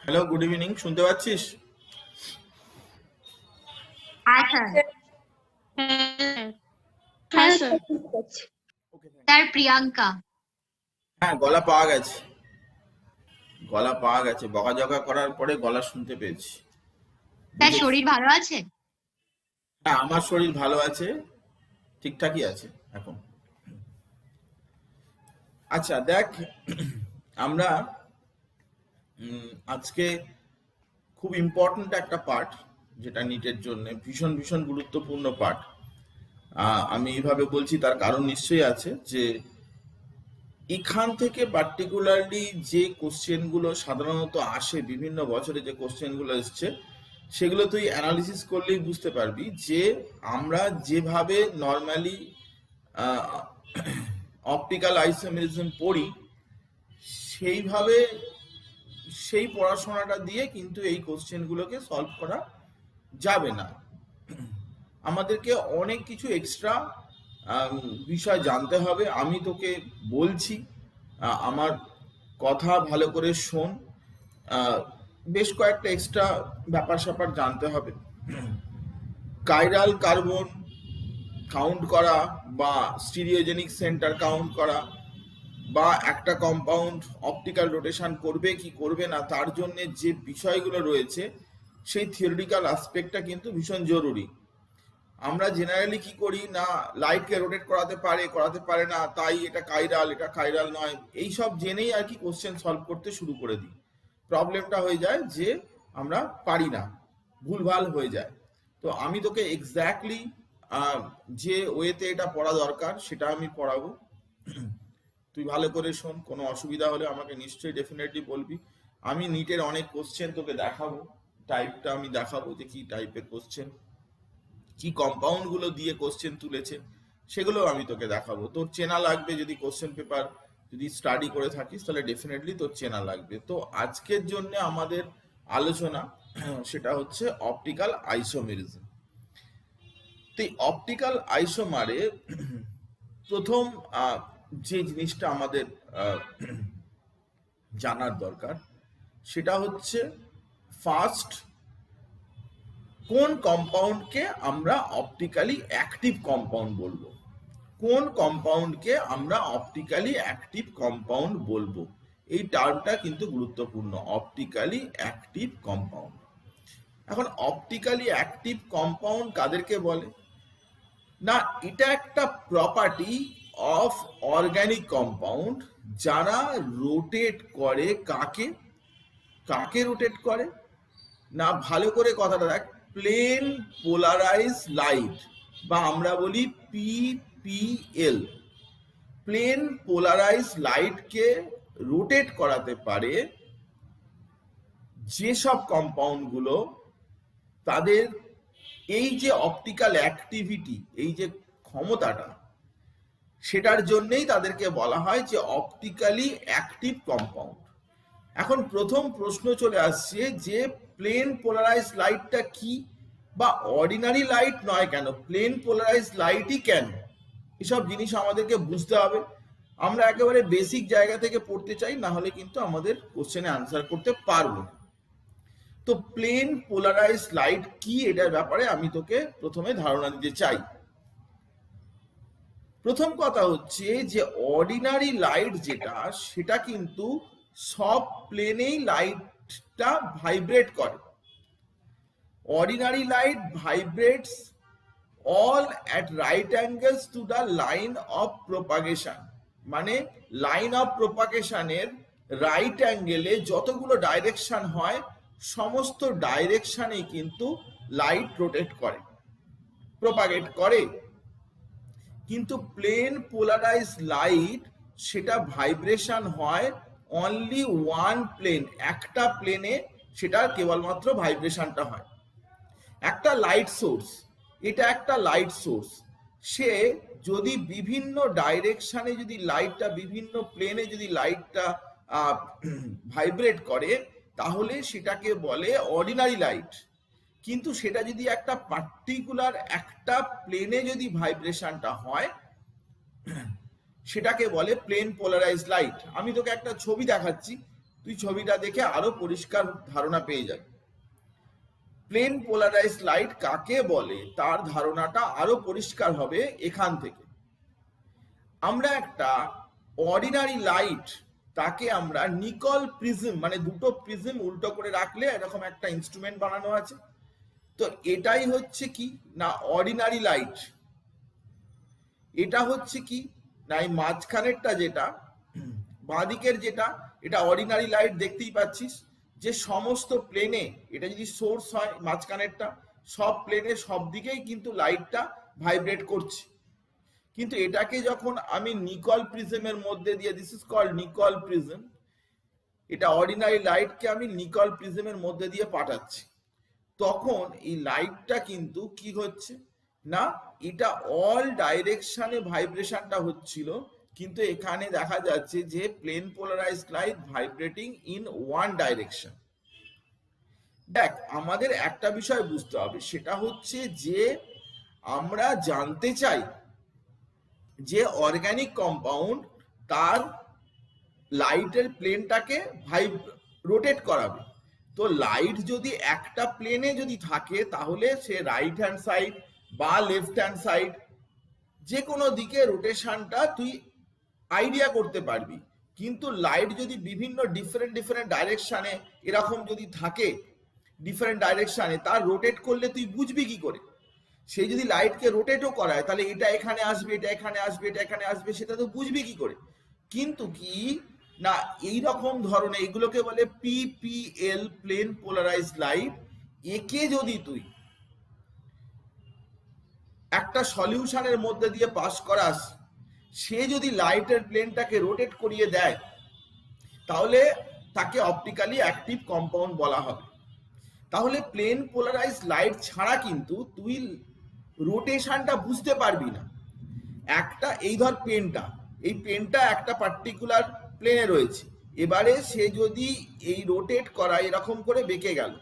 Hello, good evening. শুনতে পাচ্ছিস? হ্যাঁ স্যার। হ্যাঁ হ্যাঁ স্যার। স্যার প্রিয়াঙ্কা। হ্যাঁ, গলা পাওয়া গেছে। বকাঝকা করার পরে গলা শুনতে পেয়েছি। স্যার শরীর ভালো আছে? হ্যাঁ, আমার শরীর ভালো আছে, ঠিকঠাকই আছে এখন। আচ্ছা দেখ, আমরা আজকে খুব ইম্পর্ট্যান্ট একটা পার্ট, যেটা নিটের জন্য ভীষণ ভীষণ গুরুত্বপূর্ণ পার্ট। আমি এইভাবে বলছি, তার কারণ নিশ্চয়ই আছে, যে এখান থেকে পার্টিকুলারলি যে কোশ্চেনগুলো সাধারণত আসে, বিভিন্ন বছরে যে কোশ্চেনগুলো এসছে, সেগুলো তুই অ্যানালিসিস করলেই বুঝতে পারবি যে আমরা যেভাবে নর্মালি অপটিক্যাল আইসোমেরিজম পড়ি, সেইভাবে সেই পড়াশোনাটা দিয়ে কিন্তু এই কোশ্চেনগুলোকে সলভ করা যাবে না। আমাদেরকে অনেক কিছু এক্সট্রা বিষয় জানতে হবে। আমি তোকে বলছি, আমার কথা ভালো করে শোন। বেশ কয়েকটা এক্সট্রা ব্যাপার স্যাপার জানতে হবে। কাইরাল কার্বন কাউন্ট করা, বা স্টিরিওজেনিক সেন্টার কাউন্ট করা, বা একটা কম্পাউন্ড অপটিক্যাল রোটেশন করবে কি করবে না, তার জন্য যে বিষয়গুলো রয়েছে, সেই থিওরিটিক্যাল অ্যাসপেক্টটা কিন্তু ভীষণ জরুরি। আমরা জেনারেলি কি করি না, লাইটকে রোটেট করাতে পারে না, তাই এটা কাইরাল নয়, এই সব জেনেই আর কি কোশ্চেন সলভ করতে শুরু করে দিই। প্রবলেমটা হয়ে যায় যে আমরা পারি না, ভুলভাল হয়ে যায়। তো আমি তোকে এক্স্যাক্টলি যে ওয়েতে এটা পড়া দরকার সেটা আমি পড়াবো। তুই ভালো করে শোন। কোনো অসুবিধা হলে আমাকে নিশ্চয়ই ডেফিনেটলি বলবি। আমি নিটের অনেক কোশ্চেন তোকে দেখাবো, টাইপটা আমি দেখাবো যে কি টাইপের কোশ্চেন, কি কম্পাউন্ড গুলো দিয়ে কোশ্চেন তুলেছে, সেগুলো আমি তোকে দেখাবো। তোর চেনা লাগবে, যদি কোশ্চেন পেপার যদি স্টাডি করে থাকিস তাহলে ডেফিনেটলি তোর চেনা লাগবে। তো আজকের জন্য আমাদের আলোচনা সেটা হচ্ছে অপটিক্যাল আইসোমেরিজম। তো এই অপটিক্যাল আইসোমারে প্রথম যে জিনিসটা আমাদের জানার দরকার, সেটা হচ্ছে ফার্স্ট, কোন কম্পাউন্ডকে আমরা অপটিক্যালি অ্যাক্টিভ কম্পাউন্ড বলবো। কোন কম্পাউন্ডকে আমরা অপটিক্যালি অ্যাক্টিভ কম্পাউন্ড বলবো, এই টার্মটা কিন্তু গুরুত্বপূর্ণ। Optically active compound. এখন অপটিক্যালি অ্যাক্টিভ কম্পাউন্ড কাদেরকে বলে না, এটা একটা প্রপার্টি অফ অর্গানিক কম্পাউন্ড, যারা রোটেট করে কাকে কাকে রোটেট করে না, ভালো করে কথাটা দেখ, প্লেন পোলারাইজ লাইট, বা আমরা বলি পিপিএল, প্লেন পোলারাইজ লাইটকে রোটেট করাতে পারে যেসব কম্পাউন্ডগুলো, তাদের এই যে অপটিক্যাল অ্যাক্টিভিটি, এই যে ক্ষমতাটা, সেটার জন্যই তাদেরকে বলা হয় যে অপটিক্যালি অ্যাক্টিভ কম্পাউন্ড। এখন প্রথম প্রশ্ন চলে আসছে যে প্লেন পোলারাইজ লাইটটা কি, বা অর্ডিনারি লাইট নয় কেন, প্লেন পোলারাইজ লাইটই কেন? এসব জিনিস আমাদেরকে বুঝতে হবে। আমরা একেবারে বেসিক জায়গা থেকে পড়তে চাই, না হলে কিন্তু আমাদের কোশ্চেনে আনসার করতে পারবো না। তো প্লেন পোলারাইজ লাইট কি, এটার ব্যাপারে আমি তোকে প্রথমে ধারণা দিতে চাই। প্রথম কথা হচ্ছে যে অর্ডিনারি লাইট যেটা, সেটা কিন্তু সব প্লেনেই লাইটটা ভাইব্রেট করে। Ordinary light vibrates all at right angles to the line of propagation, মানে লাইন অফ প্রোপাগেশনের রাইট অ্যাঙ্গেলে যতগুলো ডাইরেকশন হয়, সমস্ত ডাইরেকশনে কিন্তু লাইট রোটেট করে, প্রোপাগেট করে। কিন্তু প্লেন পোলারাইজ লাইট, সেটা ভাইব্রেশন হয় অনলি ওয়ান প্লেন, একটা প্লেনে সেটা কেবলমাত্র ভাইব্রেশনটা হয়। একটা লাইট সোর্স, এটা একটা লাইট সোর্স, সে যদি বিভিন্ন ডাইরেকশনে যদি লাইটটা, বিভিন্ন প্লেনে যদি লাইটটা ভাইব্রেট করে, তাহলে সেটাকে বলে অর্ডিনারি লাইট। কিন্তু সেটা যদি একটা পার্টিকুলার একটা প্লেনে যদি ভাইব্রেশনটা হয়, সেটাকে বলে প্লেন পোলারাইজ লাইট। আমি তোকে একটা ছবি দেখাচ্ছি, তুই ছবিটা দেখে আরো পরিষ্কার ধারণা পেয়ে যাবি। প্লেন পোলারাইজড লাইট কাকে বলে তার ধারণাটা আরো পরিষ্কার হবে এখান থেকে। আমরা একটা অর্ডিনারি লাইট, তাকে আমরা নিকল প্রিজম, মানে দুটো প্রিজম উল্টো করে রাখলে এরকম একটা ইনস্ট্রুমেন্ট বানানো আছে। তো এটাই হচ্ছে কি না অর্ডিনারি লাইট। এটা হচ্ছে কি না এই মাঝখানেরটা যেটা বাঁদিকের যেটা, এটা অর্ডিনারি লাইট দেখতেই পাচ্ছিস যে সমস্ত প্লেনে, এটা যদি সোর্স হয় মাঝখানেরটা, সব প্লেনে সব দিকেই কিন্তু লাইটটা ভাইব্রেট করছে। কিন্তু এটাকে যখন আমি নিকল প্রিজমের মধ্যে দিয়ে, দিস ইজ কল্ড নিকল প্রিজম, এটা অর্ডিনারি লাইটকে আমি নিকল প্রিজমের মধ্যে দিয়ে পাঠাচ্ছি, তখন এই লাইটটা কিন্তু কি হচ্ছে না এটা অল ডাইরেকশনে ভাইব্রেশনটা হচ্ছিল, কিন্তু এখানে দেখা যাচ্ছে যে plane polarized light vibrating in one direction. দেখ, আমাদের একটা বিষয় বুঝতে হবে, সেটা হচ্ছে যে আমরা জানতে চাই যে অর্গানিক কম্পাউন্ড তার লাইটের প্লেনটাকে রোটেট করাবে। তো লাইট যদি একটা প্লেনে যদি থাকে তাহলে সে রাইট হ্যান্ড সাইড বা লেফট হ্যান্ড সাইড যে কোনো দিকে রোটেশনটা তুই আইডিয়া করতে পারবি। কিন্তু লাইট যদি বিভিন্ন ডিফারেন্ট ডাইরেকশনে এরকম যদি থাকে, ডিফারেন্ট ডাইরেকশনে, তার রোটেট করলে তুই বুঝবি কি করে? সে যদি লাইটকে রোটেটও করায় তাহলে এটা এখানে আসবে, এটা এখানে আসবে, এটা এখানে আসবে, সেটা তো বুঝবি কি করে? কিন্তু কি না এই রকম ধরনের এগুলোকে বলে পিপিএল, প্লেন পোলারাইজড লাইট। একে যদি তুই একটা সলিউশনের মধ্যে দিয়ে পাস করাস, সে যদি লাইটের প্লেনটাকে রোটেট করিয়ে দেয় তাহলে তাকে অপটিক্যালি অ্যাক্টিভ কম্পাউন্ড বলা হবে। তাহলে প্লেন পোলারাইজড লাইট ছাড়া কিন্তু তুই রোটেশনটা বুঝতে পারবি না। একটা এই ধর পেনটা, এই পেনটা একটা পার্টিকুলার প্লেনে রয়েছে, এবারে সে যদি এই রোটেট করা এরকম করে বেঁকে গেল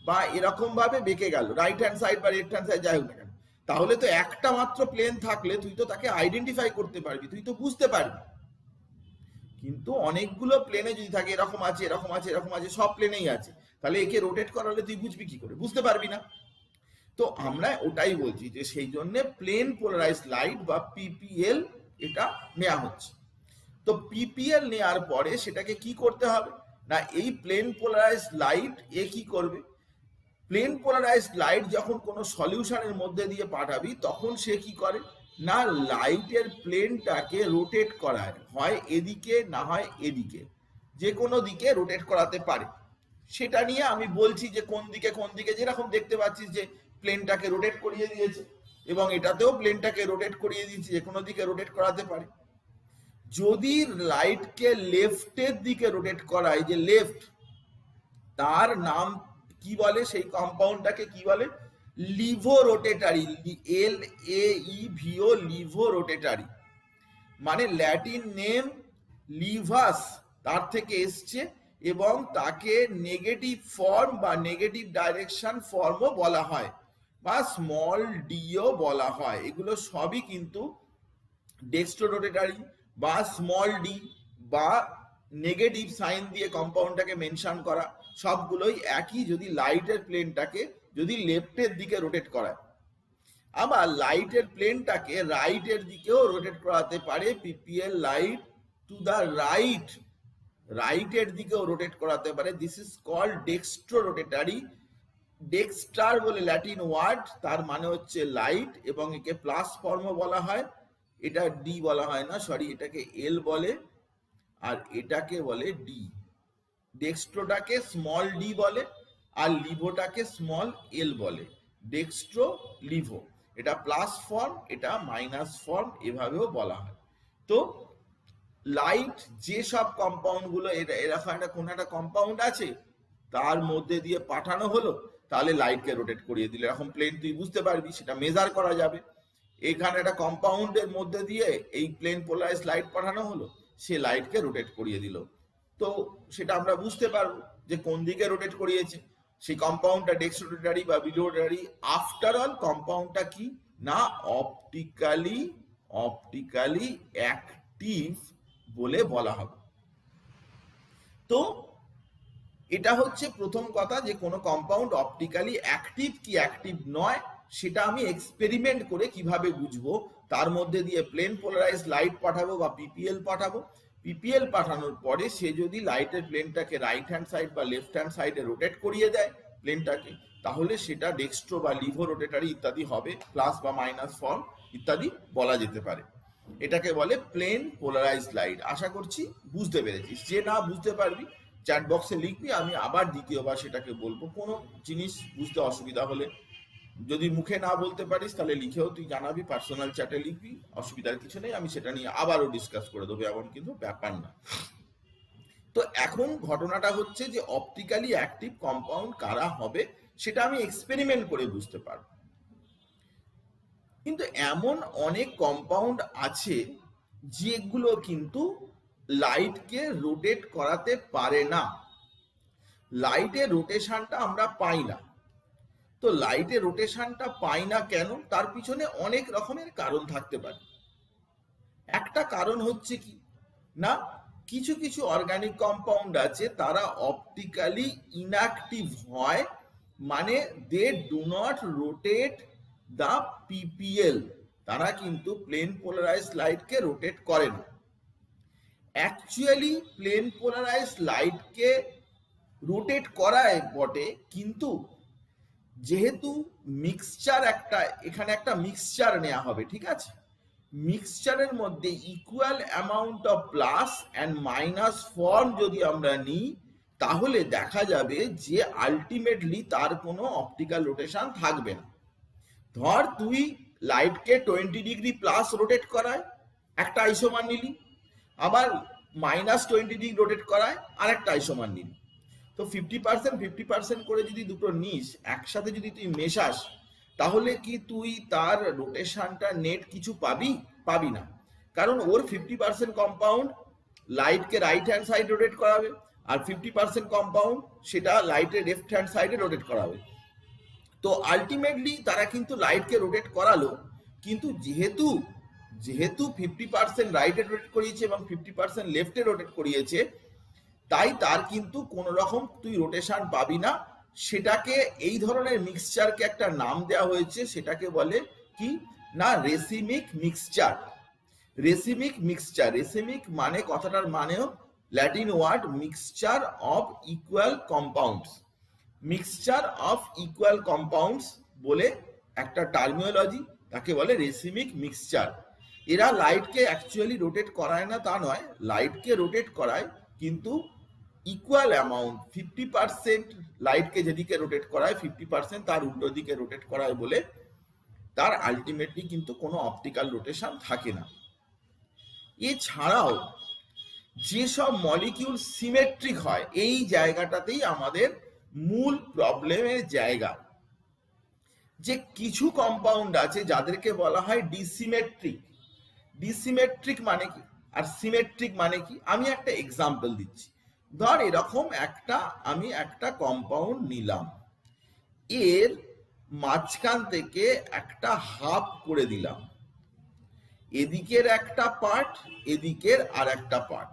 বা এরকম ভাবে বেঁকে গেল, রাইট হ্যান্ড সাইড বা লেফট হ্যান্ড সাইড যাই হোক না কেন, তাহলে তো একটা মাত্র প্লেন থাকলে তুই তো তাকে আইডেন্টিফাই করতে পারবি, তুই তো বুঝতে পারবি। কিন্তু অনেকগুলো প্লেনে যদি থাকে, এরকম আছে, এরকম আছে, এরকম আছে, সব প্লেনেই আছে, তাহলে একে রোটেট করালে তুই বুঝবি কি করে? বুঝতে পারবি না। তো আমরা ওটাই বলছি যে সেই জন্য প্লেন পোলারাইজড লাইট বা পিপিএল এটা নেওয়া হচ্ছে। তো পিপিএল নেওয়ার পরে সেটাকে কি করতে হবে না এই প্লেন পোলারাইজড লাইট এ কি করবে, প্লেন পোলারাইজড লাইট যখন কোনো সলিউশনের মধ্যে দিয়ে পাঠাবি তখন সে কি করে না লাইটের প্লেনটাকে রোটেট করায়, হয় এদিকে না হয় এদিকে, যে কোনো দিকে রোটেট করাতে পারে। সেটা নিয়ে আমি বলছি যে কোন দিকে, যেরকম দেখতে পাচ্ছিস যে প্লেনটাকে রোটেট করিয়ে দিয়েছে, এবং এটাতেও প্লেনটাকে রোটেট করিয়ে দিয়েছে, যে কোনো দিকে রোটেট করাতে পারে। যদি লাইটকে লেফটের দিকে রোটেট করায়, যে লেফট, তার নাম কি বলে, সেই কম্পাউন্ডটাকে কি বলে, লিভো রোটেটারি, LAEVO, লিভো রোটেটারি, মানে ল্যাটিন নেম লিভাস তার থেকে এসছে, এবং তাকে নেগেটিভ ফর্ম বা নেগেটিভ ডাইরেকশন ফর্মও বলা হয়, বা স্মল ডিও বলা হয়। এগুলো সবই কিন্তু ডেক্সট্রো রোটেটারি বা স্মল ডি বা নেগেটিভ সাইন দিয়ে কম্পাউন্ডটাকে মেনশন করা, সবগুলোই একই যদি লাইটের প্লেনটাকে যদি লেফটের দিকে রোটেট করায়। আবার লাইটের প্লেনটাকে রাইটের দিকেও রোটেট করাতে পারে, PPL light to the right, রাইটের দিকেও রোটেট করাতে পারে। This is called dextrorotatory. ডেক্সট্রার বলে ল্যাটিন ওয়ার্ড, তার মানে হচ্ছে লাইট, এবং একে প্লাস ফর্মও বলা হয়। এটা ডি বলা হয় না, সরি, এটাকে এল বলে, আর এটাকে বলে ডি। ডেক্সট্রোটাকে স্মল ডি বলে আর লিভোটাকে স্মল এল বলে, ডেক্সট্রো লিভো। এটা প্লাস ফর্ম, এটা মাইনাস ফর্ম, এভাবেও বলা হয়। তো লাইট যে সব কম্পাউন্ড গুলো এরকম একটা কোন একটা কম্পাউন্ড আছে তার মধ্যে দিয়ে পাঠানো হলো, তাহলে লাইটকে রোটেট করিয়ে দিলে এরকম প্লেন তুই বুঝতে পারবি, সেটা মেজার করা যাবে। এখানে একটা কম্পাউন্ডের মধ্যে দিয়ে এই প্লেন পোলারাইজড লাইট পাঠানো হলো, সে লাইটকে রোটেট করিয়ে দিল, তো সেটা আমরা বুঝতে পারবো যে কোন দিকে রোটেট করিয়েছে। সেই কম্পাউন্ডটা ডেক্সট্রো রোটেটারি বা বিলো রোটেটারি। আফটার অল কম্পাউন্ডটা কি না অপটিক্যালি অ্যাক্টিভ বলে বলা হবে। তো এটা হচ্ছে প্রথম কথা, যে কোনো কম্পাউন্ড অপটিক্যালি অ্যাক্টিভ কি অ্যাক্টিভ নয় সেটা আমি এক্সপেরিমেন্ট করে কিভাবে বুঝবো। তার মধ্যে দিয়ে প্লেন পোলারাইজ লাইট পাঠাবো বা পিপিএল পাঠাবো। পিপিএল পাঠানোর পরে সে যদি লাইটের প্লেনটাকে রাইট হ্যান্ড সাইড বা লেফট হ্যান্ড সাইডে রোটেট করিয়ে দেয় প্লেনটাকে, তাহলে সেটা ডেক্সট্রো বা লিভো রোটেটারি ইত্যাদি হবে, প্লাস বা মাইনাস ফর্ম ইত্যাদি বলা যেতে পারে। এটাকে বলে প্লেন পোলারাইজ লাইট। আশা করছি বুঝতে পেরেছিস। যে না বুঝতে পারবি চ্যাট বক্সে লিখবি, আমি আবার দ্বিতীয়বার সেটাকে বলবো। কোনো জিনিস বুঝতে অসুবিধা হলে যদি মুখে না বলতে পারিস তাহলে লিখেও তুই জানাবি, পার্সোনাল চ্যাটে লিখবি, অসুবিধার কিছু নেই, আমি সেটা নিয়ে আবারও ডিসকাস করে দেবো, এমন কিন্তু ব্যাপার না। তো এখন ঘটনাটা হচ্ছে যে অপটিক্যালি অ্যাক্টিভ কম্পাউন্ড কারা হবে সেটা আমি এক্সপেরিমেন্ট করে বুঝতে পারবো। কিন্তু এমন অনেক কম্পাউন্ড আছে যেগুলো কিন্তু লাইটকে রোটেট করাতে পারে না। লাইটের রোটেশনটা আমরা পাই না। তো লাইটের রোটেশনটা পাই না কেন? তার পিছনে অনেক রকমের কারণ থাকতে পারে। একটা কারণ হচ্ছে কি না, কিছু কিছু অর্গানিক কম্পাউন্ড আছে তারা অপটিক্যালি ইনঅ্যাক্টিভ হয়, মানে they do not rotate the PPL. তারা কিন্তু প্লেন পোলারাইজ লাইটকে রোটেট করে না। অ্যাকচুয়ালি প্লেন পোলারাইজ লাইটকে রোটেট করায় বটে, কিন্তু যেহেতু মিক্সচার এখানে একটা মিক্সচার নেওয়া হবে, ঠিক আছে, মিক্সচারের মধ্যে equal amount of plus and minus form যদি আমরা নিই, তাহলে দেখা যাবে যে আলটিমেটলি তার কোনো অপটিক্যাল রোটেশন থাকবে না। ধর তুই লাইটকে 20 ডিগ্রি প্লাস রোটেট করায় একটা আইসোমার নিলি, আবার -20 ডিগ্রি রোটেট করায় আর একটা আইসোমার নিলি। তো 50% 50% করে যদি দুটো নিস, একসাথে যদি তুই মেশাস, তাহলে কি তুই তার রোটেশনটা নেট কিছু পাবি না। কারণ ওর 50% কম্পাউন্ড লাইটকে রাইট হ্যান্ড সাইড রোটেট করাবে, আর 50% কম্পাউন্ড সেটা লাইটের লেফট হ্যান্ড সাইডে রোটেট করাবে। তো আলটিমেটলি তারা কিন্তু লাইটকে রোটেট করালো, কিন্তু যেহেতু 50% রাইটে রোটেট করিয়েছে এবং 50% লেফটে রোটেট করিয়েছে, তাই তার কিন্তু কোনো রকম তুই রোটেশন পাবি না। সেটাকে, এই ধরনের মিক্সচারকে একটা নাম দেওয়া হয়েছে, সেটাকে বলে কি না racemic mixture. Racemic mixture, racemic মানে কথাটার মানেও Latin word mixture of equal compounds. Mixture of equal compounds বলে একটা টার্মিনোলজি, তাকে বলে রেসিমিক মিক্সচার। এরা লাইটকে অ্যাকচুয়ালি রোটেট করায় না তা নয়, লাইটকে রোটেট করায়, কিন্তু ইকুয়াল অ্যামাউন্ট 50% লাইটকে যেদিকে রোটেট করায় 50% তার উল্টো দিকে রোটেট করায় বলে তার আলটিমেটলি কিন্তু কোনো অপটিক্যাল রোটেশন থাকে না। এছাড়াও যেসব মলিকিউল সিমেট্রিক হয়, এই জায়গাটাতেই আমাদের মূল প্রবলেমের জায়গা। যে কিছু কম্পাউন্ড আছে যাদেরকে বলা হয় ডিসিমেট্রিক। ডিসিমেট্রিক মানে কি আর সিমেট্রিক মানে কি, আমি একটা এক্সাম্পল দিচ্ছি। ধর এরকম আমি একটা কম্পাউন্ড নিলাম, এর মাঝখান থেকে একটা হাফ করে দিলাম, এদিকের একটা পার্ট, এদিকের আর একটা পার্ট।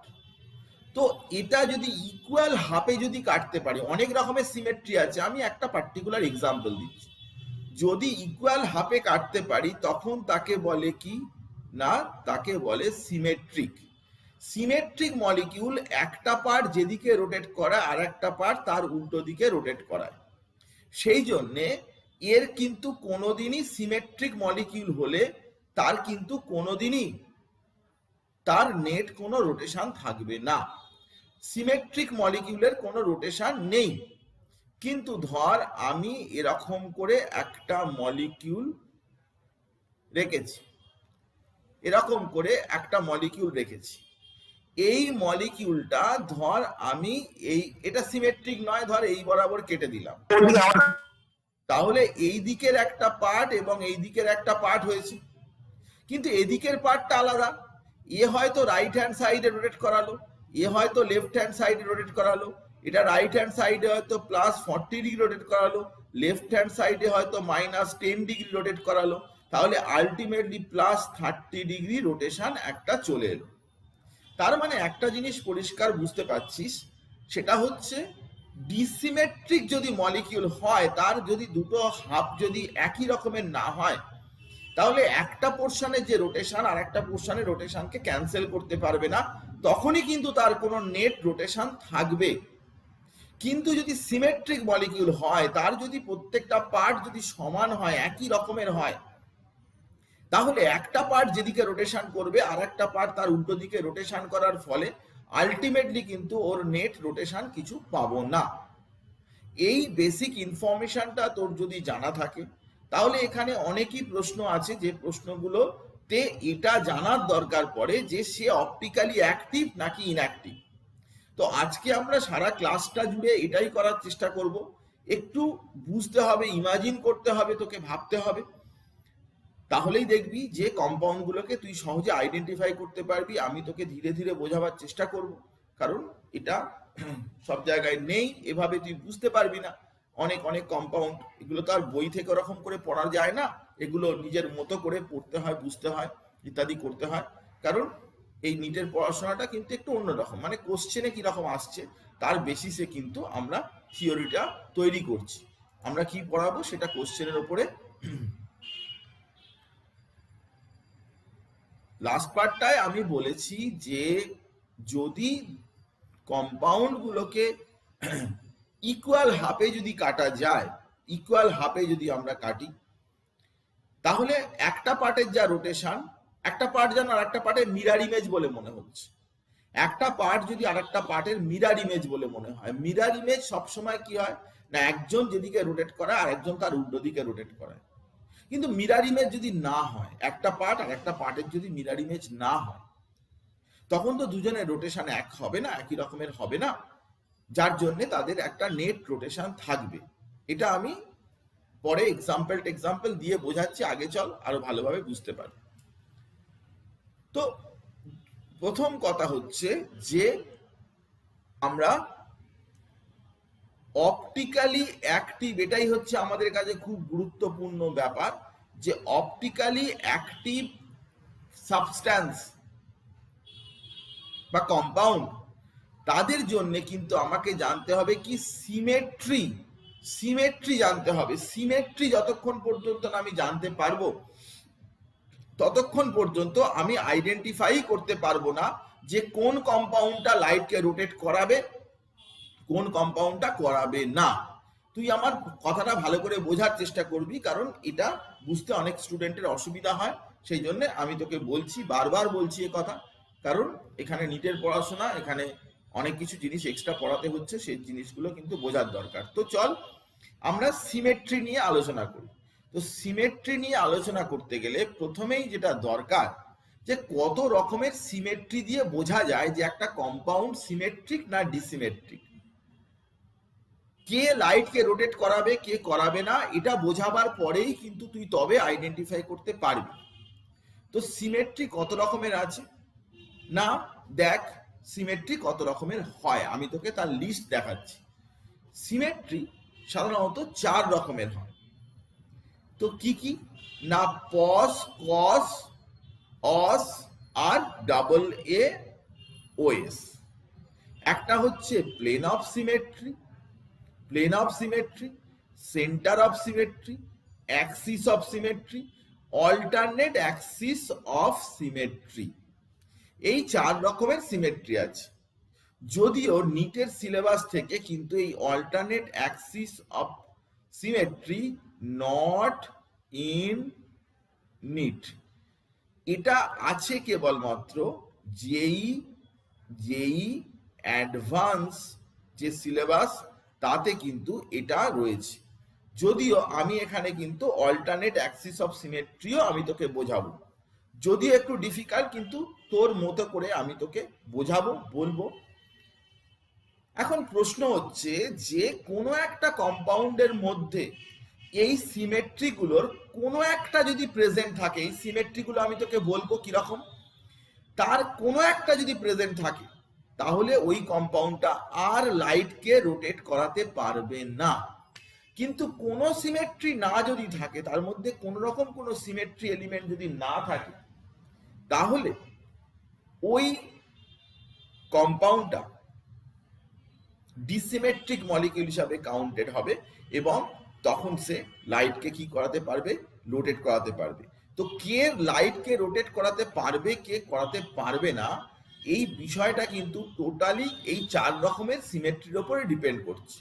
তো এটা যদি ইকুয়াল হাফে যদি কাটতে পারি, অনেক রকমের সিমেট্রি আছে, আমি একটা পার্টিকুলার এক্সাম্পল দিচ্ছি। যদি ইকুয়াল হাফে কাটতে পারি তখন তাকে বলে কি না, তাকে বলে সিমেট্রিক। সিমেট্রিক মলিকিউল একটা পার্ট যেদিকে রোটেট করায় আর একটা পার্ট তার উল্টো দিকে রোটেট করায়। সেই জন্যে এর কিন্তু কোনোদিনই সিমেট্রিক মলিকিউল হলে তার কিন্তু কোনোদিনই তার নেট কোনো রোটেশন থাকবে না। সিমেট্রিক মলিকিউলের কোনো রোটেশন নেই। কিন্তু ধর আমি এরকম করে একটা মলিকিউল রেখেছি, এরকম করে একটা মলিকিউল রেখেছি, এই মলিকিউলটা ধর আমি এটা সিমেট্রিক নয়, ধর এই বরাবর কেটে দিলাম, তাহলে এই দিকের একটা পার্ট এবং এই দিকের একটা পার্ট হয়েছে, কিন্তু এদিকের পার্টটা আলাদা। এ হয়তো রাইট হ্যান্ড সাইডে রোটেট করালো, এ হয়তো লেফট হ্যান্ড সাইডে রোটেট করালো, এটা রাইট হ্যান্ড সাইডে হয়তো +40 ডিগ্রি রোটেট করালো, লেফট হ্যান্ড সাইডে হয়তো -10 ডিগ্রি রোটেট করালো, তাহলে আলটিমেটলি +30 ডিগ্রি রোটেশন একটা চলে এলো। তার মানে একটা জিনিস পরিষ্কার বুঝতে পারছিস, সেটা হচ্ছে ডিসিমেট্রিক যদি মলিকিউল হয়, তার যদি দুটো হাফ যদি একই রকমের না হয়, তাহলে একটা পোর্শনের যে রোটেশন আর একটা পোর্শনের রোটেশনকে ক্যান্সেল করতে পারবে না, তখনই কিন্তু তার কোনো নেট রোটেশন থাকবে। কিন্তু যদি সিমেট্রিক মলিকিউল হয়, তার যদি প্রত্যেকটা পার্ট যদি সমান হয়, একই রকমের হয়, তাহলে একটা পার্ট যেদিকে রোটেশন করবে আর একটা পার্ট তার উল্টো দিকে রোটেশন করার ফলে আলটিমেটলি কিন্তু ওর নেট রোটেশন কিছু পাবো না। এই বেসিক ইনফরমেশনটা তোর যদি জানা থাকে, তাহলে এখানে অনেকই প্রশ্ন আছে যে প্রশ্নগুলোতে এটা জানার দরকার পড়ে যে সে অপটিক্যালি অ্যাক্টিভ নাকি ইনঅ্যাক্টিভ। তো আজকে আমরা সারা ক্লাসটা জুড়ে এটাই করার চেষ্টা করব। একটু বুঝতে হবে, ইমাজিন করতে হবে, তোকে ভাবতে হবে, তাহলেই দেখবি যে কম্পাউন্ডগুলোকে তুই সহজে আইডেন্টিফাই করতে পারবি। আমি তোকে ধীরে ধীরে বোঝাবার চেষ্টা করব, কারণ এটা সব জায়গায় নেই, এভাবে তুই বুঝতে পারবি না। অনেক অনেক কম্পাউন্ড, এগুলো তো আর বই থেকে ওরকম করে পড়া যায় না, এগুলো নিজের মতো করে পড়তে হয়, বুঝতে হয়, ইত্যাদি করতে হয়। কারণ এই নিটের পড়াশোনাটা কিন্তু একটু অন্যরকম, মানে কোশ্চেনে কিরকম আসছে তার বেসিসে কিন্তু আমরা থিওরিটা তৈরি করছি। আমরা কি পড়াবো সেটা কোশ্চেনের ওপরে। লাস্ট পার্টটায় আমি বলেছি যে যদি কম্পাউন্ড গুলোকে ইকুয়াল হাফে যদি কাটা যায়, ইকুয়াল হাফে যদি আমরা কাটি, তাহলে একটা পার্টের যা রোটেশন, একটা পার্ট যেন আর একটা পার্টের মিরার ইমেজ বলে মনে হচ্ছে। একটা পার্ট যদি আর একটা পার্টের মিরার ইমেজ বলে মনে হয়, মিরার ইমেজ সবসময় কি হয় না, একজন যেদিকে রোটেট করায় আর একজন তার উল্টো দিকে রোটেট করায়। কিন্তু মিরার ইমেজ যদি না হয়, একটা পার্ট আর একটা পার্টের যদি মিরার ইমেজ না হয়, তখন তো দুজনের রোটেশন এক হবে না, একই রকমের হবে না, যার জন্য তাদের একটা নেট রোটেশন থাকবে। এটা আমি পরে এক্সাম্পল দিয়ে বোঝাচ্ছি, আগে চল আরো ভালোভাবে বুঝতে পারি। তো প্রথম কথা হচ্ছে যে আমরা অপটিক্যালি অ্যাক্টিভ, এটাই হচ্ছে আমাদের কাছে খুব গুরুত্বপূর্ণ ব্যাপার, যে অপটিক্যালি অ্যাক্টিভ সাবস্ট্যান্স বা কম্পাউন্ড, তাদের জন্য কিন্তু আমাকে জানতে হবে কি সিমেট্রি জানতে হবে। সিমেট্রি যতক্ষণ পর্যন্ত না আমি জানতে পারবো, ততক্ষণ পর্যন্ত আমি আইডেন্টিফাই করতে পারবো না যে কোন কম্পাউন্ডটা লাইটকে রোটেট করাবে, কোন কম্পাউন্ডটা করাবে না। তুই আমার কথাটা ভালো করে বোঝার চেষ্টা করবি, কারণ এটা বুঝতে অনেক স্টুডেন্টের অসুবিধা হয়। সেই জন্য আমি তোকে বলছি, বারবার বলছি এ কথা, কারণ এখানে নিটের পড়াশোনা, এখানে অনেক কিছু জিনিস এক্সট্রা পড়াতে হচ্ছে, সেই জিনিসগুলো কিন্তু বোঝার দরকার। তো চল আমরা সিমেট্রি নিয়ে আলোচনা করি। তো সিমেট্রি নিয়ে আলোচনা করতে গেলে প্রথমেই যেটা দরকার, যে কত রকমের সিমেট্রি দিয়ে বোঝা যায় যে একটা কম্পাউন্ড সিমেট্রিক না ডিসিমেট্রিক। কে লাইটকে রোটেট করাবে, কে করাবে না, এটা বোঝাবার পরেই কিন্তু তুই তবে আইডেন্টিফাই করতে পারবি। তো সিমেট্রি কত রকমের আছে না, দেখ সিমেট্রি কত রকমের হয়, আমি তোকে তার লিস্ট দেখাচ্ছি। সিমেট্রি সাধারণত 4 রকমের হয়। তো কি কি না, পস, কস, অস আর ডাবল এ ওএস। একটা হচ্ছে plane of symmetry, centre of symmetry, axis of symmetry, alternate axis of symmetry. এই 4 রকমের সিমেট্রি আছে। যদিও নিটের সিলেবাস থেকে কিন্তু এই alternate axis of symmetry not in NEET, এটা আছে কেবলমাত্র জেই অ্যাডভান্স যে সিলেবাস তাতে কিন্তু এটা রয়েছে। যদিও আমি এখানে কিন্তু অল্টারনেট অ্যাক্সিস অফ সিমেট্রিও আমি তোকে বোঝাবো, যদিও একটু ডিফিকাল্ট, কিন্তু তোর মতো করে আমি তোকে বোঝাবো, বলবো। এখন প্রশ্ন হচ্ছে যে কোনো একটা কম্পাউন্ডের মধ্যে এই সিমেট্রিগুলোর কোনো একটা যদি প্রেজেন্ট থাকে, এই সিমেট্রিগুলো আমি তোকে বলবো কিরকম, তার কোনো একটা যদি প্রেজেন্ট থাকে, তাহলে ওই কম্পাউন্ডটা আর লাইটকে রোটেট করাতে পারবে না। কিন্তু কোনো সিমেট্রি না যদি থাকে, তার মধ্যে কোনো রকম কোনো সিমেট্রি এলিমেন্ট যদি না থাকে, তাহলে ওই কম্পাউন্ডটা ডিসিমেট্রিক মলিকিউল হিসাবে কাউন্টেড হবে এবং তখন সে লাইটকে কি করাতে পারবে, রোটেট করাতে পারবে। তো কে লাইটকে রোটেট করাতে পারবে, কে করাতে পারবে না, এই বিষয়টা কিন্তু টোটালি এই 4 রকমের সিমেট্রির ওপরে ডিপেন্ড করছে।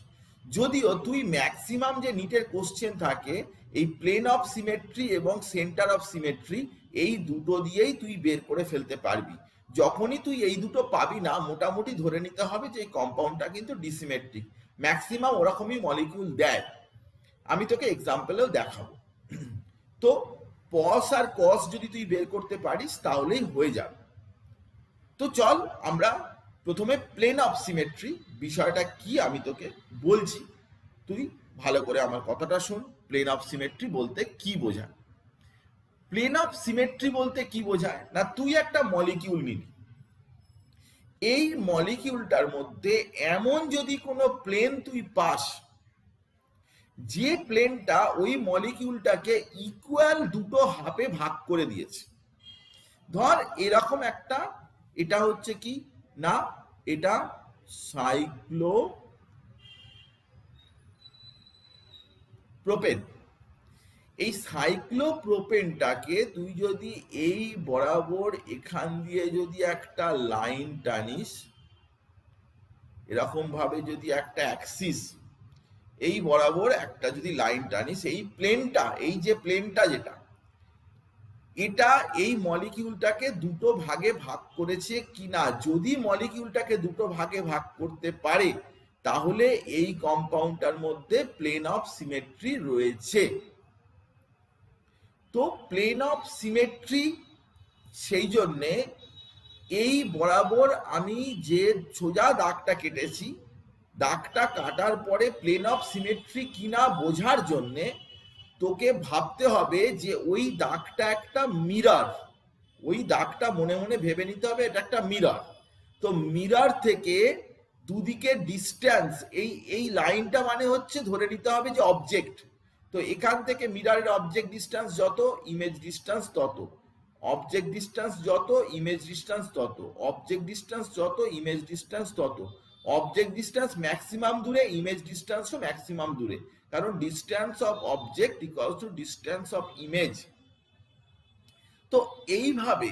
যদিও তুই ম্যাক্সিমাম যে নিটের কোশ্চেন থাকে এই প্লেন অফ সিমেট্রি এবং সেন্টার অফ সিমেট্রি এই দুটো দিয়েই তুই বের করে ফেলতে পারবি। যখনই তুই এই দুটো পাবি না, মোটামুটি ধরে নিতে হবে যে এই কম্পাউন্ডটা কিন্তু ডিসিমেট্রিক। ম্যাক্সিমাম ওরকমই মলিকিউল দেয়, আমি তোকে এক্সাম্পলেও দেখাবো। তো পস আর কস যদি তুই বের করতে পারিস তাহলেই হয়ে যাবে। তো চল আমরা প্রথমে প্লেন অফ সিমেট্রি বিষয়টা কি আমি তোকে বলছি, তুই ভালো করে আমার কথাটা শোন। প্লেন অফ সিমেট্রি বলতে কি বোঝায়? প্লেন অফ সিমেট্রি বলতে কি বোঝায় না, তুই একটা মলিকিউল নিবি, এই মলিকিউলটার মধ্যে এমন যদি কোনো প্লেন তুই পাস যে প্লেনটা ওই মলিকিউলটাকে ইকুয়াল দুটো হাফে ভাগ করে দিয়েছে। ধর এরকম একটা, এটা হচ্ছে কি না, এটা সাইক্লোপ্রোপেন। এই সাইক্লোপ্রোপেনটাকে তুই যদি এই বরাবর এখান দিয়ে যদি একটা লাইন টানিস, এরকম ভাবে যদি একটা অ্যাক্সিস এই বরাবর একটা যদি লাইন টানিস, এই প্লেনটা, এই যে প্লেনটা যেটা, এটা এই মলিকিউলটাকে দুটো ভাগে ভাগ করেছে কিনা, যদি মলিকিউলটাকে দুটো ভাগে ভাগ করতে পারে তাহলে এই কম্পাউন্ডটার মধ্যে প্লেন অফ সিমেট্রি রয়েছে। তো প্লেন অফ সিমেট্রি, সেই জন্যে এই বরাবর আমি যে সোজা দাগটা কেটেছি, দাগটা কাটার পরে প্লেন অফ সিমেট্রি কিনা বোঝার জন্যে তোকে ভাবতে হবে যে ওই দাগটা একটা মিরর। ওই দাগটা মনে মনে ভেবে নিতে হবে এটা একটা মিরর। তো মিরর থেকে দুদিকে ডিস্টেন্স, এই লাইনটা মানে হচ্ছে ধরে নিতে হবে যে অবজেক্ট। তো এখান থেকে মিররের অবজেক্ট ডিস্টেন্স যত, ইমেজ ডিস্টেন্স তত, অবজেক্ট ডিস্টেন্স যত, ইমেজ ডিস্টেন্স তত, অবজেক্ট ডিস্টেন্স যত, ইমেজ ডিস্টেন্স তত। অবজেক্ট ডিস্টেন্স ম্যাক্সিমাম দূরে, ইমেজ ডিস্টেন্সও ম্যাক্সিমাম দূরে, কারণ distance of object equals to distance of image. তো এইভাবে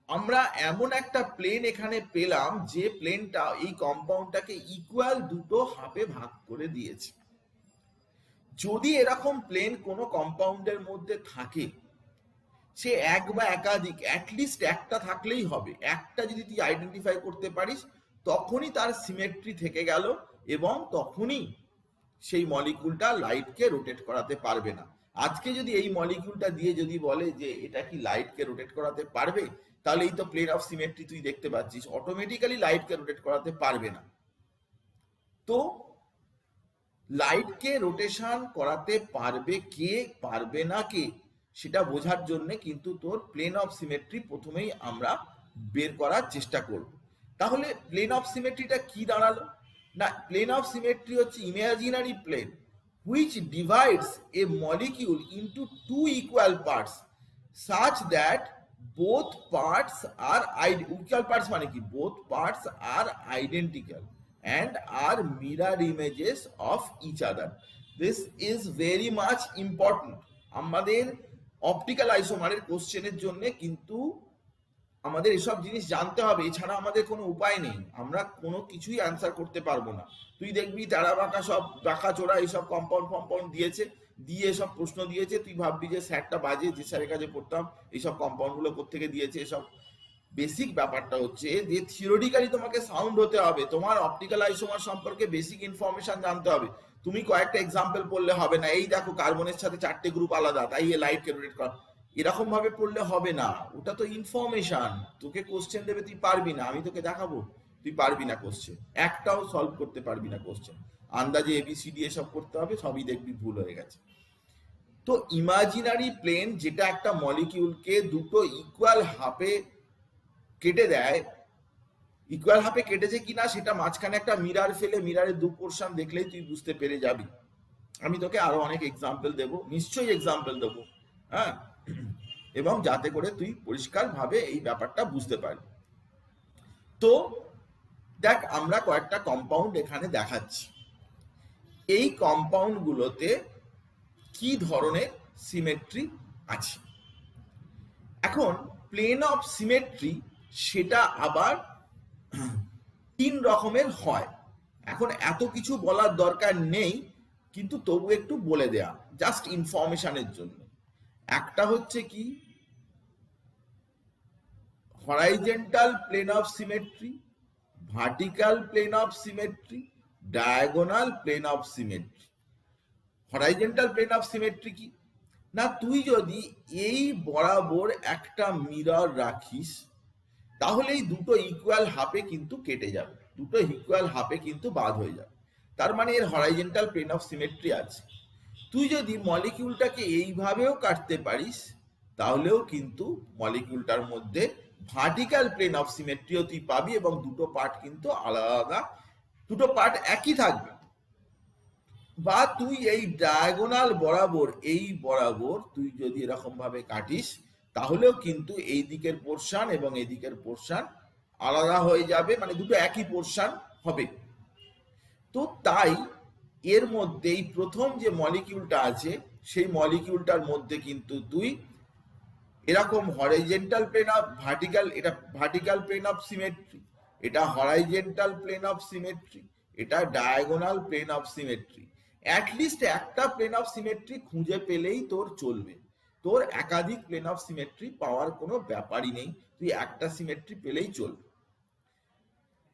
আমরা এমন একটা প্লেন এখানে পেলাম যে প্লেনটা এই কম্পাউন্ডটাকে ইকুয়াল দুটো হাফে ভাগ করে দিয়েছে। যদি এরকম প্লেন কোনো কম্পাউন্ডের মধ্যে থাকে, সে এক বা একাধিক, অ্যাটলিস্ট একটা থাকলেই হবে, একটা যদি তুই আইডেন্টিফাই করতে পারিস তখনই তার সিমেট্রি থেকে গেল এবং তখনই সেই মলিকিউলটা লাইটকে রোটেট করাতে পারবে না। আজকে যদি এই মলিকিউলটা দিয়ে যদি বলে যে এটা কি লাইটকে রোটেট করাতে পারবে, তাহলে এই তো প্লেন অফ সিমেট্রি তুই দেখতে পাচ্ছিস, অটোমেটিক্যালি লাইটকে রোটেট করাতে পারবে না। তো লাইটকে রোটেশন করাতে পারবে কে, পারবে না কে, সেটা বোঝার জন্য কিন্তু তোর প্লেন অফ সিমেট্রি প্রথমেই আমরা বের করার চেষ্টা করব। তাহলে প্লেন অফ সিমেট্রিটা কি দাঁড়ালো না, প্লেন অফ সিমেট্রি হচ্ছে imaginary plane which divides a molecule into two equal parts such that both parts are equal parts মানে কি, both parts are identical and are mirror images of each other. This is very much important আমাদের optical আইসোমারের কোশ্চেনের জন্য, কিন্তু আমাদের এসব জিনিস জানতে হবে, এছাড়া আমাদের কোনো উপায় নেই, আমরা কোনো কিছুই অ্যান্সার করতে পারবো না। তুই দেখবি তারা বাঁকা সব বাঁকা চোরা এইসব কম্পাউন্ড দিয়েছে, দিয়ে এসব প্রশ্ন দিয়েছে, তুই ভাববি যে স্যারটা বাজে, যে স্যারের কাছে পড়তাম এইসব কম্পাউন্ডগুলো কোত্থেকে দিয়েছে। এসব বেসিক ব্যাপারটা হচ্ছে যে থিওরিটিক্যালি তোমাকে সাউন্ড হতে হবে, তোমার অপটিক্যাল আইসোমার সম্পর্কে বেসিক ইনফরমেশন জানতে হবে। তুমি কয়েকটা এক্সাম্পল পড়লে হবে না, এই দেখো কার্বনের সাথে 4টে গ্রুপ আলাদা তাই এ লাইটকে রোটেট কর, এরকম ভাবে পড়লে হবে না। ওটা তো ইনফরমেশন, তোকে কোশ্চেন দেবে তুই পারবি না, আমি তোকে দেখাবো তুই পারবি না, কোশ্চেন একটাও সলভ করতে পারবি না, কোশ্চেন আন্দাজে এবিসিডি এসব করতে হবে, সবই দেখবি ভুল হয়ে গেছে। তো ইমাজিনারি প্লেন যেটা একটা মলিকিউলকে দুটো ইকুয়াল হাফে কেটে দেয়, ইকুয়াল হাফে কেটেছে কিনা সেটা মাঝখানে একটা মিরার ফেলে মিরারের দু পোর্শন দেখলেই তুই বুঝতে পেরে যাবি। আমি তোকে আরো অনেক এক্সাম্পল দেবো, নিশ্চয়ই এক্সাম্পল দেবো, হ্যাঁ, এবং যাতে করে তুই পরিষ্কার ভাবে এই ব্যাপারটা বুঝতে পারবি। তো দেখ আমরা কয়েকটা কম্পাউন্ড এখানে দেখাচ্ছি। এই কম্পাউন্ড গুলোতে কি ধরনের সিমেট্রি আছে। এখন প্লেন অফ সিমেট্রি সেটা আবার 3 রকমের হয়। এখন এত কিছু বলার দরকার নেই, কিন্তু তবু একটু বলে দেয়া জাস্ট ইনফরমেশনের জন্য। একটা হচ্ছে কি horizontal plane of symmetry, vertical plane of symmetry, diagonal plane of symmetry. Horizontal plane of symmetry কি না, তুই যদি এই বরাবর একটা মিরর রাখিস তাহলে এই দুটো ইকুয়াল হাফে কিন্তু কেটে যাবে, দুটো ইকুয়াল হাফে কিন্তু বাদ হয়ে যাবে। তার মানে এর হরাইজন্টাল প্লেন অফ সিমেট্রি আছে। তুই যদি মলিকিউলটাকে এইভাবেও কাটতে পারিস তাহলেও কিন্তু মলিকিউলটার মধ্যে ভার্টিক্যাল প্লেন অফ সিমেট্রিও তুই পাবি, এবং দুটো পার্ট কিন্তু আলাদা, দুটো পার্ট একই থাকবে। বা তুই এই ডায়াগোনাল বরাবর, এই বরাবর তুই যদি এরকম ভাবে কাটিস তাহলেও কিন্তু এই দিকের পোরশন এবং এই দিকের পোরশন আলাদা হয়ে যাবে, মানে দুটো একই পোরশন হবে। তো তাই এর মধ্যে এই প্রথম যে মলিকিউলটা আছে সেই মলিকিউলটার মধ্যে কিন্তু তুই এরকম হরাইজন্টাল প্লেন অফ ভার্টিক্যাল, এটা ভার্টিক্যাল প্লেন অফ সিমেট্রি, এটা হরাইজন্টাল প্লেন অফ সিমেট্রি, এটা diagonal plane of symmetry. At least একটা প্লেন অফ সিমেট্রি খুঁজে পেলেই তোর চলবে, তোর একাধিক প্লেন অফ সিমেট্রি পাওয়ার কোনো ব্যাপারই নেই, তুই একটা সিমেট্রি পেলেই চলবে।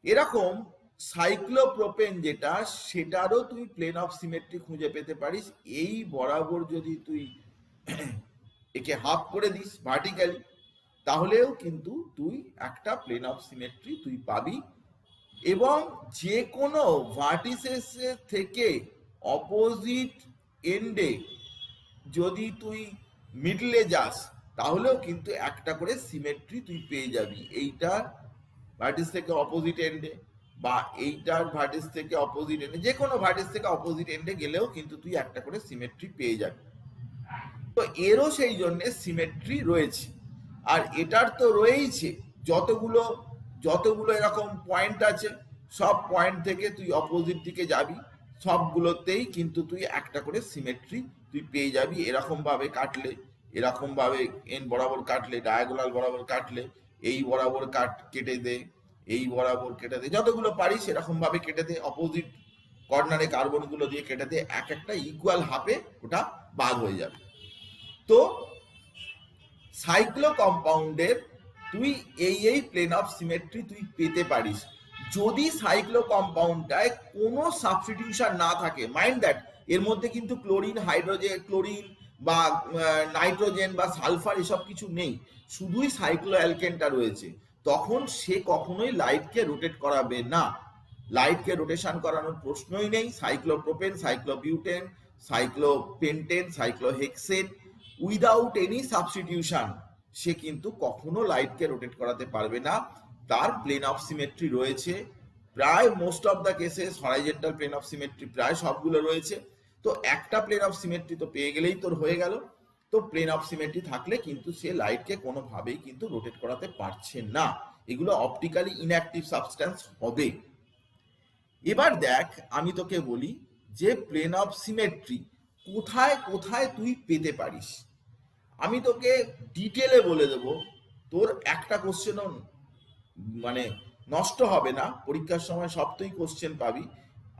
এরকম সাইক্লোপ্রোপেন যেটা, সেটারও তুই প্লেন অফ সিমেট্রি খুঁজে পেতে পারিস। এই বরাবর যদি তুই একে হাফ করে দিস ভার্টিক্যালি তাহলেও কিন্তু তুই একটা প্লেন অফ সিমেট্রি তুই পাবি। এবং যে কোনো ভার্টিসেস থেকে অপোজিট এন্ডে যদি তুই মিডলে যাস তাহলেও কিন্তু একটা করে সিমেট্রি তুই পেয়ে যাবি। এইটার ভার্টিস থেকে অপোজিট এন্ডে বা এইটার ভার্টিস থেকে অপোজিট এন্ডে, যে কোনো ভার্টিস থেকে অপোজিট এন্ডে গেলেও কিন্তু তুই একটা করে সিমেট্রি পেয়ে যাবি। তো এরও সেই জন্য সিমেট্রি রয়েছে, আর এটার তো রয়েছে যতগুলো যতগুলো এরকম পয়েন্ট আছে সব পয়েন্ট থেকে তুই অপোজিট দিকে যাবি, সবগুলোতেই কিন্তু তুই একটা করে সিমেট্রি তুই পেয়ে যাবি। এরকম ভাবে কাটলে, এরকম ভাবে এন বরাবর কাটলে, ডায়াগোনাল বরাবর কাটলে, এই বরাবর কেটে দে, এই বরাবর কেটে দে, যতগুলো পারিস এরকম ভাবে কেটে দে, অপোজিট কর্নারে কার্বন গুলো দিয়ে কেটে দে, এক একটা ইকুয়াল হাফে ওটা ভাগ হয়ে যাবে। তো সাইক্লো কম্পাউন্ডের তুই এই প্লেন অফ সিমেট্রি তুই পেতে পারিস যদি সাইক্লো কম্পাউন্ডটায় কোনো সাবস্টিটিউশন না থাকে। মাইন্ড দ্যাট এর মধ্যে কিন্তু ক্লোরিন, হাইড্রোজেন, ক্লোরিন বা নাইট্রোজেন বা সালফার এসব কিছু নেই, শুধুই সাইক্লো অ্যালকেনটা রয়েছে। তখন সে কখনোই লাইটকে রোটেট করাবে না, লাইটকে রোটেশন করানোর প্রশ্নই নেই। Cyclopropane, cyclobutane, cyclopentane, cyclohexane without any substitution সে কিন্তু কখনো লাইটকে রোটেট করাতে পারবে না। তার প্লেন অফ সিমেট্রি রয়েছে প্রায় most of the cases, horizontal plane of symmetry প্রায় সবগুলো রয়েছে। তো একটা প্লেন অফ সিমেট্রি তো পেয়ে গেলেই তোর হয়ে গেল। তো প্লেন অফ সিমেট্রি থাকলে কিন্তু সে লাইটকে কোনোভাবেই কিন্তু রোটেট করাতে পারছে না, এগুলো অপটিক্যালি ইনঅ্যাক্টিভ সাবস্ট্যান্স হবে। এবার দেখ আমি তোকে বলি যে প্লেন অফ সিমেট্রি কোথায় কোথায় তুই পেতে পারিস। আমি তোকে ডিটেলে বলে দেব, তোর একটা কোশ্চেনও মানে নষ্ট হবে না, পরীক্ষার সময় সব তুই কোশ্চেন পাবি।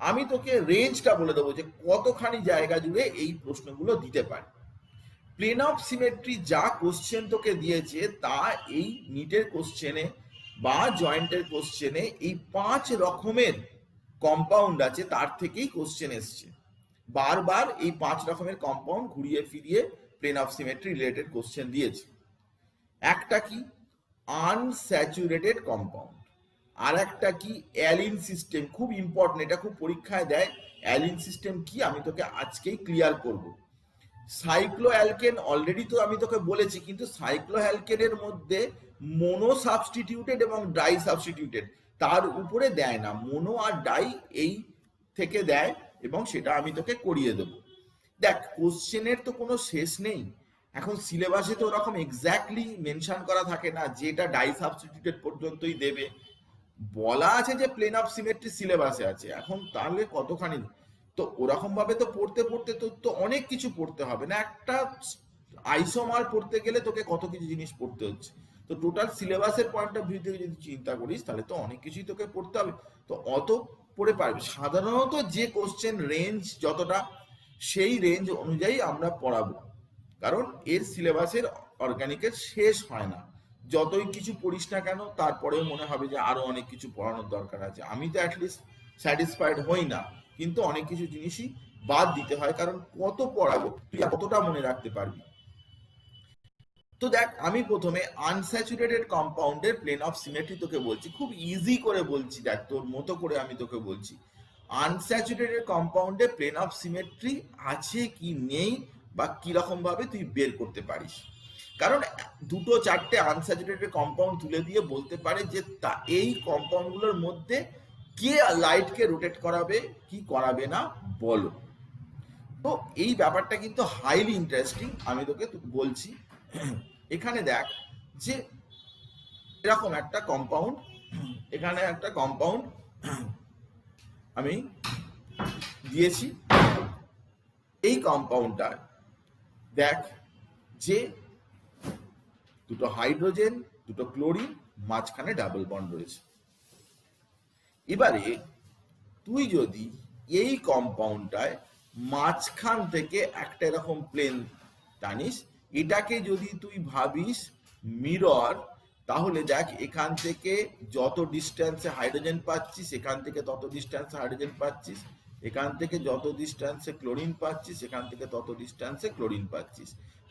আমি তোকে রেঞ্জটা বলে দেবো যে কতখানি জায়গা জুড়ে এই প্রশ্নগুলো দিতে পারে। প্লেন অফ সিমেট্রি যা কোশ্চেন তোকে দিয়েছে তা এই নিটের কোশ্চেনে বা জয়েন্টের কোশ্চেনে এই 5 রকমের কম্পাউন্ড আছে তার থেকেই কোশ্চেন এসছে। বারবার এই 5 রকমের কম্পাউন্ড ঘুরিয়ে ফিরিয়ে plane of symmetry related question দিয়েছে। একটা কি আনস্যাচুরেটেড কম্পাউন্ড, আর একটা কি অ্যালিন সিস্টেম, খুব ইম্পর্টেন্ট, এটা খুব পরীক্ষায় দেয়। অ্যালিন সিস্টেম কি আমি তোকে আজকেই ক্লিয়ার করব। সাইক্লো অ্যালকেন অলরেডি তো আমি তোকে বলেছি, কিন্তু সাইক্লো অ্যালকেনের মধ্যে মোনো সাবস্টিটিউটেড এবং ডাই সাবস্টিটিউটেড, তার উপরে দেয় না, মোনো আর ডাই এই থেকে দেয়, এবং সেটা আমি তোকে করিয়ে দেব। দেখ কোশ্চেনের তো কোনো শেষ নেই, এখন সিলেবাসে তো ওরকম এক্স্যাক্টলি মেনশন করা থাকে না যে এটা ডাই সাবস্টিটিউটেড পর্যন্তই দেবে। বলা আছে যে প্লেন অফ সিমেট্রি সিলেবাসে আছে, এখন তাহলে কতখানি, তো ওরকম ভাবে তো পড়তে পড়তে তো অনেক কিছু পড়তে হবে না, একটা আইসোমার পড়তে গেলে তোকে কত কিছু জিনিস পড়তে হচ্ছে। তো টোটাল সিলেবাসের পয়েন্ট অফ ভিউ থেকে যদি চিন্তা করিস তাহলে তো অনেক কিছুই তোকে পড়তে হবে, তো অত পড়ে পারবি। সাধারণত যে কোশ্চেন রেঞ্জ যতটা, সেই রেঞ্জ অনুযায়ী আমরা পড়াবো, কারণ এর সিলেবাসের অর্গানিকের শেষ হয় না। যতই কিছু পড়িস না কেন তারপরেও মনে হবে যে আরো অনেক কিছু পড়ানোর দরকার আছে। আমি তো অ্যাটলিস্ট স্যাটিসফাইড হই না, কিন্তু অনেক কিছু জিনিসই বাদ দিতে হয়, কারণ কত পড়াবো, তুই কতটা মনে রাখতে পারবি। তো দেখ, আমি প্রথমে আনস্যাচুরেটেড কম্পাউন্ডের প্লেন অফ সিমেট্রি তোকে বলছি, খুব ইজি করে বলছি, দেখ তোর মতো করে আমি তোকে বলছি। আনস্যাচুরেটেড কম্পাউন্ডে প্লেন অফ সিমেট্রি আছে কি নেই, বা কিরকম ভাবে তুই বের করতে পারিস। কারণ দুটো চারটে আনস্যাচুরেটেড কম্পাউন্ড তুলে দিয়ে বলতে পারে যে এই কম্পাউন্ডগুলোর মধ্যে কে লাইটকে রোটেট করাবে কি করাবে না বলো। তো এই ব্যাপারটা কিন্তু হাইলি ইন্টারেস্টিং, আমি তোকে বলছি। এখানে দেখ যে এরকম একটা কম্পাউন্ড, এখানে একটা কম্পাউন্ড আমি দিয়েছি। এই কম্পাউন্ডটা দেখ যে দুটো হাইড্রোজেন, দুটো ক্লোরিন, মাঝখানে ডাবল বন্ড রয়েছে। এবারে তুই যদি এই কম্পাউন্ডটায় মাঝখান থেকে একটা এরকম প্লেন টানিস, এটাকে যদি তুই ভাবিস মিরর, তাহলে দেখ এখান থেকে যত ডিস্টেন্সে হাইড্রোজেন পাচ্ছিস, এখান থেকে তত ডিস্টেন্সে হাইড্রোজেন পাচ্ছিস, এখান থেকে যত ডিস্টেন্সে ক্লোরিন পাচ্ছিস, এখান থেকে তত ডিস্টেন্সে ক্লোরিন পাচ্ছিস।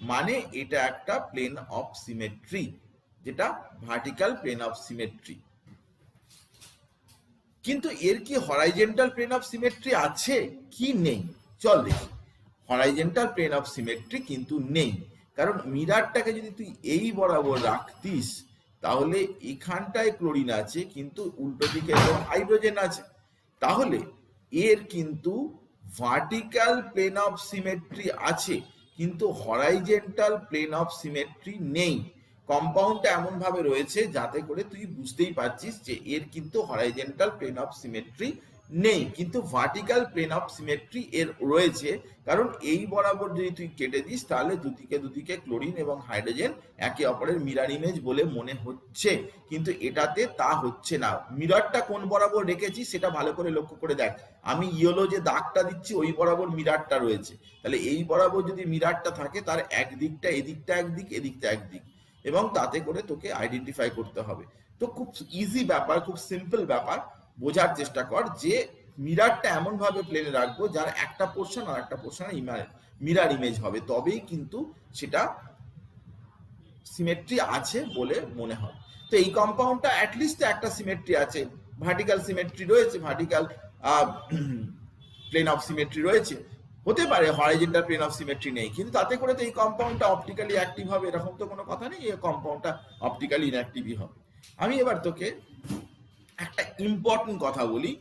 মানে এটা একটা প্লেন অফ সিমেট্রি, যেটা ভার্টিক্যাল প্লেন অফ সিমেট্রি। কিন্তু এর কি হরাইজন্টাল প্লেন অফ সিমেট্রি আছে কি নেই, চল দেখি। হরাইজন্টাল প্লেন অফ সিমেট্রি কিন্তু নেই, কারণ মিরারটাকে যদি তুই এই বরাবর রাখতিস, তাহলে এখানটায় ক্লোরিন আছে কিন্তু উল্টো দিকে হাইড্রোজেন আছে, তাহলে এর কিন্তু ভার্টিক্যাল প্লেন অফ সিমেট্রি আছে, কিন্তু হরাইজন্টাল প্লেন অফ সিমেট্রি নেই। কম্পাউন্ডটা এমন ভাবে রয়েছে যাতে করে তুই বুঝতেই পারছিস যে এর কিন্তু হরাইজন্টাল প্লেন অফ সিমেট্রি নেই, কিন্তু ভার্টিক্যাল প্লেন অফ সিমেট্রি এর রয়েছে। কারণ এই বরাবর যদি তুই কেটে দিস, তাহলে দুদিকে ক্লোরিন এবং হাইড্রোজেন একে অপরের মিরর ইমেজ বলে মনে হচ্ছে, কিন্তু এটাতে তা হচ্ছে না। মিররটা কোন বরাবর রেখেছি সেটা ভালো করে লক্ষ্য করে দেখ। আমি ইয়েলো যে দাগটা দিচ্ছি ওই বরাবর মিররটা রয়েছে, তাহলে এই বরাবর যদি মিররটা থাকে তার একদিকটা, এদিকটা একদিক, এদিকটা একদিক, এবং তাতে করে তোকে আইডেন্টিফাই করতে হবে। তো খুব ইজি ব্যাপার, খুব সিম্পল ব্যাপার, বোঝার চেষ্টা কর যে মিররটা এমন ভাবে প্লেনে রাখবো যার একটা পোর্শন আর একটা পোর্শনে মিরর ইমেজ হবে, তবেই কিন্তু সেটা সিমেট্রি আছে বলে মনে হয়। তো এই কম্পাউন্ডটা অ্যাটলিস্ট একটা সিমেট্রি আছে, ভার্টিক্যাল সিমেট্রি রয়েছে, ভার্টিক্যাল প্লেন অফ সিমেট্রি রয়েছে। হতে পারে হরাইজন্টাল প্লেন অফ সিমেট্রি নেই, কিন্তু তাতে করে তো এই কম্পাউন্ডটা অপটিক্যালি অ্যাক্টিভ হবে এরকম তো কোনো কথা নেই, এই কম্পাউন্ডটা অপটিক্যালি ইনঅ্যাক্টিভই হবে। আমি এবার তোকে একটা ইম্পর্টেন্ট কথা বলি,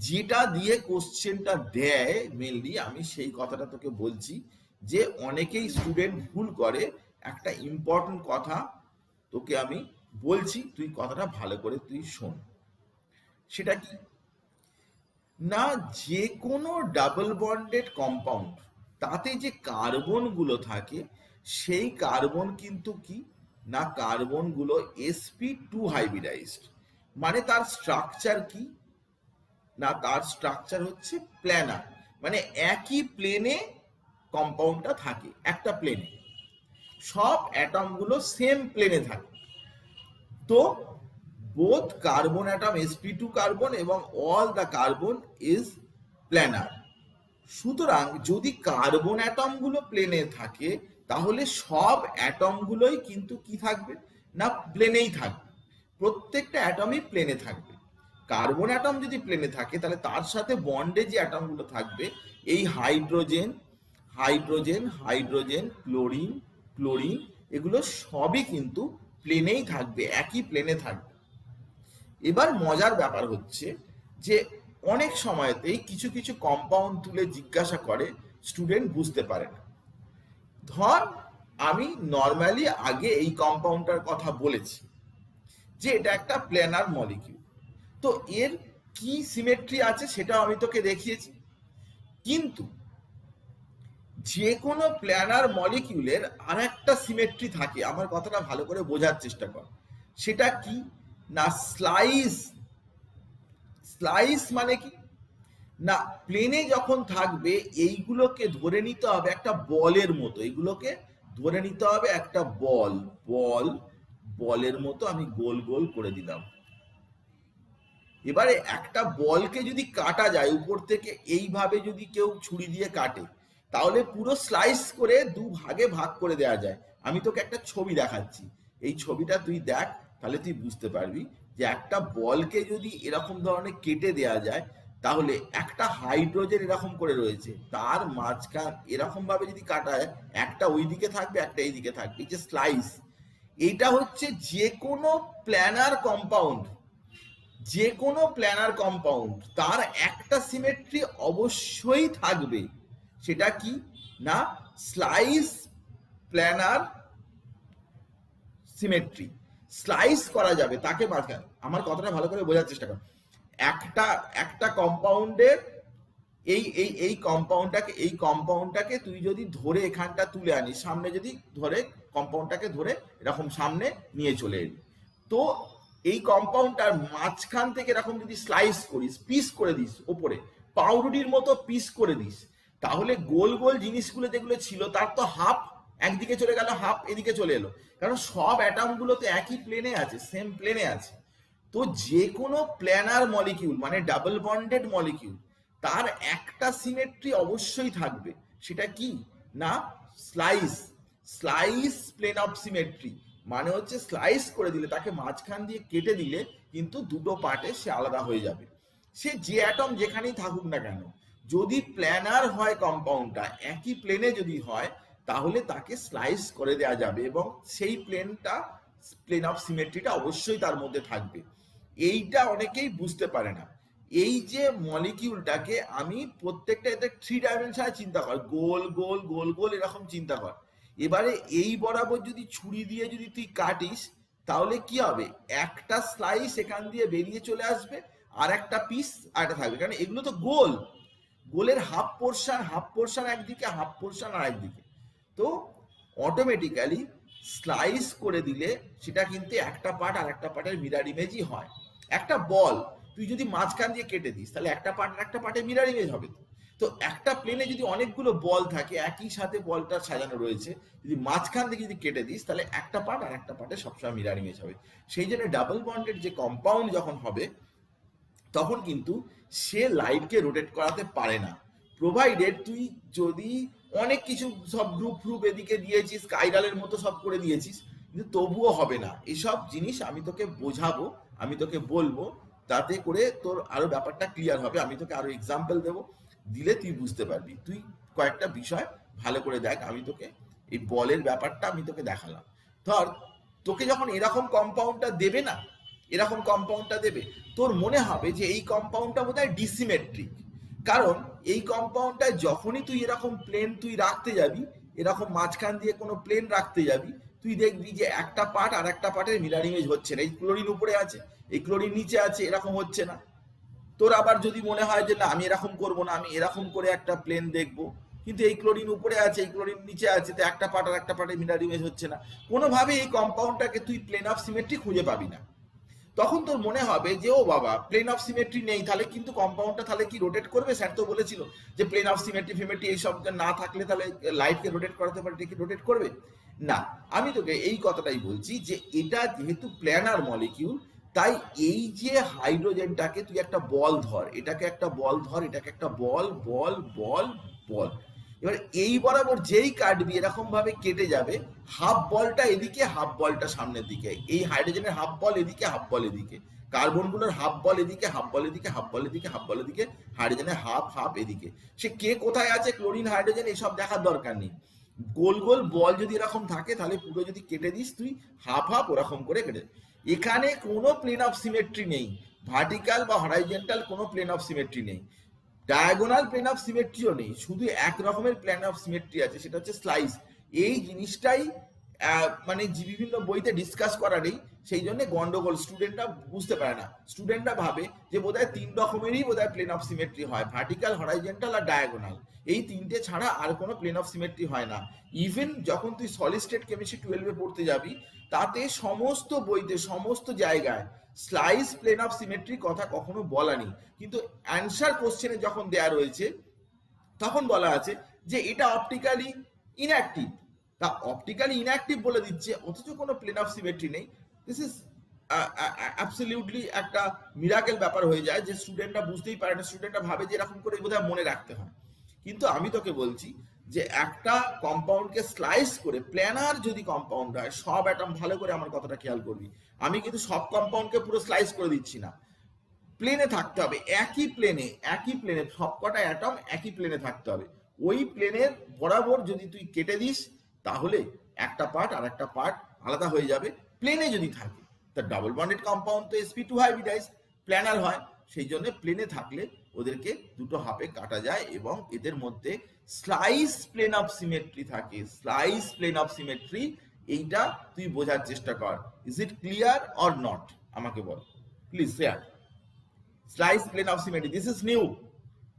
যেটা দিয়ে কোশ্চেনটা দেয় মেনলি, আমি সেই কথাটা তোকে বলছি, যে অনেকেই স্টুডেন্ট ভুল করে। একটা ইম্পর্টেন্ট কথা তোকে আমি বলছি, তুই কথাটা ভালো করে তুই শোন। সেটা কি না, যে কোনো ডাবল বন্ডেড কম্পাউন্ড, তাতে যে কার্বন গুলো থাকে, সেই কার্বন কিন্তু কি না, কার্বন গুলো sp2 হাইব্রিডাইজড। মানে তার স্ট্রাকচার কি না, তার স্ট্রাকচার হচ্ছে প্ল্যানার, মানে একই প্লেনে কম্পাউন্ডটা থাকে, একটা প্লেনে সব অ্যাটম গুলো সেম প্লেনে থাকে। তো both carbon atom sp2 carbon এবং all the carbon is planar। সুতরাং যদি কার্বন অ্যাটম গুলো প্লেনে থাকে, তাহলে সব অ্যাটম গুলোই কিন্তু কি থাকবে না, প্লেনেই থাকবে, প্রত্যেকটা অ্যাটমই প্লেনে থাকবে। কার্বন অ্যাটম যদি প্লেনে থাকে, তাহলে তার সাথে বন্ডে যে অ্যাটম গুলো থাকবে, এই hydrogen hydrogen hydrogen chlorine chlorine, এগুলো সবই কিন্তু প্লেনেই থাকবে, একই প্লেনে থাকবে। এবার মজার ব্যাপার হচ্ছে যে অনেক সময়তেই কিছু কিছু কম্পাউন্ড তুলে জিজ্ঞাসা করে, স্টুডেন্ট বুঝতে পারে না। ধর আমি নর্মালি আগে এই কম্পাউন্ডটার কথা বলেছি যে এটা একটা প্ল্যানার মলিকিউল, তো এর কি সিমেট্রি আছে সেটাও আমি তোকে দেখিয়েছি। কিন্তু যে কোনো প্ল্যানার মলিকিউলের আর একটা সিমেট্রি থাকে, আমার কথাটা ভালো করে বোঝার চেষ্টা কর। সেটা কি না স্লাইস। স্লাইস মানে কি না প্লেনে যখন থাকবে এইগুলোকে ধরে নিতে হবে একটা বলের মতো, এইগুলোকে ধরে নিতে হবে একটা বল বল বলের মতো আমি গোল গোল করে দিলাম। এবারে একটা বলকে যদি কাটা যায় উপর থেকে এইভাবে যদি কেউ ছুরি দিয়ে কাটে তাহলে পুরো স্লাইস করে দু ভাগে ভাগ করে দেওয়া যায়। আমি তোকে একটা ছবি দেখাচ্ছি, এই ছবিটা তুই দেখ, তাহলে তুই বুঝতে পারবি যে একটা বলকে যদি এরকম ধরনের কেটে দেওয়া যায় তাহলে একটা হাইড্রোজেন এরকম করে রয়েছে, তার মাঝখান এরকম ভাবে যদি কাটা হয় একটা ওই দিকে থাকবে একটা এই দিকে থাকবে, এই যে স্লাইস। এইটা হচ্ছে যে কোনো প্ল্যানার কম্পাউন্ড, যে কোনো প্ল্যানার কম্পাউন্ড তার একটা সিমেট্রি অবশ্যই থাকবে। সেটা কি না স্লাইস প্ল্যানার সিমেট্রি। স্লাইস করা যাবে তাকে মাঝখানে, আমার কথাটা ভালো করে বোঝার চেষ্টা কর। একটা একটা কম্পাউন্ডের এই কম্পাউন্ডটাকে তুই যদি ধরে এখানটা তুলে আনিস, সামনে যদি ধরে কম্পাউন্ডটাকে ধরে এরকম সামনে নিয়ে চলে এলি, তো এই কম্পাউন্ডটার মাঝখান থেকে এরকম যদি স্লাইস করিস, পিস করে দিস, ওপরে পাউরুটির মতো পিস করে দিস, তাহলে গোল গোল জিনিসগুলো যেগুলো ছিল তার তো হাফ একদিকে চলে গেল, হাফ এদিকে চলে এলো, কারণ সব অ্যাটমগুলো তো একই প্লেনে আছে, সেম প্লেনে আছে। তো যে কোনো প্ল্যানার মলিকিউল মানে ডাবল বন্ডেড মলিকিউল তার একটা সিমেট্রি অবশ্যই থাকবে। সেটা কি না slice. Slice plane of symmetry মানে হচ্ছে স্লাইস করে দিলে, তাকে মাঝখান দিয়ে কেটে দিলে কিন্তু দুটো পার্টে সে আলাদা হয়ে যাবে। সে যে অ্যাটম যেখানেই থাকুক না কেন, যদি প্ল্যানার হয় কম্পাউন্ডটা, একই প্লেনে যদি হয়, তাহলে তাকে স্লাইস করে দেওয়া যাবে এবং সেই প্লেনটা প্লেন অফ সিমেট্রিটা অবশ্যই তার মধ্যে থাকবে। এইটা অনেকেই বুঝতে পারে না। এই যে মলিকিউলটাকে আমি প্রত্যেকটা এতে 3 ডাইমেনশনে চিন্তা কর, গোল গোল গোল গোল এরকম চিন্তা কর। এবারে এই বরাবর যদি ছুরি দিয়ে যদি তুই কাটিস তাহলে কি হবে, একটা স্লাইস এখান দিয়ে বেরিয়ে চলে আসবে আর একটা পিস আরেকটা থাকবে, কারণ এগুলো তো গোল, গোলের হাফ পোর্শন একদিকে, হাফ পোর্শন আর একদিকে। তো অটোমেটিক্যালি স্লাইস করে দিলে সেটা কিন্তু একটা পার্ট আর একটা পার্টের মিরার ইমেজই হয়। একটা বল তুই যদি মাঝখান দিয়ে কেটে দিস তাহলে একটা পার্ট আর একটা পার্টের মিরার ইমেজ হবে। তো একটা প্লেনে যদি অনেকগুলো বল থাকে, একই সাথে বলটা সাজানো রয়েছে, যদি মাঝখান থেকে যদি কেটে দিস তাহলে একটা পার্ট আর একটা পার্টে সবসময় মিরার ইমেজ হবে। সেই জন্য ডাবল বন্ডেড যে কম্পাউন্ড যখন হবে তখন কিন্তু সে লাইটকে রোটেট করাতে পারে না, প্রোভাইডেড তুই যদি অনেক কিছু সব গ্রুপ এদিকে দিয়েছিস, স্কাইরালের মতো সব করে দিয়েছিস, কিন্তু তবুও হবে না। এসব জিনিস আমি তোকে বোঝাবো, আমি তোকে বলবো, তাতে করে তোর আরো ব্যাপারটা ক্লিয়ার হবে। আমি তোকে আরো এক্সাম্পল দেবো, দিলে তুই বুঝতে পারবি। তুই কয়েকটা বিষয় ভালো করে দেখ, আমি তোকে এই বলের ব্যাপারটা আমি তোকে দেখালাম। ধর তোকে যখন এরকম কম্পাউন্ডটা দেবে না, এরকম কম্পাউন্ডটা দেবে, তোর মনে হবে যে এই কম্পাউন্ডটা বোধহয় ডিসিমেট্রিক, কারণ এই কম্পাউন্ডটায় যখনই তুই এরকম প্লেন তুই রাখতে যাবি, এরকম মাঝখান দিয়ে কোনো প্লেন রাখতে যাবি, তুই দেখবি যে একটা পার্ট আর একটা পার্টের মিরার ইমেজ হচ্ছে না। এই ক্লোরিন উপরে আছে, এই ক্লোরিন নিচে আছে, এরকম হচ্ছে না। তোর আবার যদি মনে হয় যে না আমি এরকম করবো না, আমি এরকম করে একটা প্লেন দেখবো, কিন্তু এই ক্লোরিন উপরে আছে, এই ক্লোরিন নিচে আছে, তো একটা পার্ট আর একটা পার্টের মিরার ইমেজ হচ্ছে না, কোনোভাবে এই কম্পাউন্ডটাকে তুই প্লেন অফ সিমেট্রি খুঁজে পাবি না। তখন তোর মনে হবে যে ও বাবা প্লেন অফ সিমেট্রি নেই, তাহলে কিন্তু কম্পাউন্ডটা তাহলে কি রোটেট করবে? স্যার তো বলেছিল যে প্লেন অফ সিমেট্রি ফিমেট্রি এইসব না থাকলে তাহলে লাইটকে রোটেট করাতে পারে, এটা কি রোটেট করবে না। আমি তোকে এই কথাটাই বলছি যে এটা যেহেতু প্ল্যানার মলিকিউল, তাই এই যে হাইড্রোজেনটাকে তুই একটা বল ধর, এটাকে একটা বল ধর, এটাকে একটা বল বল বল বল, এবার এই বরাবর যেই কাটবি এরকম ভাবে কেটে যাবে, হাফ বলটা এদিকে হাফ বলটা সামনের দিকে, এই হাইড্রোজেনের হাফ বল এদিকে হাফ বল এদিকে, কার্বনগুলোর হাফ বল এদিকে হাফ বল এদিকে হাফ বল এদিকে হাফ বল এদিকে, হাইড্রোজেনের হাফ হাফ এদিকে। সে কে কোথায় আছে, ক্লোরিন হাইড্রোজেন এসব দেখার দরকার নেই। গোল গোল বল যদি এরকম থাকে তাহলে পুরো যদি কেটে দিস তুই হাফ হাফ ওরকম করে কেটে। এখানে কোনো প্লেন অফ সিমেট্রি নেই, ভার্টিক্যাল বা হরাইজন্টাল কোনো প্লেন অফ সিমেট্রি নেই, ডায়াগোনাল প্লেন অফ সিমেট্রিও নেই, শুধু এক রকমের প্লেন অফ সিমেট্রি আছে, সেটা হচ্ছে স্লাইস। এই জিনিসটাই মানে বিভিন্ন বইতে ডিসকাস করা নেই, সেই জন্য গন্ডগোল, স্টুডেন্টরা বুঝতে পারে না, স্টুডেন্টরা ভাবে যে বোধহয় 3 রকমেরই বোধহয় প্লেন অফ সিমেট্রি হয়, ভার্টিক্যাল, হরাইজন্টাল আর ডায়াগোনাল, এই 3টে ছাড়া আর কোনো প্লেন অফ সিমেট্রি হয় না। ইভেন যখন তুই সলিড স্টেট কেমিস্ট্রি 12-এ পড়তে যাবি, তাতে সমস্ত বইতে সমস্ত জায়গায় স্লাইস প্লেন অফ সিমেট্রি কথা কখনো বলা নেই, কিন্তু অ্যান্সার কোশ্চেনে যখন দেয়া রয়েছে তখন বলা আছে যে এটা অপটিক্যালি ইনঅ্যাক্টিভ। তা অপটিক্যালি ইনঅ্যাক্টিভ বলে দিচ্ছে, অথচ কোনো প্লেন অফ সিমেট্রি নেই। দিস ইজ অ্যাবসলিউটলি একটা মিরাকেল ব্যাপার হয়ে যায়, যে স্টুডেন্টরা বুঝতেই পারে না, স্টুডেন্টরা ভাবে যে এরকম করে বোধহয় মনে রাখতে হয়। কিন্তু আমি তোকে বলছি যে একটা কম্পাউন্ডকে স্লাইস করে, প্ল্যানার যদি কম্পাউন্ড হয়, সব অ্যাটম, ভালো করে আমার কথাটা খেয়াল করবি, আমি কিন্তু সব কম্পাউন্ডকে পুরো স্লাইস করে দিচ্ছি না, প্লেনে থাকতে হবে, একই প্লেনে সবকটা অ্যাটম একই প্লেনে থাকতে হবে। ওই প্লেনের বরাবর যদি তুই কেটে দিস, তাহলে একটা পার্ট আর একটা পার্ট আলাদা হয়ে যাবে, প্লেনে যদি থাকে। তা ডাবল বন্ডেড কম্পাউন্ড তো sp2 হাইব্রিডাইজ প্ল্যানার হয়, সেই জন্য প্লেনে থাকলে ওদেরকে দুটো হাফে কাটা যায় এবং এদের মধ্যে স্লাইস প্লেন অফ সিমেট্রি থাকে। স্লাইস প্লেন অফ সিমেট্রি, এইটা তুই বোঝার চেষ্টা কর। Is it clear or not, আমাকে বল please share. Slice plane of symmetry, this is new,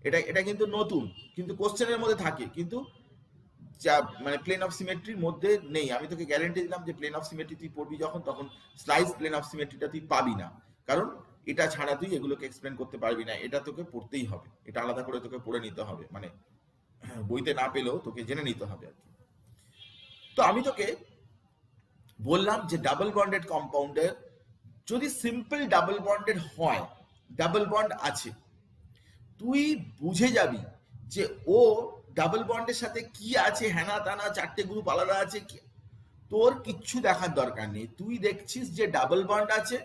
এটা কিন্তু নতুন, কিন্তু কোশ্চেনের মধ্যে থাকে, কিন্তু যা মানে প্লেন অফ সিমেট্রির মধ্যে নেই। আমি তোকে গ্যারান্টি দিলাম যে প্লেন অফ সিমেট্রি তুই পড়বি যখন, তখন স্লাইস প্লেন অফ সিমেট্রিটা তুই পাবি না, কারণ এটা ছাড়া তুই এগুলোকে এক্সপ্লেন করতে পারবি না। এটা তোকে পড়তেই হবে, এটা আলাদা করে তোকে পড়ে নিতে হবে, মানে বইতে না পেলেও তোকে জেনে নিতে হবে আর কি। তো আমি তোকে বললাম যে ডাবল বন্ডেড কম্পাউন্ডের যদি সিম্পল ডাবল বন্ডেড হয়, ডাবল বন্ড আছে, তুই বুঝে যাবি যে ও ডাবল বন্ডের সাথে কি আছে, হেনা তানা 4টে গ্রুপ আলাদা আছে, তোর কিচ্ছু দেখার দরকার নেই। তুই দেখছিস যে ডাবল বন্ড আছে,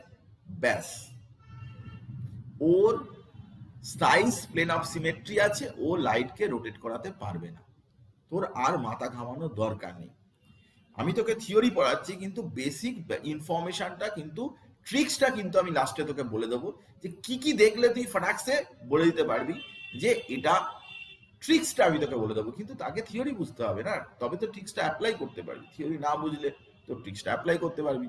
ব্যাস, ওর স্লাইস প্লেন অফ সিমেট্রি আছে, ও লাইটকে রোটেট করাতে পারবে না, তোর আর মাথা ঘামানোর দরকার নেই। আমি তোকে থিওরি পড়াচ্ছি, কিন্তু বেসিক ইনফরমেশনটা কিন্তু, ট্রিক্সটা কিন্তু আমি লাস্টে তোকে বলে দেবো, যে কি কি দেখলে তুই ফটাকসে বলে দিতে পারবি যে এটা, ট্রিক্সটা আমি তোকে বলে দেবো, কিন্তু তাকে থিওরি বুঝতে হবে না, তবে তো ট্রিক্সটা অ্যাপ্লাই করতে পারবি। থিওরি না বুঝলে তো ট্রিক্সটা অ্যাপ্লাই করতে পারবি,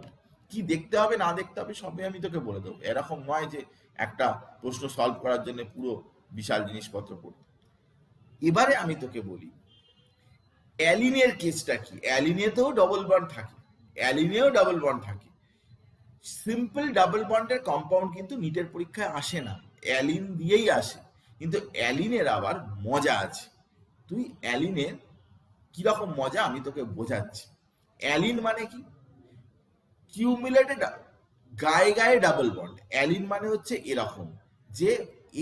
কি দেখতে হবে না দেখতে হবে সবই আমি তোকে বলে দেবো। এরকম নয় যে একটা প্রশ্ন সলভ করার জন্য পুরো বিশাল জিনিসপত্র পড়তে। এবারে আমি তোকে বলি অ্যালিনের কেসটা কি। অ্যালিনেতেও ডবল বন্ড থাকে, অ্যালিনেও ডবল বন্ড থাকে। সিম্পল ডাবল বন্ডের কম্পাউন্ড কিন্তু নিটের পরীক্ষায় আসে না, অ্যালিন দিয়েই আসে, কিন্তু অ্যালিনের আবার মজা আছে। তুই অ্যালিনের কিরকম মজা আমি তোকে বোঝাচ্ছি। অ্যালিন মানে কি, কিউমুলেটেড গায়ে গায়ে ডাবল বন্ড। অ্যালিন মানে হচ্ছে এরকম, যে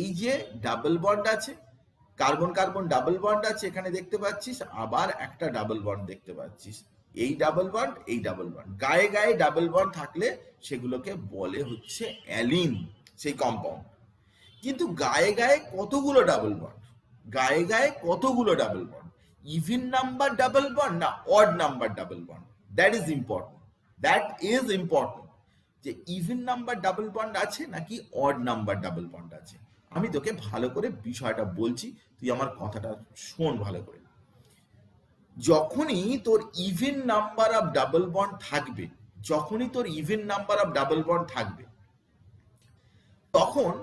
এই যে ডাবল বন্ড আছে, কার্বন কার্বন ডাবল বন্ড আছে এখানে দেখতে পাচ্ছিস, আবার একটা ডাবল বন্ড দেখতে পাচ্ছিস, এই ডাবল বন্ড এই ডাবল বন্ড, গায়ে গায়ে ডাবল বন্ড থাকলে সেগুলোকে বলে হচ্ছে অ্যালিন, সেই কম্পাউন্ড। কিন্তু গায়ে গায়ে কতগুলো ডাবল বন্ড, গায়ে গায়ে কতগুলো double bond, even number double bond না odd number double bond, that is important, that is important, যে ইভেন নাম্বার ডাবল বন্ড আছে নাকি অড নাম্বার ডাবল বন্ড আছে। আমি তোকে ভালো করে বিষয়টা বলছি, তুই আমার কথাটা শোন ভালো করে। যখনই তোর even number of double bond থাকবে, যখনই তোর even number of double bond থাকবে, তখন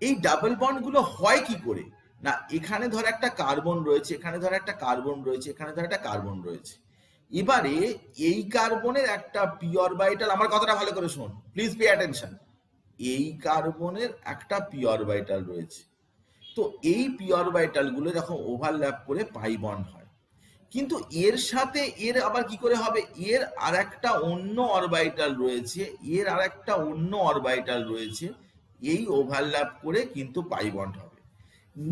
এই ডাবল বন্ড গুলো হয় কি করে না, এখানে ধর একটা কার্বন রয়েছে, এখানে ধর একটা কার্বন রয়েছে, এখানে ধর একটা কার্বন রয়েছে, এবারে এই কার্বনের একটা পি অরবিটাল, আমার কথাটা ভালো করে শোন প্লিজ, পে অ্যাটেনশন, এই কার্বনের একটা পি অরবিটাল রয়েছে। তো এই পি অরবিটাল গুলো যখন ওভারল্যাপ করে পাই বন্ড হয়, কিন্তু এর সাথে এর আবার কি করে হবে, এর আর একটা অন্য অরবিটাল রয়েছে, এর আর একটা অন্য অরবিটাল রয়েছে, এই ওভারল্যাপ করে কিন্তু পাই বন্ড হবে।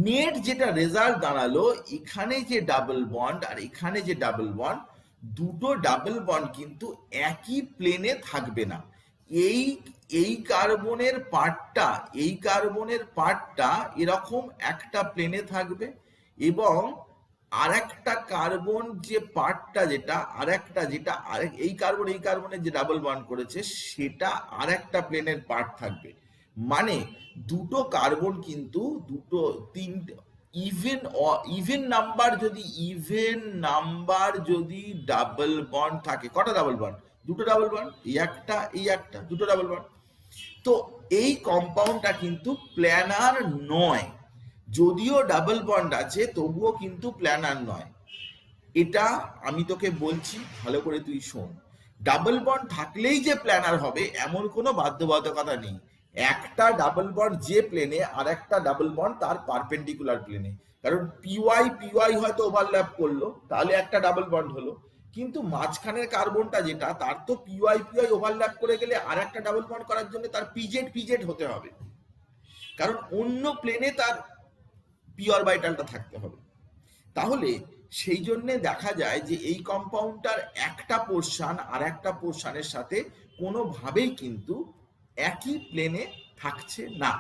নেট যেটা রেজাল্ট দাঁড়ালো, এখানে যে ডাবল বন্ড আর এখানে যে ডাবল বন্ড, দুটো ডাবল বন্ড কিন্তু একই প্লেনে থাকবে না। এই কার্বনের পার্টটা, এই কার্বনের পার্টটা এরকম একটা প্লেনে থাকবে, এবং আরেকটা কার্বন যে পার্টটা, যেটা আরেকটা, যেটা এই কার্বনের যে ডাবল বন্ড করেছে সেটা আরেকটা প্লেনের পার্ট থাকবে। মানে দুটো কার্বন কিন্তু দুটো তিনটে ইভেন নাম্বার যদি ডাবল বন্ড থাকে, কটা ডাবল বন্ড, দুটো ডাবল বন্ড, এই একটা দুটো ডাবল বন্ড। তো এই কম্পাউন্ডটা কিন্তু প্ল্যানার নয়, যদিও ডাবল বন্ড আছে তবুও কিন্তু প্ল্যানার নয়। এটা আমি তোকে বলছি, ভালো করে তুই শোন। ডাবল বন্ড থাকলেই যে প্ল্যানার হবে এমন কোনো বাধ্যবাধকতা নেই। একটা ডাবল বন্ড যে প্লেনে আর একটা ডাবল বন্ড তার পারপেন্ডিকুলার প্লেনে, কারণ পিওয়াই পিওয়াই হয়তো ওভারল্যাপ করলো তাহলে একটা ডাবল বন্ড হলো, কিন্তু মাঝখানের কার্বনটা যেটা তার তো পিওয়াই পিওয়াই ওভারল্যাপ করে গেলে আর একটা ডাবল বন্ড করার জন্য তার পিজেড পিজেড হতে হবে, কারণ অন্য প্লেনে তার পি অরবিটালটা থাকতে হবে। তাহলে সেই জন্য দেখা যায় যে এই কম্পাউন্ডটার একটা পোর্শন আর একটা পোর্শনের সাথে কোনোভাবেই কিন্তু একই প্লেনে থাকছে না।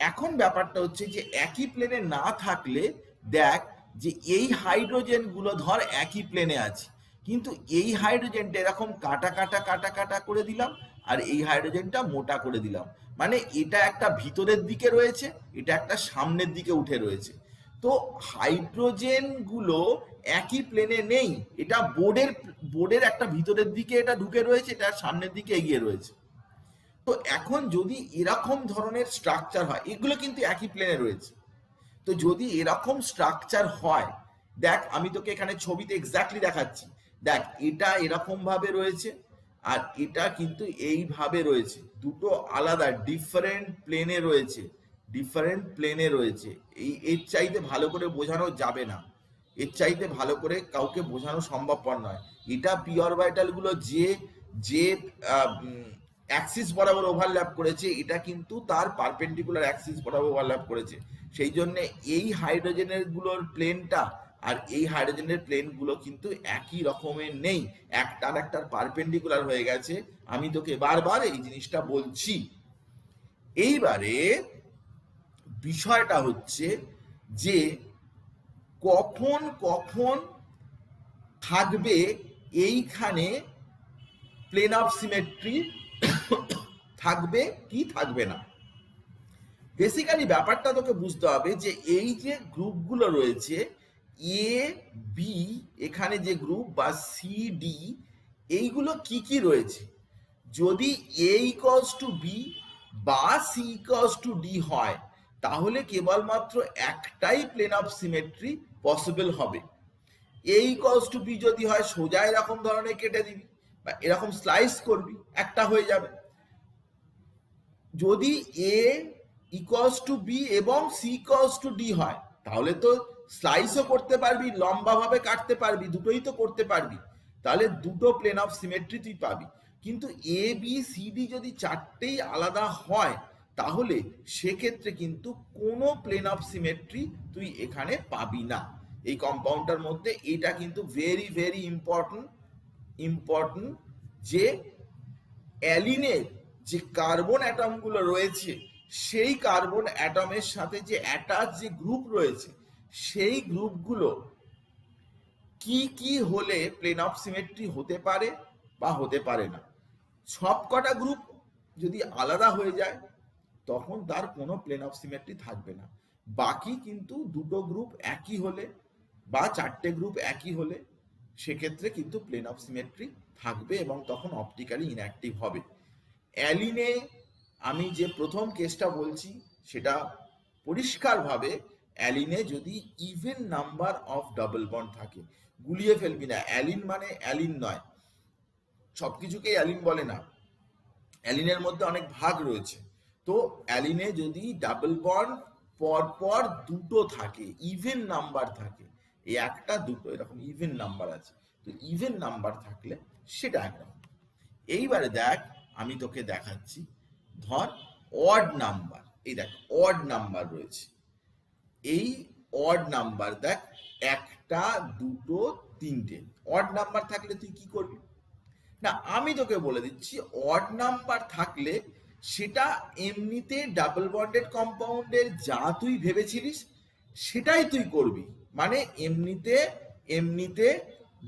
এখন ব্যাপারটা হচ্ছে যে একই প্লেনে না থাকলে দেখ যে এই হাইড্রোজেন গুলো ধর একই প্লেনে আছে, কিন্তু এই হাইড্রোজেনটা এরকম কাটা কাটা কাটা কাটা করে দিলাম আর এই হাইড্রোজেনটা মোটা করে দিলাম, মানে এটা একটা ভিতরের দিকে রয়েছে, এটা একটা সামনের দিকে উঠে রয়েছে। তো হাইড্রোজেন গুলো একই প্লেনে নেই, এটা বোর্ডের একটা ভিতরের দিকে এটা ঢুকে রয়েছে, এটা সামনের দিকে এগিয়ে রয়েছে। তো এখন যদি এরকম ধরনের স্ট্রাকচার হয়, এগুলো কিন্তু একই প্লেনে রয়েছে, তো যদি এরকম স্ট্রাকচার হয়, দেখ আমি তোকে এখানে ছবিতে এক্স্যাক্টলি দেখাচ্ছি, দেখ এটা এরকম ভাবে রয়েছে আর এটা কিন্তু এইভাবে রয়েছে, দুটো আলাদা ডিফারেন্ট প্লেনে রয়েছে, ডিফারেন্ট প্লেনে রয়েছে। এর চাইতে ভালো করে বোঝানো যাবে না, এর চাইতে ভালো করে কাউকে বোঝানো সম্ভবপর নয়। এটা পি অরবিটাল গুলো যে যে অ্যাক্সিস বরাবর ওভারল্যাপ করেছে, এটা কিন্তু তার পারপেন্ডিকুলার অ্যাক্সিস বরাবর ওভারল্যাপ করেছে। সেই জন্য এই হাইড্রোজেনের গুলোর প্লেনটা আর এই হাইড্রোজেনের প্লেন গুলো কিন্তু একই রকমের নেই, একটার একটার পারপেন্ডিকুলার হয়ে গেছে। আমি তোকে বারবার এই জিনিসটা বলছি। এইবারে বিষয়টা হচ্ছে যে কখন কখন থাকবে এইখানে প্লেন অফ সিমেট্রি, থাকবে কি থাকবে না। বেসিক্যালি ব্যাপারটা তোকে বুঝতে হবে যে এই যে গ্রুপগুলো রয়েছে এ বি, এখানে যে গ্রুপ বা সি ডি, এইগুলো কি কি রয়েছে। যদি এ ইকুয়ালস টু বি বা সি ইকুয়ালস টু ডি হয় তাহলে কেবলমাত্র একটাই প্লেন অফ সিমেট্রি পসিবল হবে। এ ইকুয়ালস টু বি যদি হয় সোজা এরকম ধরনের কেটে দিবি বা এরকম স্লাইস করবি, একটা হয়ে যাবে। যদি এ ইকুয়ালস টু বি এবং সি ইকুয়ালস টু ডি হয় তাহলে তো স্লাইসও করতে পারবি, লম্বা ভাবে কাটতে পারবি, দুটোই তো করতে পারবি, তাহলে দুটো প্লেন অফ সিমেট্রি তুই পাবি। কিন্তু এ বি সি ডি যদি চারটেই আলাদা হয় তাহলে সেক্ষেত্রে কিন্তু কোনো প্লেন অফ সিমেট্রি তুই এখানে পাবি না এই কম্পাউন্ডটার মধ্যে। এটা কিন্তু ভেরি ভেরি ইম্পর্টেন্ট যে অ্যালিনের যে কার্বন অ্যাটমগুলো রয়েছে সেই কার্বন অ্যাটমের সাথে যে অ্যাটাচ যে গ্রুপ রয়েছে সেই গ্রুপগুলো কি কি হলে প্লেন অফ সিমেট্রি হতে পারে বা হতে পারে না। সবকটা গ্রুপ যদি আলাদা হয়ে যায় তখন তার কোনো প্লেন অফ সিমেট্রি থাকবে না। বাকি কিন্তু দুটো গ্রুপ একই হলে বা চারটে গ্রুপ একই হলে সেক্ষেত্রে কিন্তু প্লেন অফ সিমেট্রি থাকবে এবং তখন অপটিক্যালি ইনঅ্যাক্টিভ হবে। অ্যালিনে আমি যে প্রথম কেসটা বলছি সেটা পরিষ্কারভাবে অ্যালিনে যদি even number of double bond থাকে, গুলিয়ে ফেলবি না, অ্যালিন মানে অ্যালিন নয়, সবকিছুকেই অ্যালিন বলে না, অ্যালিনের মধ্যে অনেক ভাগ রয়েছে। তো অ্যালিনে যদি ডাবল বন্ড পরপর দুটো থাকে, ইভেন নাম্বার থাকে, এই একটা দুটো এরকম ইভেন নাম্বার আছে, তো ইভেন নাম্বার থাকলে সেটা একরকম। এইবারে দেখ আমি তোকে দেখাচ্ছি, ধর অড নাম্বার, এই দেখ অড নাম্বার রয়েছে, এই অড নাম্বার দেখ একটা দুটো তিনটে, অড নাম্বার থাকলে তুই কি করবি না, আমি তোকে বলে দিচ্ছি। অড নাম্বার থাকলে সেটা এমনিতে ডাবল বন্ডেড কম্পাউন্ডের যা তুই ভেবেছিলিস সেটাই তুই করবি, মানে এমনিতে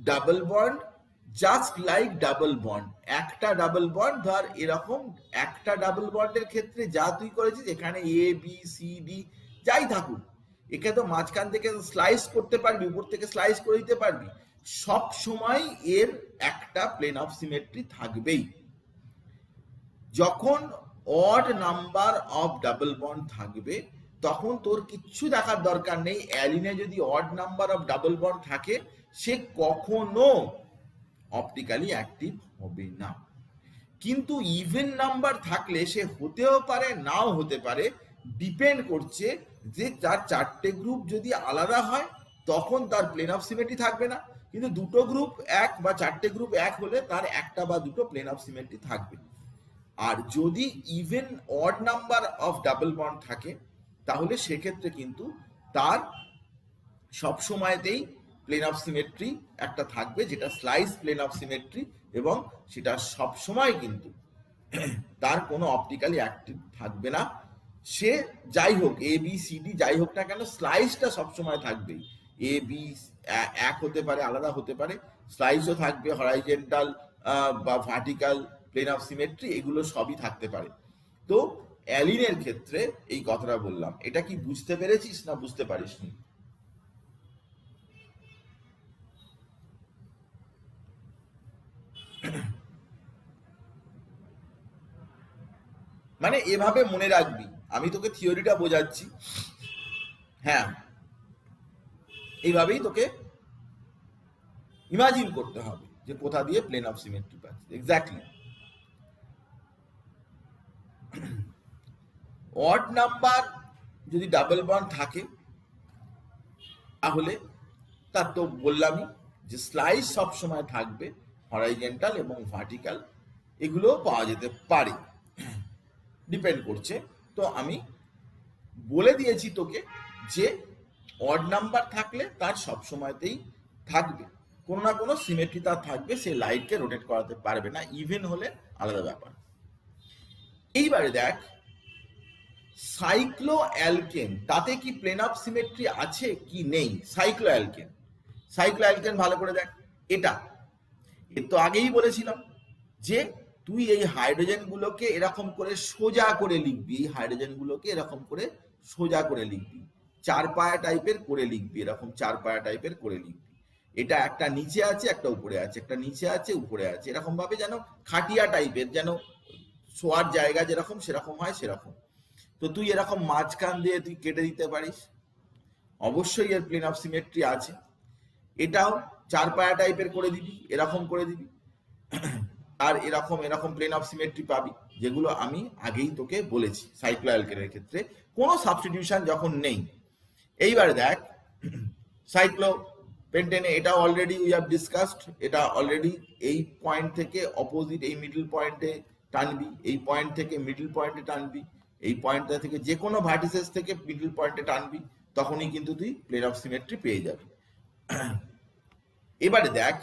double bond just like double bond, একটা ডাবল বন্ড ধর এরকম, একটা ডাবল বন্ডের ক্ষেত্রে যা তুই করেছিস এখানে এ বি সি ডি যাই থাকুক, একে তো মাঝখান থেকে স্লাইস করতে পারবি, উপর থেকে স্লাইস করে দিতে পারবি, সব সময় এর একটা প্লেন অফ সিমেট্রি থাকবেই। যখন odd number of double bond থাকবে তখন তোর কিচ্ছু দেখার দরকার নেই অ্যালিনে যদি odd number of double bond থাকে সে কখনো অপটিক্যালি অ্যাক্টিভ হবে না। কিন্তু ইভেন নাম্বার থাকলে সে হতেও পারে নাও হতে পারে, ডিপেন্ড করছে যে তার চারটে গ্রুপ যদি আলাদা হয় তখন তার প্লেন অফ সিমেট্রি থাকবে না, কিন্তু দুটো গ্রুপ এক বা চারটে গ্রুপ এক হলে তার একটা বা দুটো প্লেন অফ সিমেট্রি থাকবে। আর যদি even odd number of double bond থাকে তাহলে সেক্ষেত্রে কিন্তু তার সব সময়তেই প্লেন অফ সিমেট্রি একটা থাকবে, যেটা স্লাইস প্লেন অফ সিমেট্রি, এবং সেটা সব সময় কিন্তু তার কোনো অপটিক্যালি অ্যাক্টিভ থাকবে না। সে যাই হোক এ বি সি ডি যাই হোক না কেন, স্লাইসটা সবসময় থাকবেই। এ বি এক হতে পারে, আলাদা হতে পারে, স্লাইসও থাকবে, হরাইজেন্টাল বা ভার্টিক্যাল প্লেন অফ সিমেট্রি এগুলো সবই থাকতে পারে। তো অ্যালিনের ক্ষেত্রে এই কথাটা বললাম। এটা কি বুঝতে পেরেছিস না বুঝতে পারিসনি? মানে এভাবে মনে রাখবি, আমি তোকে থিওরিটা বোঝাচ্ছি, হ্যাঁ এইভাবেই তোকে ইমাজিন করতে হবে যে কোথা দিয়ে প্লেন অফ সিমেট্রি পাচ্ছে। এক্স্যাক্টলি অড নাম্বার যদি ডাবল বন্ড থাকে তাহলে তার তো বললামই যে স্লাইস সব সময় থাকবে, হরাইজেন্টাল এবং ভার্টিক্যাল এগুলো পাওয়া যেতে পারে, ডিপেন্ড করছে। তো আমি বলে দিয়েছি তোকে যে অড নাম্বার থাকলে তার সব সময়তেই থাকবে, কোনো না কোনো সিমেট্রি তার থাকবে, সে লাইটকে রোটেট করাতে পারবে না। ইভেন হলে আলাদা ব্যাপার। এইবারে দেখ সাইক্লো অ্যালকেন, তাতে কি প্লেন অফ সিমেট্রি আছে কি নেই? সাইক্লো অ্যালকেন, সাইক্লো অ্যালকেন ভালো করে দেখ। এটা এর তো আগেই বলেছিলাম যে তুই এই হাইড্রোজেন গুলোকে এরকম করে সোজা করে লিখবি, এই হাইড্রোজেন গুলোকে এরকম করে সোজা করে লিখবি, চার পায়া টাইপের করে লিখবি, এরকম চার পায়া টাইপের করে লিখবি। এটা একটা নিচে আছে একটা উপরে আছে, একটা নিচে আছে উপরে আছে, এরকম ভাবে যেন খাটিয়া টাইপের, যেন শোয়ার জায়গা যেরকম সেরকম হয় সেরকম। তো তুই এরকম মাঝখান দিয়ে তুই কেটে দিতে পারিস, অবশ্যই এর প্লেন অফ সিমেট্রি আছে। এটাও চার পায়া টাইপের করে দিবি, এরকম করে দিবি, আর এরকম এরকম প্লেন অফ সিমেট্রি পাবি, যেগুলো আমি আগেই তোকে বলেছি সাইক্লো অ্যালকেনের ক্ষেত্রে কোনো সাবস্টিটিউশন যখন নেই। এইবারে দেখ সাইক্লো পেন্টেনে, এটা অলরেডি উই হ্যাভ ডিসকাসড, এটা অলরেডি এই পয়েন্ট থেকে অপোজিট এই মিডল পয়েন্টে টানবি, এই পয়েন্ট থেকে মিডল পয়েন্টে টানবি, এই পয়েন্টটা থেকে যে কোনো ভার্টিসেস থেকে মিডল পয়েন্টে টানবি, তখনই কিন্তু তুই প্লেন অফ সিমেট্রি পেয়ে যাবি। এবারে দেখ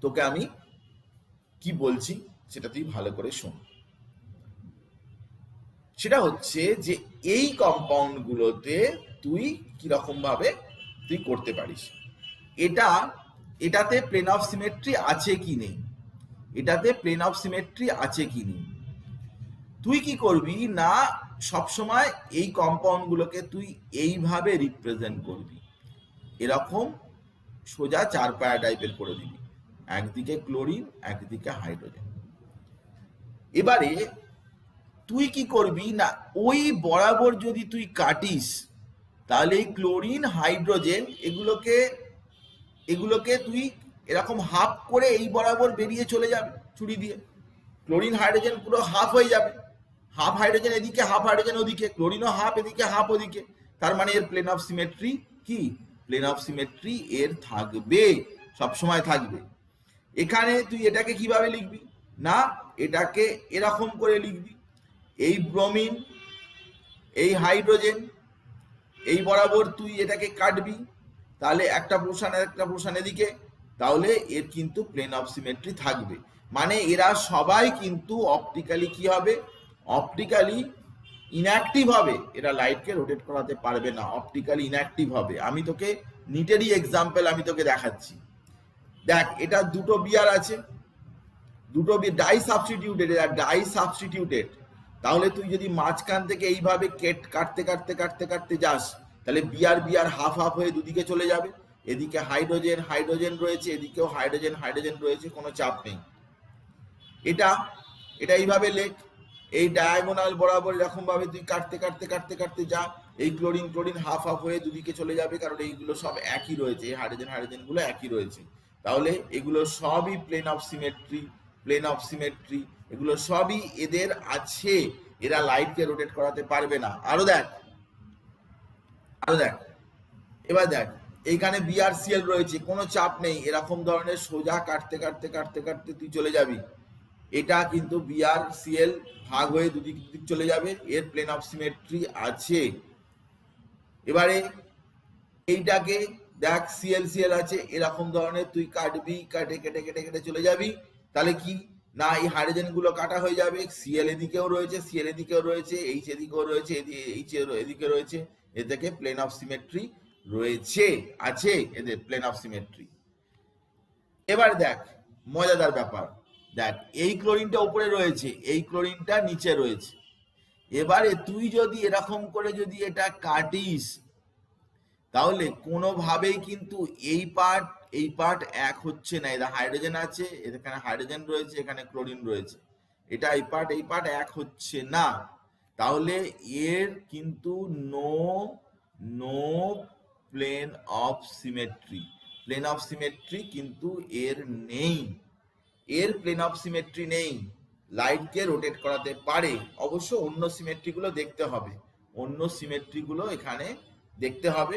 তোকে আমি কি বলছি সেটা তুই ভালো করে শোন। সেটা হচ্ছে যে এই কম্পাউন্ড গুলোতে তুই কিরকম ভাবে তুই করতে পারিস। এটাতে প্লেন অফ সিমেট্রি আছে কি নেই, এটাতে প্লেন অফ সিমেট্রি আছে কি নেই, তুই কি করবি না সবসময় এই কম্পাউন্ড গুলোকে তুই এইভাবে রিপ্রেজেন্ট করবি, এরকম সোজা চার পায়া টাইপের করে দিবি, একদিকে ক্লোরিন একদিকে হাইড্রোজেন। এবারে তুই কি করবি না ওই বরাবর যদি তুই কাটিস তাহলে এই ক্লোরিন হাইড্রোজেন এগুলোকে তুই এরকম হাফ করে এই বরাবর বেরিয়ে চলে যাবে ছুরি দিয়ে, ক্লোরিন হাইড্রোজেন পুরো হাফ হয়ে যাবে, হাফ হাইড্রোজেন এদিকে হাফ হাইড্রোজেন ওদিকে, ক্লোরিনও হাফ এদিকে হাফ ওদিকে, তার মানে এর প্লেন অফ সিমেট্রি কি? প্লেন অফ সিমেট্রি এর থাকবে, সবসময় থাকবে। এখানে তুই এটাকে কিভাবে লিখবি না এটাকে এরকম করে লিখবি, এই ব্রোমিন এই হাইড্রোজেন এই বরাবর তুই এটাকে কাটবি, তাহলে একটা পোর্শন এদিকে, তাহলে এর কিন্তু প্লেন অফ সিমেট্রি থাকবে। মানে এরা সবাই কিন্তু অপটিক্যালি কি হবে, অপটিক্যালি ইনঅ্যাক্টিভ হবে, এরা লাইটকে রোটেট করাতে পারবে না, অপটিক্যালি ইনঅ্যাক্টিভ হবে। আমি তোকে নিটেরই এক্সাম্পল আমি তোকে দেখাচ্ছি। দেখ এটা দুটো বিয়ার আছে, দুটো ডাই সাবস্টিটিউটেড, এরা ডাই সাবস্টিটিউটেড, তাহলে তুই যদি মাঝখান থেকে এইভাবে কাটতে কাটতে কাটতে কাটতে যাস তাহলে বিয়ার হাফ হাফ হয়ে দুদিকে চলে যাবে, এদিকে হাইড্রোজেন হাইড্রোজেন রয়েছে, এদিকেও হাইড্রোজেন হাইড্রোজেন রয়েছে, কোনো চাপ নেই। এটা এটা এইভাবে লেখ, এই ডায়াগোনাল বরাবর এরকম ভাবে তুই কাটতে কাটতে কাটতে কাটতে যা, এই ক্লোরিন ক্লোরিন হাফ হাফ হয়ে দুদিকে চলে যাবে, কারণ এইগুলো সব একই রয়েছে, এই হাইড্রোজেন হাইড্রোজেন গুলো একই রয়েছে। তাহলে এগুলো সবই plane of symmetry, plane of symmetry, এগুলো সবই এদের আছে, এরা লাইটকে রোটেট করাতে পারবে না। আরো দেখ, আরো দেখ, এবার দেখ এইখানে বিআরসিএল রয়েছে, কোনো চাপ নেই, এরকম ধরনের সোজা কাটতে কাটতে কাটতে কাটতে তুই চলে যাবি, এটা কিন্তু বিআরসিএল ভাগ হয়ে দুদিক দুদিক চলে যাবে, এর প্লেন অফ সিমেট্রি আছে। এবারে এইটাকে দেখ সিএল সিএল আছে, এরকম ধরনের তুই কাটবি, কাটে কেটে কেটে কেটে চলে যাবি, তাহলে কি না এই হাইড্রোজেন গুলো কাটা হয়ে যাবে, সিএল এদিকেও রয়েছে, সিএল এদিকেও রয়েছে, এইচ এদিকেও রয়েছে, এইচ এদিকে রয়েছে, এ থেকে প্লেন অফ সিমেট্রি রয়েছে, আছে এদের প্লেন অফ সিমেট্রি। এবার দেখ মজাদার ব্যাপার, দেখ এই ক্লোরিনটা উপরে রয়েছে, এই ক্লোরিনটা নিচে রয়েছে। এবারে তুই যদি এরকম করে যদি এটা কাটিস, তাহলে কোনোভাবেই কিন্তু এই পার্ট এক হচ্ছে না, এটা হাইড্রোজেন আছে, এখানে হাইড্রোজেন রয়েছে, এখানে ক্লোরিন রয়েছে, এটা এই পার্ট এক হচ্ছে না। তাহলে এর কিন্তু no plane of symmetry, plane of symmetry কিন্তু এর নেই, এর প্লেন অফ সিমেট্রি নেই। লাইটকে রোটেট করাতে পারে, অবশ্য অন্য সিমেট্রি গুলো দেখতে হবে, অন্য সিমেট্রি গুলো এখানে দেখতে হবে,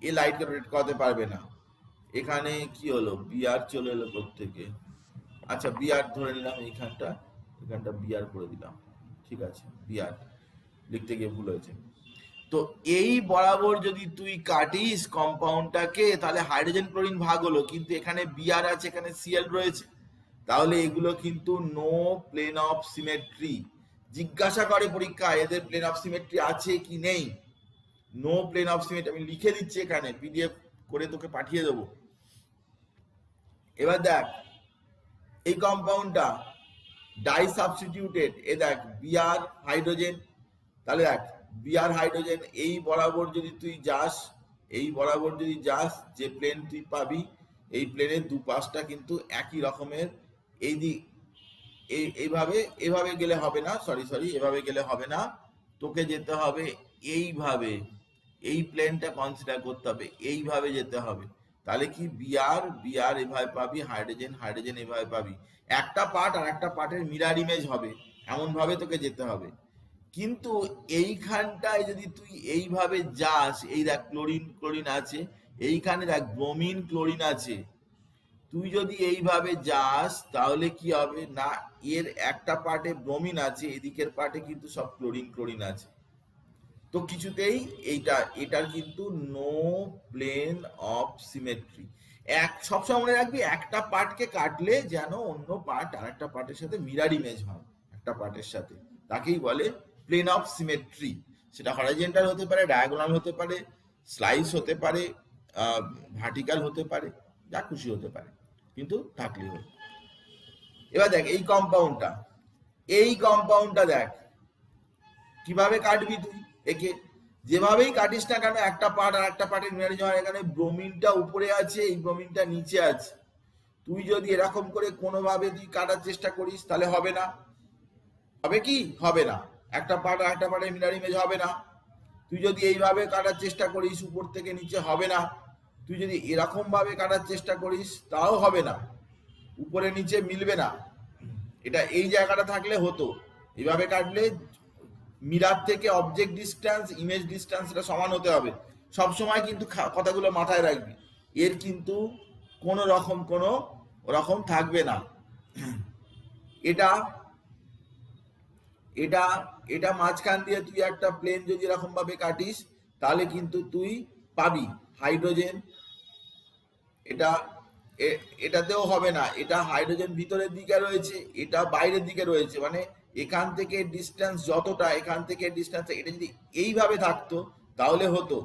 এ লাইটকে রোটেট করাতে পারবে না। এখানে কি হলো, বিআর চলে এলো প্রত্যেকে, আচ্ছা বিআর ধরে নিলাম, এখানটা বিআর করে দিলাম, ঠিক আছে, বিআর লিখতে গিয়ে ভুল হয়েছে। তো এই বরাবর যদি তুই কাটিস কম্পাউন্ডটাকে, তাহলে হাইড্রোজেন ক্লোরিন ভাগ হলো, কিন্তু এখানে বিআর আছে, এখানে সিএল রয়েছে, তাহলে এগুলো কিন্তু নো প্লেন অফ সিমেট্রি। জিজ্ঞাসা করে পরীক্ষায় এদের প্লেন অফ সিমেট্রি আছে কি নেই, নো প্লেন অফ সিমেট্রি, আমি লিখে দিচ্ছি এখানে, পিডিএফ করে তোকে পাঠিয়ে দেবো। এবার দেখ এই কম্পাউন্ডটা ডাই সাবস্টিটিউটেড, এ দেখ বিআর হাইড্রোজেন, তাহলে দেখ বিআর হাইড্রোজেন এই বরাবর যদি তুই যাস, এই বরাবর যদি যাস, যে প্লেন তুই পাবি, এই প্লেনের দুপাশটা কিন্তু একই রকমের, এই দিক এইভাবে গেলে হবে না, সরি এভাবে গেলে হবে না, তোকে যেতে হবে এইভাবে, এই প্লেনটা কনসিডার করতে হবে, এইভাবে যেতে হবে। তাহলে কি বিআর এভাবে পাবি, হাইড্রোজেন এভাবে পাবি, একটা পার্ট আর একটা পার্টের মিরার ইমেজ হবে, এমন ভাবে তোকে যেতে হবে। কিন্তু এইখানটায় যদি তুই এইভাবে যাস, এই দেখ ক্লোরিন আছে, এইখানে দেখ ব্রোমিন ক্লোরিন আছে, তুই যদি এইভাবে যাস তাহলে কি হবে না, এর একটা পার্টে ব্রোমিন আছে, এদিকের পার্টে কিন্তু সব ক্লোরিন আছে, তো কিছুতেই এটার কিন্তু নো প্লেন অফ সিমেট্রি। সবসময় মনে রাখবি, একটা পার্টকে কাটলে যেন অন্য পার্ট আর একটা পার্টের সাথে মিরার ইমেজ হয়, একটা পার্টের সাথে, তাকেই বলে প্লেন অফ সিমেট্রি। সেটা হরাইজন্টাল হতে পারে, ডায়াগোনাল হতে পারে, স্লাইস হতে পারে, ভার্টিক্যাল হতে পারে, যা খুশি হতে পারে, কিন্তু থাকলেই হলো। এবার দেখ এই কম্পাউন্ডটা দেখ কিভাবে কাটবি তুই, একে যেভাবেই কাটিস না কেন, একটা পার্ট আর একটা পার্টের মিরার হয়, এখানে ব্রোমিনটা উপরে আছে, এই ব্রোমিনটা নিচে আছে, তুই যদি এরকম করে কোনোভাবে তুই কাটার চেষ্টা করিস তাহলে হবে না, হবে কি হবে না, একটা পার্ট আর একটা পার্টের মিরার ইমেজ হবে না। তুই যদি এইভাবে কাটার চেষ্টা করিস উপর থেকে নিচে, হবে না। তুই যদি এরকম ভাবে কাটার চেষ্টা করিস তাও হবে না, উপরে নিচে মিলবে না। এটা এই জায়গাটা থাকলে হতো, এইভাবে কাটলে মিরার থেকে অবজেক্ট ডিস্টেন্স, ইমেজ ডিস্টেন্স এটা সমান হতে হবে সব সময়, কিন্তু কথাগুলো মাথায় রাখবি, এর কিন্তু কোনো রকম থাকবে না। এটা এটা এটা মাঝখান দিয়ে তুই একটা প্লেন যদি এরকম ভাবে কাটিস, তাহলে কিন্তু তুই পাবি হাইড্রোজেন, এটাতেও হবে না, এটা হাইড্রোজেন ভিতরের দিকে রয়েছে, এটা বাইরের দিকে রয়েছে, মানে এখান থেকে ডিস্টেন্স যতটা, এখান থেকে ডিস্টেন্স, এটা যদি এইভাবে থাকতো তাহলে হতো,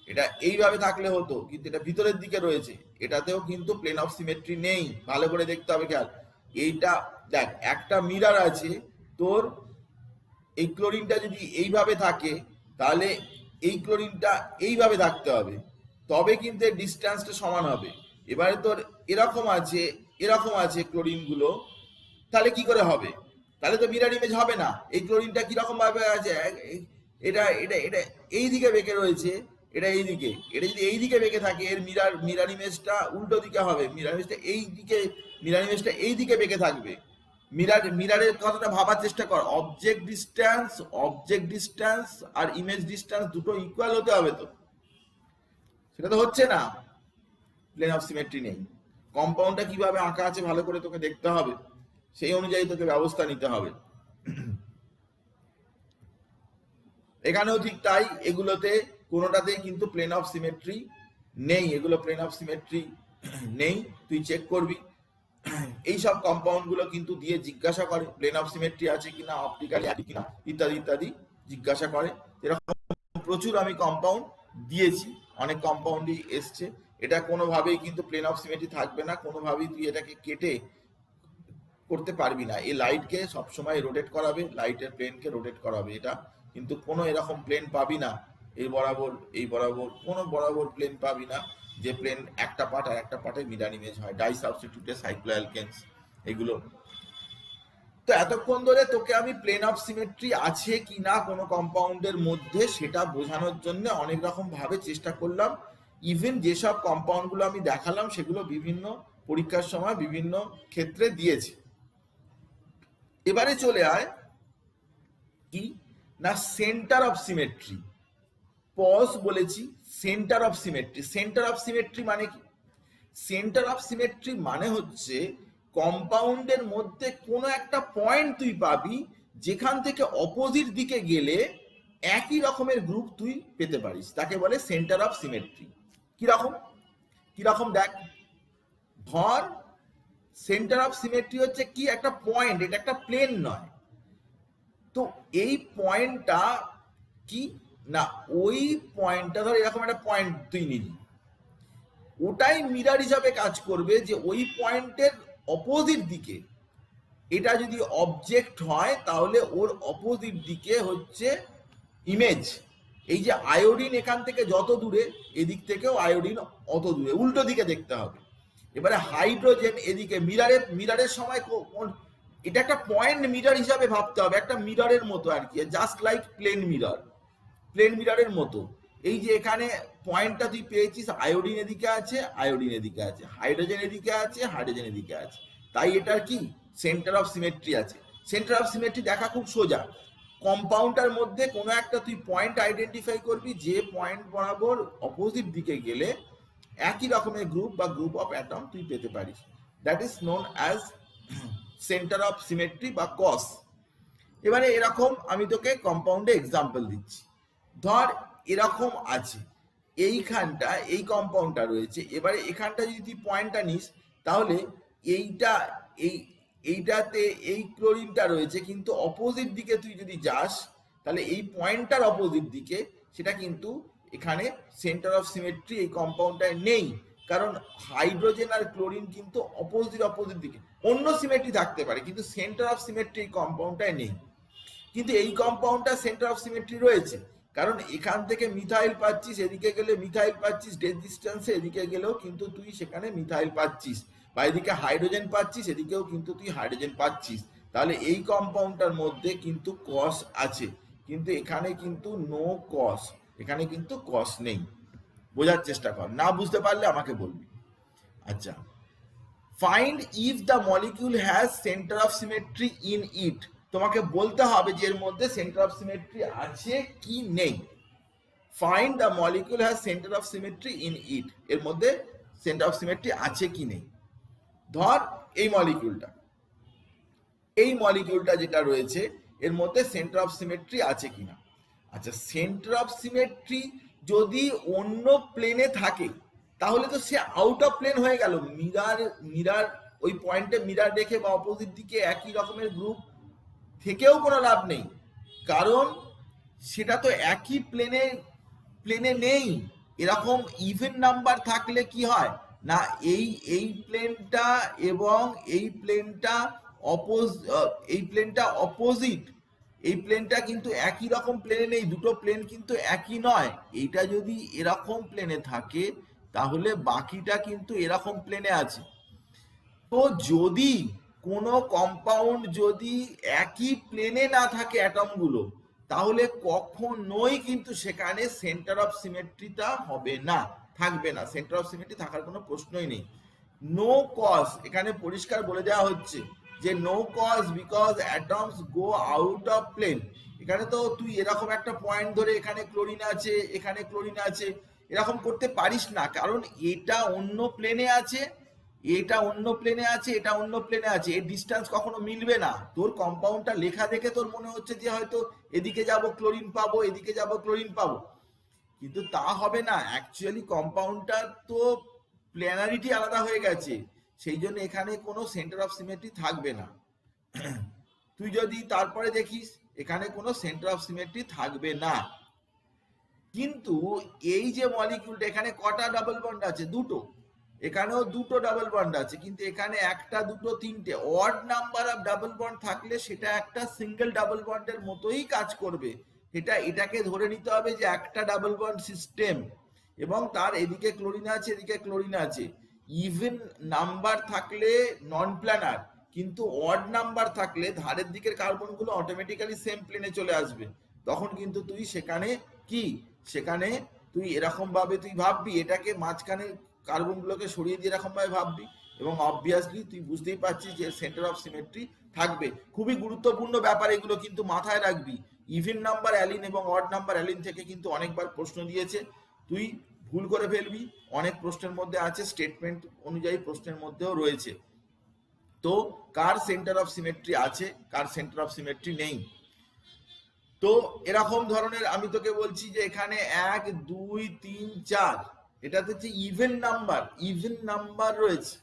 এটা এইভাবে থাকলে হতো, কিন্তু এটা ভিতরের দিকে রয়েছে, এটাতেও কিন্তু প্লেন অফ সিমেট্রি নেই, ভালো করে দেখতে হবে খেয়াল। এইটা দেখ একটা মিরার আছে তোর, এই ক্লোরিনটা যদি এইভাবে থাকে তাহলে এই ক্লোরিনটা এইভাবে থাকতে হবে, তবে কিন্তু এর ডিস্টেন্সটা সমান হবে। এবারে তোর এরকম আছে ক্লোরিন গুলো, তাহলে কি করে হবে? তাহলে তো মিরর ইমেজ হবে না। এই ক্লোরিনটা কিরকম ভাবে আছে, এটা এটা এটা এই দিকে বেঁকে রয়েছে, এটা এই দিকে, এটা যদি এই দিকে বেঁকে থাকে এর মিরর ইমেজটা উল্টো দিকে হবে, মিরর ইমেজটা এই দিকে বেঁকে থাকবে। মিররের কথাটা ভাবার চেষ্টা কর, অবজেক্ট ডিস্টেন্স আর ইমেজ ডিস্টেন্স দুটো ইকুয়াল হতে হবে, তো সেটা তো হচ্ছে না, প্লেন অফ সিমেট্রি নেই। কম্পাউন্ডটা কিভাবে আঁকা আছে ভালো করে তোকে দেখতে হবে, সেই অনুযায়ী তোকে ব্যবস্থা নিতে হবে। এখানেও ঠিক তাই, এগুলোতে কোনোটাতেই কিন্তু প্লেন অফ সিমেট্রি নেই, এগুলো প্লেন অফ সিমেট্রি নেই, তুই চেক করবি। এইসব কম্পাউন্ড গুলো কিন্তু দিয়ে জিজ্ঞাসা করে প্লেন অফ সিমেট্রি আছে কিনা, অপটিক্যালি আছে কিনা, ইত্যাদি ইত্যাদি জিজ্ঞাসা করে। এরকম প্রচুর আমি কম্পাউন্ড দিয়েছি, অনেক কম্পাউন্ডই এসছে। এটা কোনোভাবেই কিন্তু প্লেন অফ সিমেট্রি থাকবে না, কোনোভাবেই তুই এটাকে কেটে করতে পারবি না। এই লাইটকে সবসময় রোটেট করাবে, লাইটের প্লেনকে রোটেট করাবে, এটা কিন্তু কোনো এরকম প্লেন পাবি না এই বরাবর কোনো বরাবর প্লেন পাবি না যে প্লেন একটা পার্ট আর একটা পার্টে মিরর ইমেজ হয়, ডাই সাবস্টিটিউটেড সাইক্লোঅ্যালকেনস এগুলো। তো এতক্ষণ ধরে তোকে আমি প্লেন অফ সিমেট্রি আছে কি না কোনো কম্পাউন্ডের মধ্যে সেটা বোঝানোর জন্য অনেক রকম ভাবে চেষ্টা করলাম। ইভেন যেসব কম্পাউন্ড গুলো আমি দেখালাম সেগুলো বিভিন্ন পরীক্ষার সময় বিভিন্ন ক্ষেত্রে দিয়েছি। এবারে চলে আয় কি না সেন্টার অফ সিমেট্রি। পজ বলেছি, centre of symmetry. Centre of symmetry মানে কি? সেন্টার অফ সিমেট্রি মানে হচ্ছে কম্পাউন্ডের মধ্যে কোনো একটা পয়েন্ট তুই পাবি যেখান থেকে অপোজিট দিকে গেলে একই রকমের গ্রুপ তুই পেতে পারিস, তাকে বলে সেন্টার অফ সিমেট্রি। কিরকম দেখ, ধর সেন্টার অফ সিমেট্রি হচ্ছে কি একটা পয়েন্ট, এটা একটা প্লেন নয়। তো এই পয়েন্টটা কি না, ওই পয়েন্টটা ধর এরকম একটা পয়েন্ট তুই নিলি, ওটাই মিরর হিসাবে কাজ করবে যে ওই পয়েন্টের অপোজিট দিকে এটা যদি অবজেক্ট হয় তাহলে ওর অপোজিট দিকে হচ্ছে ইমেজ। এই যে আয়োডিন এখান থেকে যত দূরে এদিক থেকেও আয়োডিন অত দূরে, উল্টো দিকে দেখতে হবে। এবারে হাইড্রোজেন এদিকে মিররের সময় এটা একটা পয়েন্ট মিরর হিসাবে ভাবতে হবে, একটা মিররের মতো আর কি, জাস্ট লাইক প্লেন মিররের মতো। এই যে এখানে পয়েন্টটা তুই পেয়েছিস, আয়োডিন এদিকে আছে, হাইড্রোজেন এদিকে আছে, তাই এটার কি সেন্টার অফ সিমেট্রি আছে। সেন্টার অফ সিমেট্রি দেখা খুব সোজা, কম্পাউন্ডের মধ্যে কোনো একটা তুই পয়েন্ট আইডেন্টিফাই করবি যে পয়েন্ট বরাবর অপোজিট দিকে গেলে একই রকমের গ্রুপ বা গ্রুপ অফ অ্যাটম তুই পেতে পারিস, that is known as centre of symmetry বা কস। এবারে এরকম আমি তোকে কম্পাউন্ডে এক্সাম্পল দিচ্ছি। ধর এরকম আছে, এইখানটা এই কম্পাউন্ডটা রয়েছে, এবারে এখানটা যদি তুই পয়েন্টটা নিস তাহলে এইটাতে এই ক্লোরিনটা রয়েছে, কিন্তু অপোজিট দিকে তুই যদি যাস তাহলে এই পয়েন্টটার অপোজিট দিকে সেটা কিন্তু এখানে সেন্টার অফ সিমেট্রি এই কম্পাউন্ডটায় নেই, কারণ হাইড্রোজেন আর ক্লোরিন কিন্তু অপোজিট দিকে। অন্য সিমেট্রি থাকতে পারে কিন্তু সেন্টার অফ সিমেট্রি এই কম্পাউন্ডটায় নেই। কিন্তু এই কম্পাউন্ডটা সেন্টার অফ সিমেট্রি রয়েছে, কারণ এখান থেকে মিথাইল পাচ্ছিস, এদিকে গেলে মিথাইল পাচ্ছিস, ডেড ডিস্টেন্সে এদিকে গেলেও কিন্তু তুই সেখানে মিথাইল পাচ্ছিস, বা এদিকে হাইড্রোজেন পাচ্ছিস, এদিকেও কিন্তু তুই হাইড্রোজেন পাচ্ছিস। তাহলে এই কম্পাউন্ডটার মধ্যে কিন্তু কস আছে, কিন্তু এখানে কিন্তু নো কস, এখানে কিন্তু কস নেই। বোঝার চেষ্টা কর, না বুঝতে পারলে আমাকে বলবি। আচ্ছা, find if the molecule has centre of symmetry in it. তোমাকে বলতে হবে যে এর মধ্যে সেন্টার অফ সিমেট্রি আছে কি নেই। Find the molecule has centre of symmetry in it, এর মধ্যে সেন্টার অফ সিমেট্রি আছে কি নেই। ধর এই মলিকিউলটা যেটা রয়েছে এর মধ্যে সেন্টার অফ সিমেট্রি আছে কিনা। আচ্ছা, সেন্টার অফ সিমেট্রি যদি অন্য প্লেনে থাকে তাহলে তো সে আউট অফ প্লেন হয়ে গেল। মিরর ওই পয়েন্টে মিরর রেখে বা অপোজিট দিকে একই রকমের গ্রুপ থেকেও কোনো লাভ নেই, কারণ সেটা তো একই প্লেনে নেই। এরকম ইভেন নাম্বার থাকলে কি হয় না, এই প্লেনটা এবং এই প্লেনটা অপোজিট, এই প্লেনটা কিন্তু একই রকম প্লেনে নেই, দুটো প্লেন কিন্তু একই নয়। এইটা যদি এরকম প্লেনে থাকে তাহলে বাকিটা কিন্তু এরকম প্লেনে আছে। তো যদি কোনো কম্পাউন্ড যদি একই প্লেনে না থাকে অ্যাটমগুলো, তাহলে কখনোই কিন্তু সেখানে সেন্টার অফ সিমেট্রিটা হবে না, থাকবে না। সেন্টার অফ সিমেট্রি থাকার কোনো প্রশ্নই নেই। নো কজ, এখানে পরিষ্কার বলে দেওয়া হচ্ছে যে no cause because atoms go out of plane. এখানে তো তুই এরকম একটা পয়েন্ট ধরে এখানে ক্লোরিন আছে, এখানে ক্লোরিন আছে, এরকম করতে পারিস না, কারণ এটা অন্য প্লেনে আছে, এটা অন্য প্লেনে আছে, এটা অন্য প্লেনে আছে, এর ডিস্টেন্স কখনো মিলবে না। তোর কম্পাউন্ডটা লেখা দেখে তোর মনে হচ্ছে যে হয়তো এদিকে যাব ক্লোরিন পাবো, এদিকে যাব ক্লোরিন পাবো, কিন্তু তা হবে না। অ্যাকচুয়ালি কম্পাউন্ডটা তো প্ল্যানারিটি আলাদা হয়ে গেছে, সেই জন্য এখানে কোনো সেন্টার অফ সিমেট্রি থাকবে না। তুই যদি তারপরে দেখিস এখানে কোনো সেন্টার অফ সিমেট্রি থাকবে না। কিন্তু এই যে মলিকিউলটা, এখানে কটা ডাবল বন্ড আছে? দুটো। এখানেও দুটো ডাবল বন্ড আছে, কিন্তু এখানে একটা, দুটো, তিনটে। Odd number of double bond থাকলে সেটা একটা সিঙ্গেল ডাবল বন্ডের মতোই কাজ করবে। এটাকে ধরে নিতে হবে যে একটা ডাবল বন্ড সিস্টেম, এবং তার এদিকে ক্লোরিন আছে, এদিকে ক্লোরিন আছে। ইভেন নাম্বার থাকলে নন প্ল্যানার, কিন্তু অড নাম্বার থাকলে ধারের দিকের কার্বনগুলো অটোমেটিক্যালি সেম প্লেনে চলে আসবে। তখন কিন্তু তুই সেখানে কি, সেখানে তুই এরকম ভাবে তুই ভাববি, এটাকে মাঝখানে কার্বনগুলোকে সরিয়ে দিয়ে এরকম ভাবে ভাববি, এবং অবভিয়াসলি তুই বুঝতেই পারছিস যে সেন্টার অফ সিমেট্রি থাকবে। খুবই গুরুত্বপূর্ণ ব্যাপার এগুলো, কিন্তু মাথায় রাখবি। ইভেন নাম্বার অ্যালিন এবং অড নাম্বার অ্যালিন থেকে কিন্তু অনেকবার প্রশ্ন দিয়েছে, তুই ভুল করে ফেলবি। অনেক প্রশ্নের মধ্যে আছে, স্টেটমেন্ট অনুযায়ী প্রশ্নের মধ্যেও রয়েছে। তো কার সেন্টার অফ সিমেট্রি আছে, কার সেন্টার অফ সিমেট্রি নেই। তো এরকম ধরনের আমি তোকে বলছি যে এখানে 1 2 3 4, এটাতে হচ্ছে ইভেন নাম্বার, ইভেন নাম্বার রয়েছে।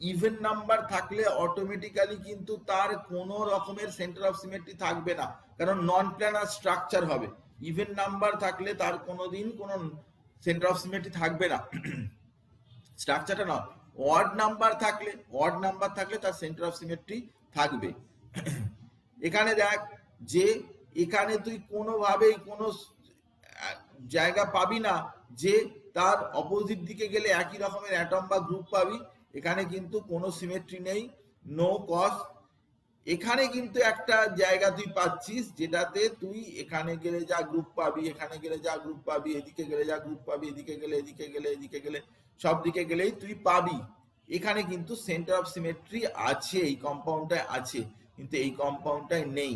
ইভেন নাম্বার থাকলে অটোমেটিক্যালি কিন্তু তার কোনো রকমের সেন্টার অফ সিমেট্রি থাকবে না, কারণ নন প্ল্যানার স্ট্রাকচার হবে। ইভেন নাম্বার থাকলে তার কোনোদিন কোনো সেন্টার অফ সিমেট্রি থাকবে না, স্ট্রাকচারটা না। অড নাম্বার থাকলে, অড নাম্বার থাকলে তার সেন্টার অফ সিমেট্রি থাকবে। এখানে দেখ যে এখানে তুই কোনোভাবেই কোনো জায়গা পাবি না যে তার অপোজিট দিকে গেলে একই রকমের অ্যাটম বা গ্রুপ পাবি। এখানে কিন্তু কোনো সিমেট্রি নেই, নো কজ। এখানে কিন্তু একটা জায়গা তুই পাচ্ছিস যেটাতে তুই এখানে গেলে যা গ্রুপ পাবি, এখানে গেলে যা গ্রুপ পাবি, এদিকে গেলে যা গ্রুপ পাবি, এদিকে গেলে, এদিকে গেলে, এদিকে গেলে, সব দিকে গেলেই তুই পাবি। এখানে কিন্তু সেন্টার অফ সিমেট্রি আছে, এই কম্পাউন্ডটায় আছে, কিন্তু এই কম্পাউন্ডটায় নেই।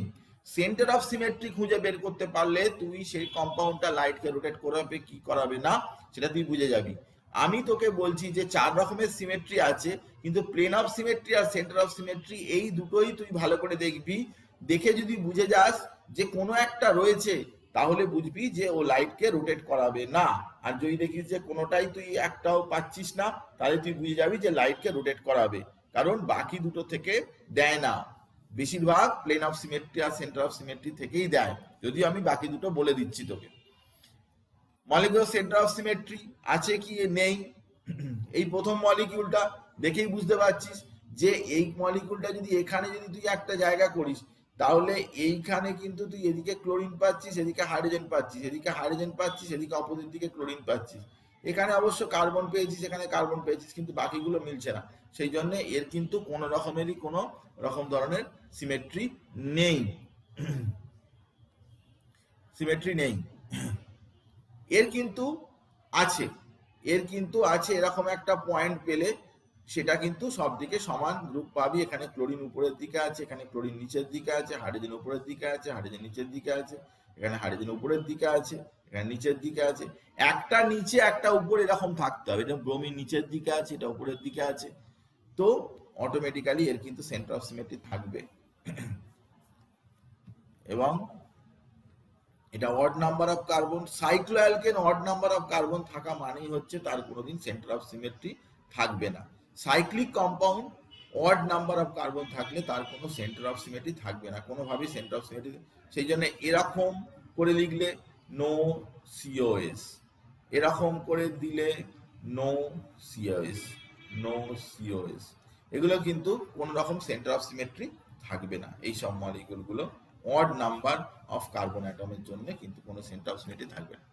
সেন্টার অফ সিমেট্রি খুঁজে বের করতে পারলে তুই সেই কম্পাউন্ডটা লাইটকে রোটেট করাবে কি করাবে না সেটা তুই বুঝে যাবি। আমি তোকে বলছি যে 4 রকমের সিমেট্রি আছে, কিন্তু প্লেন অফ সিমেট্রি আর সেন্টার অফ সিমেট্রি এই দুটোই তুই ভালো করে দেখবি। দেখে যদি বুঝে যাস যে কোনো একটা রয়েছে, তাহলে বুঝবি যে ও লাইটকে রোটেট করাবে না। আর যদি দেখিস যে কোনোটাই তুই একটাও পাচ্ছিস না, তাহলে তুই বুঝে যাবি যে লাইটকে রোটেট করাবে, কারণ বাকি দুটো থেকে দেয় না। বেশিরভাগ প্লেন অফ সিমেট্রি আর সেন্টার অফ সিমেট্রি থেকেই দেয়, যদিও আমি বাকি দুটো বলে দিচ্ছি তোকে। মলিকিউলার সেন্টার অফ সিমেট্রি আছে কি নেই, এই প্রথম মলিকিউলটা দেখেই বুঝতে পারছিস যে এই মলিকিউলটা যদি এখানে যদি তুই একটা জায়গা করিস, তাহলে এইখানে কিন্তু তুই এদিকে ক্লোরিন পাচ্ছিস, এদিকে হাইড্রোজেন পাচ্ছিস, এদিকে হাইড্রোজেন পাচ্ছিস, এদিকে অপোজিট দিকে ক্লোরিন পাচ্ছিস। এখানে অবশ্য কার্বন পেয়েছিস, এখানে কার্বন পেয়েছিস, কিন্তু বাকিগুলো মিলছে না। সেই জন্য এর কিন্তু কোনো রকমেরই কোনো রকম ধরনের সিমেট্রি নেই, সিমেট্রি নেই। এর কিন্তু আছে, এর কিন্তু আছে এরকম একটা পয়েন্ট পেলে সেটা কিন্তু সব দিকে সমান গ্রুপ পাবি। এখানে ক্লোরিন উপরের দিকে আছে, এখানে ক্লোরিন নিচের দিকে আছে, হাইড্রোজেন উপরের দিকে আছে, হাইড্রোজেন নিচের দিকে আছে, এখানে হাইড্রোজেন উপরের দিকে আছে, এখানে নিচের দিকে আছে। একটা নিচে একটা উপরে এরকম থাকতে হবে। এটা ব্রোমিন নিচের দিকে আছে, এটা উপরের দিকে আছে, তো অটোমেটিক্যালি এর কিন্তু সেন্টার অফ সিমেট্রি থাকবে। এবং এটা odd number of carbon, cycloalkane odd number of carbon থাকা মানেই হচ্ছে তার কোনোদিন সেন্টার অফ সিমেট্রি থাকবে না। Cyclic compound odd number of carbon থাকলে তার কোনো সেন্টার অফ সিমেট্রি থাকবে না, কোনোভাবেই সেন্টার অফ সিমেট্রি। সেই জন্য এরকম করে লিখলে নো সিওএস, এরকম করে দিলে নো সিওএস, নো সিওএস, এগুলো কিন্তু কোনো রকম সেন্টার অফ সিমেট্রি থাকবে না এই সব মলিকিউলগুলো অড নাম্বার অফ কার্বন অ্যাটমের জন্য কিন্তু কোনো সেন্টার অফ সিমেট্রি থাকবে না।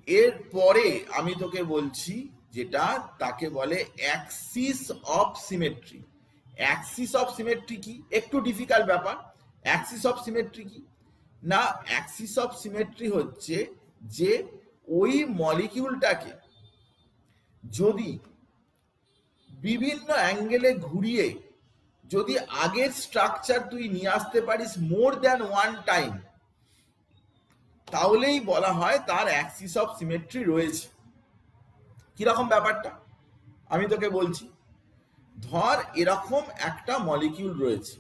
এরপরে আমি তোকে বলছি যেটা তাকে বলে Axis of symmetry. Axis of symmetry কি? একটু ডিফিকাল্ট ব্যাপার। অ্যাক্সিস অফ সিমেট্রি কি না, অ্যাক্সিস অফ সিমেট্রি হচ্ছে যে ওই মলিকিউলটাকে যদি বিভিন্ন অ্যাঙ্গেলে ঘুরিয়ে যদি আগের স্ট্রাকচার তুই নিয়ে আসতে পারিস মোর দ্যান ওয়ান টাইম, তাহলেই বলা হয় তার অ্যাক্সিস অফ সিমেট্রি রয়েছে। কিরকম ব্যাপারটা আমি তোকে বলছি। ধর এরকম একটা মলিকিউল রয়েছে,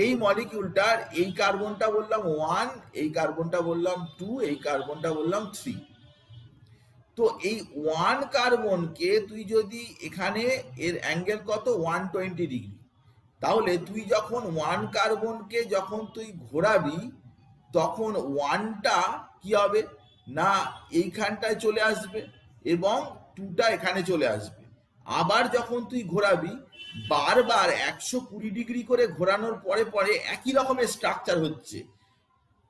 এই মলিকিউলটার এই কার্বনটা বললাম 1, এই কার্বনটা বললাম 2, এই কার্বনটা বললাম 3। তো এই 1 কার্বনকে তুই যদি এখানে এর অ্যাঙ্গেল কত 120 ডিগ্রি, তাহলে তুই যখন 1 কার্বনকে যখন তুই ঘোরাবি তখন 1টা কি হবে না এইখানটায় চলে আসবে এবং 2টা এখানে চলে আসবে। আবার যখন তুই ঘোরাবি বারবার 120 ডিগ্রি করে ঘোরানোর পরে পরে একই রকমের স্ট্রাকচার হচ্ছে,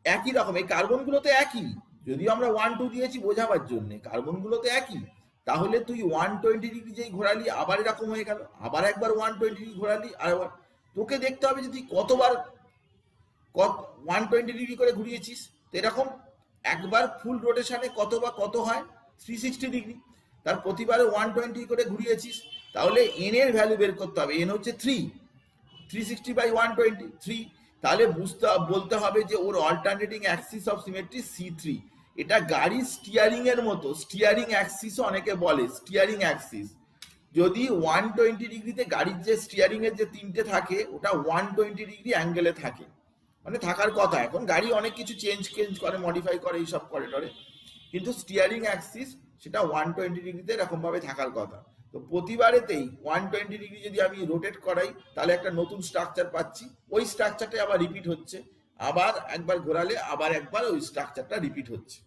একই রকম। এই কার্বনগুলো তো একই, যদিও আমরা 1-2 দিয়েছি বোঝাবার জন্য, কার্বনগুলো তো একই। তাহলে তুই 120 ডিগ্রি যেই ঘোরালি আবার এরকম হয়ে গেল, আবার একবার 120 ডিগ্রি ঘোরালি, আর আবার তোকে দেখতে হবে যে তুই কতবার 120 ডিগ্রি করে ঘুরিয়েছিস। তো এরকম একবার ফুল রোটেশনে কত হয় 360 ডিগ্রি, তার প্রতিবারে 120 করে ঘুরিয়েছিস, তাহলে এন এর ভ্যালু বের করতে হবে। এন হচ্ছে 360 বাই 120 3। তাহলে বলতে হবে যে ওর alternating axis of symmetry C3। এটা গাড়ির স্টিয়ারিং এর মতো, স্টিয়ারিং অ্যাক্সিসও অনেকে বলে স্টিয়ারিং অ্যাক্সিস। যদি 120 ডিগ্রিতে গাড়ির যে স্টিয়ারিং এর যে 3টে থাকে ওটা 120 ডিগ্রি অ্যাঙ্গেলে থাকে, মানে থাকার কথা। এখন গাড়ি অনেক কিছু চেঞ্জ করে, মডিফাই করে, এইসব করে, কিন্তু স্টিয়ারিং অ্যাক্সিস সেটা 120 ডিগ্রিতে এরকম ভাবে থাকার কথা। তো প্রতিবারেতেই 120 ডিগ্রি যদি আমি রোটেট করাই তাহলে একটা নতুন স্ট্রাকচার পাচ্ছি, ওই স্ট্রাকচারটা আবার রিপিট হচ্ছে, আবার একবার ঘোরালে আবার একবার ওই স্ট্রাকচারটা রিপিট হচ্ছে।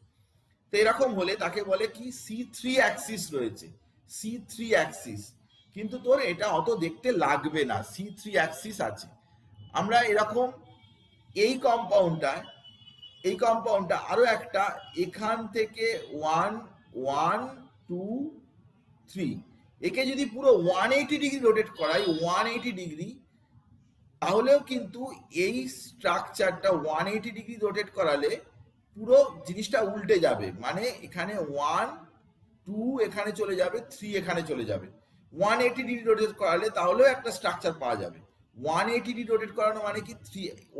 তো এরকম হলে তাকে বলে কি C3 অ্যাক্সিস রয়েছে, C3 অ্যাক্সিস। কিন্তু তোর এটা অত দেখতে লাগবে না, C3 অ্যাক্সিস আছে। আমরা এরকম এই কম্পাউন্ডটা আরো একটা এখান থেকে 1 1 2 3 একে যদি পুরো 180 ডিগ্রি রোটেট করাই 180 ডিগ্রি, তাহলেও কিন্তু এই স্ট্রাকচারটা 180 ডিগ্রি রোটেট করালে পুরো জিনিসটা উল্টে যাবে। মানে এখানে 1 2 এখানে চলে যাবে, 3 এখানে চলে যাবে। 180 ডিগ্রি রোটেট করালে তাহলেও একটা স্ট্রাকচার পাওয়া যাবে। 180 ডিগ্রি রোটেট করানো মানে কি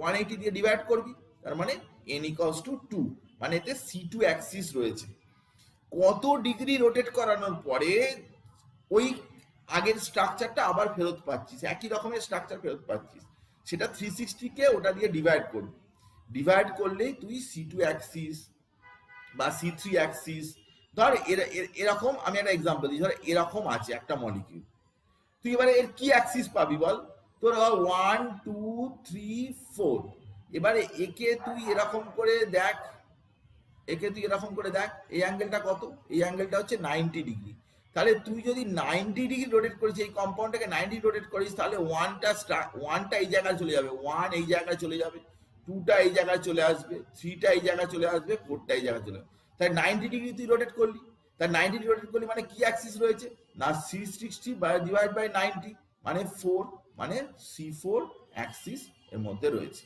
180 দিয়ে ডিভাইড করবি, তার মানে n = 2, মানে এতে C2 অ্যাক্সিস রয়েছে। কত ডিগ্রি রোটেট করানোর পরে ওই আগের স্ট্রাকচারটা আবার ফেরত পাচ্ছিস, একই রকমের স্ট্রাকচার ফেরত পাচ্ছিস, সেটা 360 কে ওটা দিয়ে ডিভাইড করবি। ডিভাইড করলেই তুই C2 অ্যাক্সিস বা C3 অ্যাক্সিস। ধর এরকম আমি একটা এক্সাম্পল দিই, ধর এরকম আছে একটা মলিকিউল, তুই এবারে এর কি অ্যাক্সিস পাবি বল? তোর 1 2 3 4। এবারে একে তুই এরকম করে দেখ, এই অ্যাঙ্গেলটা কত? এই অ্যাঙ্গেলটা হচ্ছে 90 ডিগ্রি। তাহলে তুই যদি 90 ডিগ্রি রোটেট করিস, এই কম্পাউন্ডটাকে 90 রোটেট করিস, তাহলে 1টা এই জায়গায় চলে যাবে, 1 এই জায়গায় চলে যাবে, 2টা এই জায়গায় চলে আসবে, 3টা এই জায়গায় চলে আসবে, 4টা এই জায়গায় চলে আসবে। তাই 90 ডিগ্রি তুই রোটেট করলি, তাই 90 ডিগ্রি রোটেট করলি মানে কি অ্যাক্সিস রয়েছে না 360 ডিভাইড বাই 90 মানে 4, মানে C4 অ্যাক্সিস এর মধ্যে রয়েছে।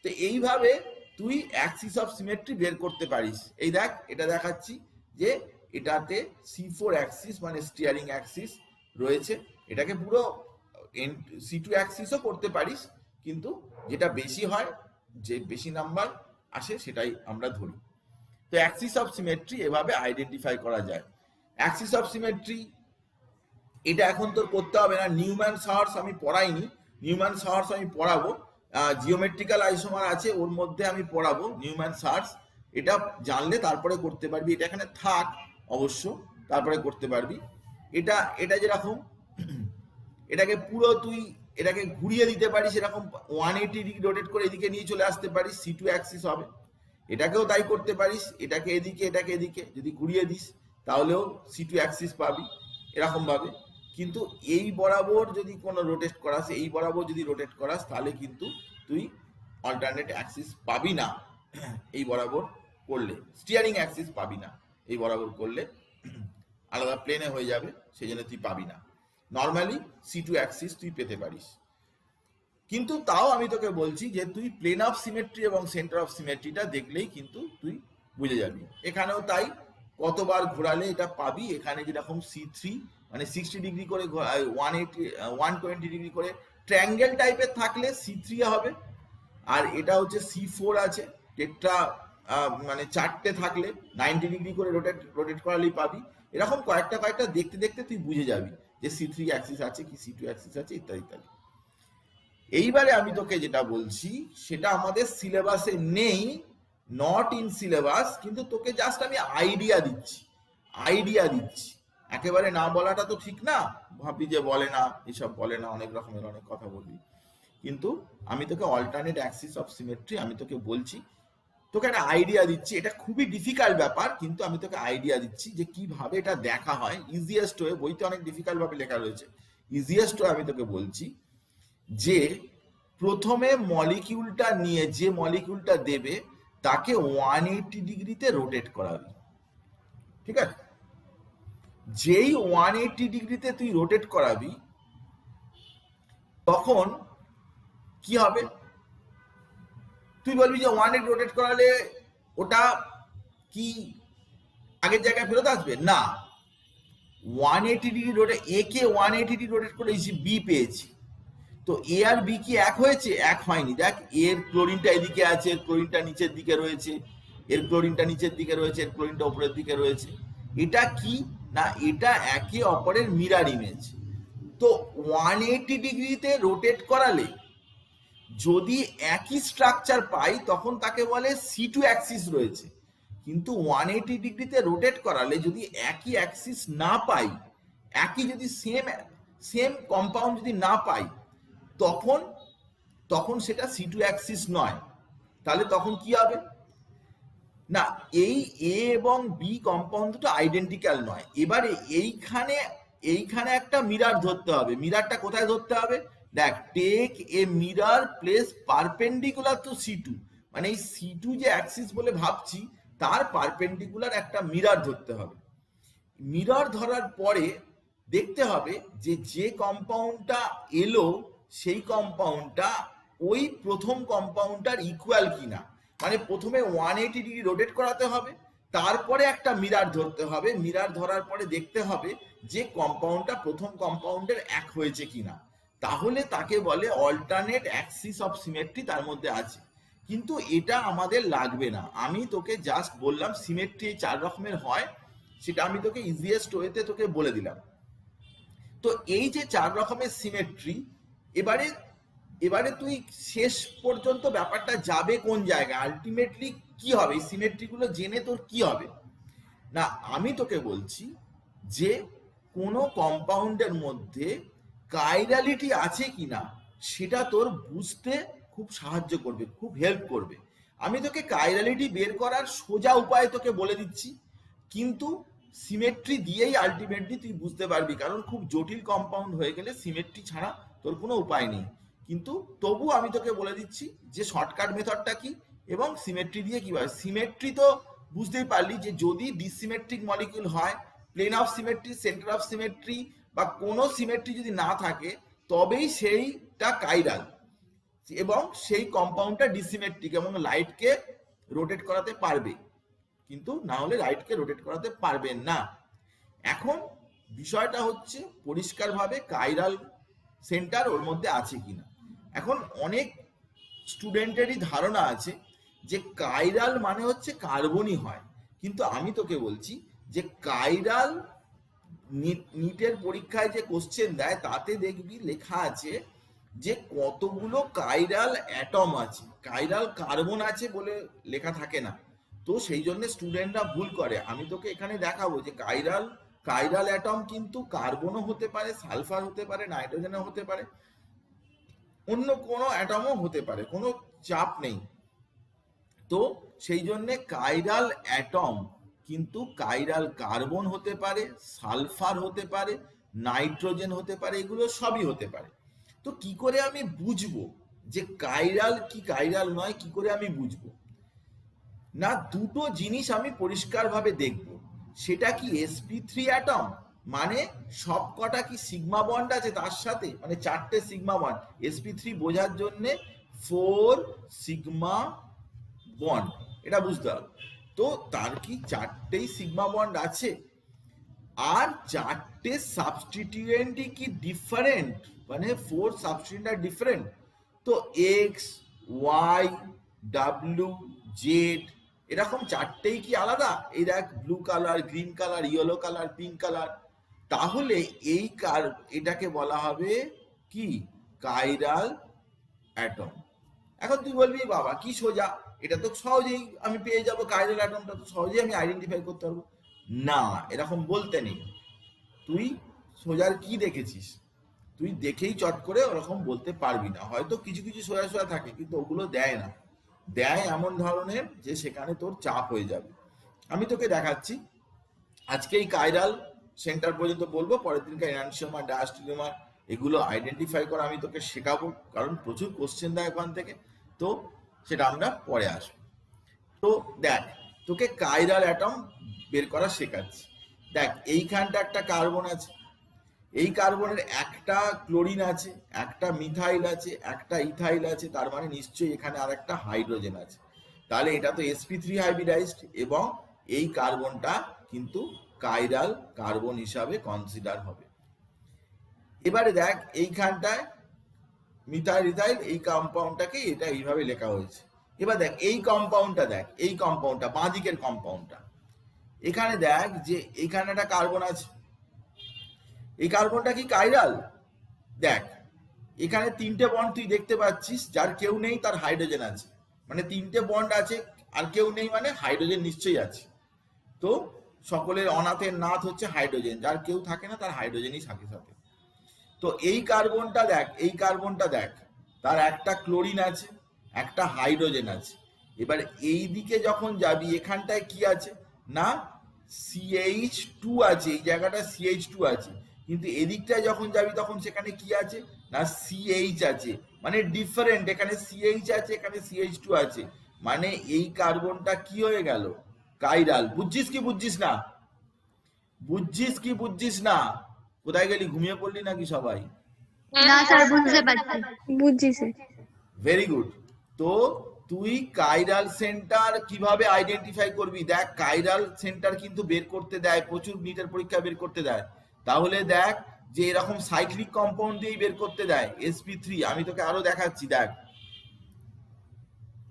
তো এইভাবে তুই অ্যাক্সিস অফ সিমেট্রি বের করতে পারিস। এই দেখ, এটা দেখাচ্ছি যে এটাতে C4 অ্যাক্সিস মানে স্টিয়ারিং অ্যাক্সিস রয়েছে। এটাকে পুরো C2 অ্যাক্সিসও করতে পারিস, কিন্তু যেটা বেশি হয়, যে বেশি নাম্বার আসে সেটাই আমরা ধরি। তো অ্যাক্সিস অফ সিমেট্রি এভাবে আইডেন্টিফাই করা যায়। অ্যাক্সিস অফ সিমেট্রি এটা এখন তোর করতে হবে না, নিউম্যান সাওয়ার্স আমি পড়াইনি, নিউম্যান সাওয়ার্স আমি পড়াবো। জিওমেট্রিক্যাল আইসোমার আছে, ওর মধ্যে আমি পড়াবো নিউম্যান সাওয়ার্স। এটা জানলে তারপরে করতে পারবি, এটা এখানে থাক অবশ্য, তারপরে করতে পারবি। এটা যেরকম এটাকে পুরো তুই এটাকে ঘুরিয়ে দিতে পারিস, এরকম 180 ডিগ্রি রোটেট করে এদিকে নিয়ে চলে আসতে পারিস, C2 অ্যাক্সিস হবে। এটাকেও তাই করতে পারিস, এটাকে এদিকে যদি ঘুরিয়ে দিস তাহলেও C2 অ্যাক্সিস পাবি এরকম ভাবে। কিন্তু এই বরাবর যদি কোনো রোটেট করাস, এই বরাবর যদি রোটেট করাস, তাহলে কিন্তু তুই অল্টারনেট অ্যাক্সিস পাবি না। এই বরাবর করলে স্টিয়ারিং অ্যাক্সিস পাবি না, এই বরাবর করলে আলাদা প্লেনে হয়ে যাবে, সেই জন্য তুই পাবি না। নর্মালি C2 অ্যাক্সিস তুই পেতে পারিস, কিন্তু তাও আমি তোকে বলছি যে তুই প্লেন অফ সিমেট্রি এবং সেন্টার অফ সিমেট্রিটা দেখলেই কিন্তু তুই বুঝে যাবি। এখানেও তাই, কতবার ঘোরালে এটা পাবি। এখানে যেরকম C3 মানে 60 ডিগ্রি করে 120 ডিগ্রি করে ট্রায়াঙ্গেল টাইপের থাকলে C3 হবে, আর এটা হচ্ছে C4 আছে, টেট্রা মানে চারটে থাকলে 90 ডিগ্রি করে রোটেট করালেই পাবি। এরকম কয়েকটা দেখতে দেখতে তুই বুঝে যাবি যে C3 অ্যাক্সিস আছে কি C2 অ্যাক্সিস আছে, ইত্যাদি ইত্যাদি। এইবারে আমি তোকে যেটা বলছি সেটা আমাদের সিলেবাসে নেই, নট ইন সিলেবাস, কিন্তু তোকে জাস্ট আমি আইডিয়া দিচ্ছি। একেবারে না বলাটা তো ঠিক না, ভাবি যে বলে না, এসব বলে না, অনেক রকমের অনেক কথা বলবি, কিন্তু আমি তোকে অল্টারনেট অ্যাক্সিস অফ সিমেট্রি আমি তোকে বলছি, তোকে একটা আইডিয়া দিচ্ছি। এটা খুবই ডিফিকাল্ট ব্যাপার, কিন্তু আমি তোকে আইডিয়া দিচ্ছি যে কিভাবে এটা দেখা হয় ইজিয়েস্ট ওয়ে। বইতে অনেক ডিফিকাল্ট ভাবে লেখা রয়েছে, ইজিয়েস্ট ওয়ে আমি তোকে বলছি যে প্রথমে মলিকিউলটা নিয়ে, যে মলিকিউলটা দেবে তাকে 180 ডিগ্রিতে রোটেট করাবি, ঠিক আছে? যেই 180 ডিগ্রিতে তুই রোটেট করাবি, তখন কি হবে? তুই বলবি যে 180 রোটেট করালে ওটা কি আগের জায়গায় ফেরত আসবে? না, 180 ডিগ্রি রোটেট, এ কে 180 ডিগ্রি রোটেট করে বি পেয়েছি, তো এ আর বি কি এক হয়েছে? এক হয়নি। দেখ, এর ক্লোরিনটা এদিকে আছে, এর ক্লোরিনটা নিচের দিকে রয়েছে, এর ক্লোরিনটা নিচের দিকে রয়েছে, এর ক্লোরিনটা উপরের দিকে রয়েছে। এটা কি না, এটা একে অপরের মিরার ইমেজ। তো 180 ডিগ্রিতে রোটেট করালে যদি একই স্ট্রাকচার পাই তখন তাকে বলে C2 অ্যাক্সিস রয়েছে, কিন্তু 180 ডিগ্রিতে রোটেট করালে যদি একই অ্যাক্সিস না পাই, একই যদি সেম কম্পাউন্ড যদি না পাই, তখন সেটা C2 অ্যাক্সিস নয়। তাহলে তখন কি হবে না, এই এ এবং বি কম্পাউন্ড দুটো আইডেন্টিক্যাল নয়। এবারে এইখানে একটা মিরার ধরতে হবে। মিরারটা কোথায় ধরতে হবে? দেখ, take a mirror place perpendicular to C2, মানে এই C2 যে অ্যাক্সিস বলে ভাবছি তার পারপেন্ডিকুলার একটা মিরার ধরতে হবে। মিরার ধরার পরে দেখতে হবে যে কম্পাউন্ডটা এলো সেই কম্পাউন্ডটা ওই প্রথম কম্পাউন্ডটার ইকুয়াল কিনা। মানে প্রথমে 180 ডিগ্রি রোটেট করাতে হবে, তারপরে একটা মিরার ধরতে হবে। মিরার ধরার পরে দেখতে হবে যে কম্পাউন্ডটা প্রথম কম্পাউন্ডের এক হয়েছে কিনা, তাহলে তাকে বলে অল্টারনেট অ্যাক্সিস অফ সিমেট্রি তার মধ্যে আছে। কিন্তু এটা আমাদের লাগবে না, আমি তোকে জাস্ট বললাম সিমেট্রি 4 রকমের হয়, সেটা আমি তোকে ইজিয়েস্ট ওয়েতে তোকে বলে দিলাম। তো এই যে 4 রকমের সিমেট্রি, এবারে তুই শেষ পর্যন্ত ব্যাপারটা যাবে কোন জায়গায়, আলটিমেটলি কি হবে, এই সিমেট্রিগুলো জেনে তোর কি হবে না, আমি তোকে বলছি যে কোনো কম্পাউন্ডের মধ্যে কাইরালিটি আছে কিনা সেটা তোর বুঝতে খুব সাহায্য করবে, খুব হেল্প করবে। আমি তোকে কাইরালিটি বের করার সোজা উপায় তোকে বলে দিচ্ছি, কিন্তু সিমেট্রি দিয়েই আলটিমেটলি তুই বুঝতে পারবি, কারণ খুব জটিল কম্পাউন্ড হয়ে গেলে সিমেট্রি ছাড়া তোর কোনো উপায় নেই। কিন্তু তবু আমি তোকে বলে দিচ্ছি যে শর্টকাট মেথডটা কি এবং সিমেট্রি দিয়ে কিভাবে। সিমেট্রি তো বুঝতেই পারলি যে যদি ডিসিমেট্রিক মলিকিউল হয়, plane of symmetry, centre of symmetry বা কোনো সিমেট্রি যদি না থাকে, তবেই সেইটা কাইরাল এবং সেই কম্পাউন্ডটা ডিসিমেট্রিক এবং লাইটকে রোটেট করাতে পারবে, কিন্তু না হলে লাইটকে রোটেট করাতে পারবেন না। এখন বিষয়টা হচ্ছে পরিষ্কারভাবে কাইরাল সেন্টার ওর মধ্যে আছে কিনা। এখন অনেক স্টুডেন্টেরই ধারণা আছে যে কাইরাল মানে হচ্ছে কার্বনই হয়, কিন্তু আমি তোকে বলছি যে কাইরাল নিটের পরীক্ষায় যে কোশ্চেন দেয় তাতে দেখবি লেখা আছে যে কতগুলো কাইরাল অ্যাটম আছে, কাইরাল কার্বন আছে বলে লেখা থাকে না। তো সেই জন্য স্টুডেন্টরা ভুল করে। আমি তোকে এখানে দেখাবো যে কাইরাল অ্যাটম কিন্তু কার্বনও হতে পারে, সালফার হতে পারে, নাইট্রোজেনও হতে পারে, অন্য কোনো অ্যাটমও হতে পারে, কোনো চাপ নেই। তো সেই জন্য কাইরাল অ্যাটম কিন্তু কাইরাল কার্বন হতে পারে, সালফার হতে পারে, নাইট্রোজেন হতে পারে, এগুলো সবই হতে পারে। তো কি করে আমি বুঝবো যে কাইরাল কি কাইরাল নয়, কি করে আমি বুঝবো? না, দুটো জিনিস আমি পরিষ্কারভাবে দেখব। সেটা কি sp3 অ্যাটম, মানে সব কটা কি সিগমা বন্ড আছে তার সাথে, মানে 4টে সিগমা বন্ড। sp3 বোঝার জন্য 4 সিগমা বন্ড, এটা বুঝতে হবে। তো তার কি 4টেই সিগমা বন্ড আছে, আর 4টে সাবস্টিটিউয়েন্টই কি ডিফারেন্ট, মানে 4 সাবস্টিটিউয়েন্ট আর ডিফারেন্ট। তো এক্স, ওয়াই, ডাব্লিউ, জেড, এরকম 4টেই কি আলাদা? এই দেখ, blue colour, green colour, yellow colour, pink colour. তাহলে এটাকে বলা হবে কি কাইরাল অ্যাটম। এখন তুই বলবি বাবা কি সোজা, এটা তো সহজেই আমি পেয়ে যাব, কাইরাল অ্যাটমটা তো সহজেই আমি আইডেন্টিফাই করতে পারবো। না, এরকম বলতে নেই। তুই সোজার কি দেখেছিস? তুই দেখেই চট করে ওরকম বলতে পারবি না। হয়তো কিছু কিছু সোজা সোজা থাকে, কিন্তু ওগুলো দেয় না, দেয় এমন ধরনের যে সেখানে তোর চাপ হয়ে যাবে। আমি তোকে দেখাচ্ছি। আজকে এই কাইরাল সেন্টার পর্যন্ত বলবো, পরের দিনকে এনানসিওমা, ডায়াস্টেলিওমার এগুলো আইডেন্টিফাই করা আমি তোকে শেখাবো, কারণ প্রচুর কোশ্চেন দেয় এখান থেকে। তো সেটা আমরা পরে আসবো। তো দেখ, তোকে কাইরাল অ্যাটম বের করা শেখাচ্ছি। দেখ, এইখানটা একটা কার্বন আছে, এই কার্বনের একটা ক্লোরিন আছে, একটা মিথাইল আছে, একটা ইথাইল আছে, তার মানে নিশ্চয়ই এখানে আর একটা হাইড্রোজেন আছে। তাহলে এটা তো sp3 হাইব্রিডাইজড, এবং এই কার্বনটা কিন্তু কাইরাল কার্বন হিসাবে কনসিডার হবে। এবারে দেখ, এইখানটায় মিথাইল ইথাইল, এই কম্পাউন্ডটাকে এটা এইভাবে লেখা হয়েছে। এবার দেখ এই কম্পাউন্ডটা, দেখ এই কম্পাউন্ডটা, বাঁ দিকের কম্পাউন্ডটা, এখানে দেখ যে এখানে একটা কার্বন আছে। এই কার্বনটা কি কাইরাল? দেখ, এখানে 3টে বন্ড তুই দেখতে পাচ্ছিস, যার কেউ নেই তার হাইড্রোজেন আছে, মানে 3টে বন্ড আছে আর কেউ নেই, মানে হাইড্রোজেন নিশ্চয়ই আছে। তো সকলের অনাথের নাথ হচ্ছে হাইড্রোজেন, যার কেউ থাকে না তার হাইড্রোজেনই থাকে সাথে। তো এই কার্বনটা দেখ, এই কার্বনটা দেখ, তার একটা ক্লোরিন আছে, একটা হাইড্রোজেন আছে। এবার এই দিকে যখন যাবি, এখানটায় কি আছে না CH2 আছে, এই জায়গাটা CH2 আছে। কিন্তু এদিকটায় যখন যাবি তখন সেখানে কি আছে না CH আছে, মানে ডিফারেন্ট। এখানে CH আছে, এখানে CH2 আছে, মানে এই কার্বনটা কি হয়ে গেল? কাইরাল। বুঝছিস কি বুঝছিস না? বুঝছিস কি বুঝছিস না? কোথায় গেলি, ঘুমিয়ে পড়লি নাকি সবাই? না স্যার, বুঝতে পারছি। বুঝছি স্যার। Very good. তো তুই কাইরাল সেন্টার কিভাবে আইডেন্টিফাই করবি? দেখ, কাইরাল সেন্টার কিন্তু বের করতে দেয়, প্রচুর নিটের পরীক্ষা বের করতে দেয়। তাহলে দেখ যে এরকম সাইক্লিক কম্পাউন্ড দিয়েই বের করতে দেয়, sp3। আমি তোকে আরো দেখাচ্ছি, দেখ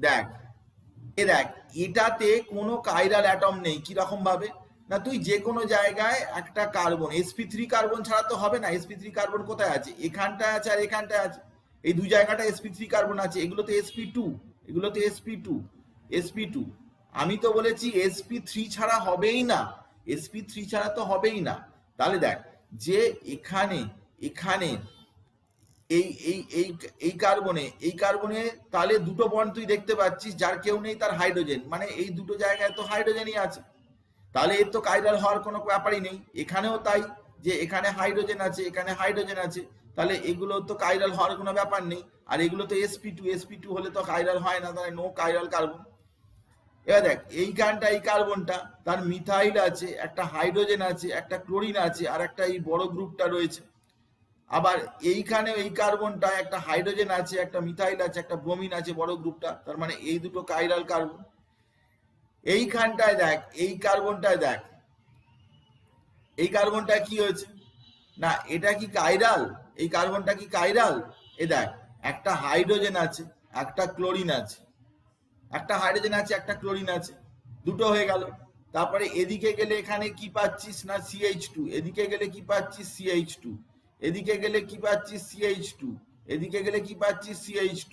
দেখ দেখ, এটাতে কোনো কাইরাল অ্যাটম নেই। কিরকম ভাবে না, তুই যে কোনো জায়গায় একটা কার্বন, sp3 কার্বন ছাড়া তো হবে না। sp3 কার্বন কোথায় আছে? এখানটায় আছে আর এখানটায় আছে, এই দুই জায়গাটা sp3 কার্বন আছে। এগুলোতে sp2, এগুলোতে sp2। আমি তো বলেছি sp3 ছাড়া হবেই না, sp3 ছাড়া তো হবেই না। তাহলে দেখ যে এখানে এখানে এই এই এই এই কার্বনে তাহলে দুটো বন্ড তুই দেখতে পাচ্ছিস, যার কেউ নেই তার হাইড্রোজেন, মানে এই দুটো জায়গায় তো হাইড্রোজেনই আছে। তাহলে এর তো কাইরাল হওয়ার কোনো ব্যাপারই নেই। এখানেও তাই, যে এখানে হাইড্রোজেন আছে, এখানে হাইড্রোজেন আছে, তাহলে এগুলো তো কাইরাল হওয়ার কোনো ব্যাপার নেই। আর এগুলো তো sp2 হলে তো কাইরাল হয় না, তাহলে নো কাইরাল কার্বন। এবার দেখ এইখানটা, এই কার্বনটা, তার মিথাইল আছে, একটা হাইড্রোজেন আছে, একটা ক্লোরিন আছে, আর একটা এই বড় গ্রুপটা রয়েছে। আবার এইখানে এই কার্বনটা, একটা হাইড্রোজেন আছে, একটা মিথাইল আছে, একটা ব্রোমিন আছে, বড় গ্রুপটা, তার মানে এই দুটো কাইরাল কার্বন। এইখানটায় দেখ, এই কার্বনটায় দেখ, এই কার্বনটা কি হয়েছে না, এটা কি কাইরাল? এই কার্বনটা কি কাইরাল? এ দেখ, একটা হাইড্রোজেন আছে, একটা ক্লোরিন আছে, একটা হাইড্রোজেন আছে, একটা ক্লোরিন আছে, দুটো হয়ে গেল। তারপরে এদিকে গেলে এখানে কি পাচ্ছিস না CH2, এদিকে গেলে কি পাচ্ছিস CH2, এদিকে গেলে কি পাচ্ছিস CH2, এদিকে গেলে কি পাচ্ছিস CH2,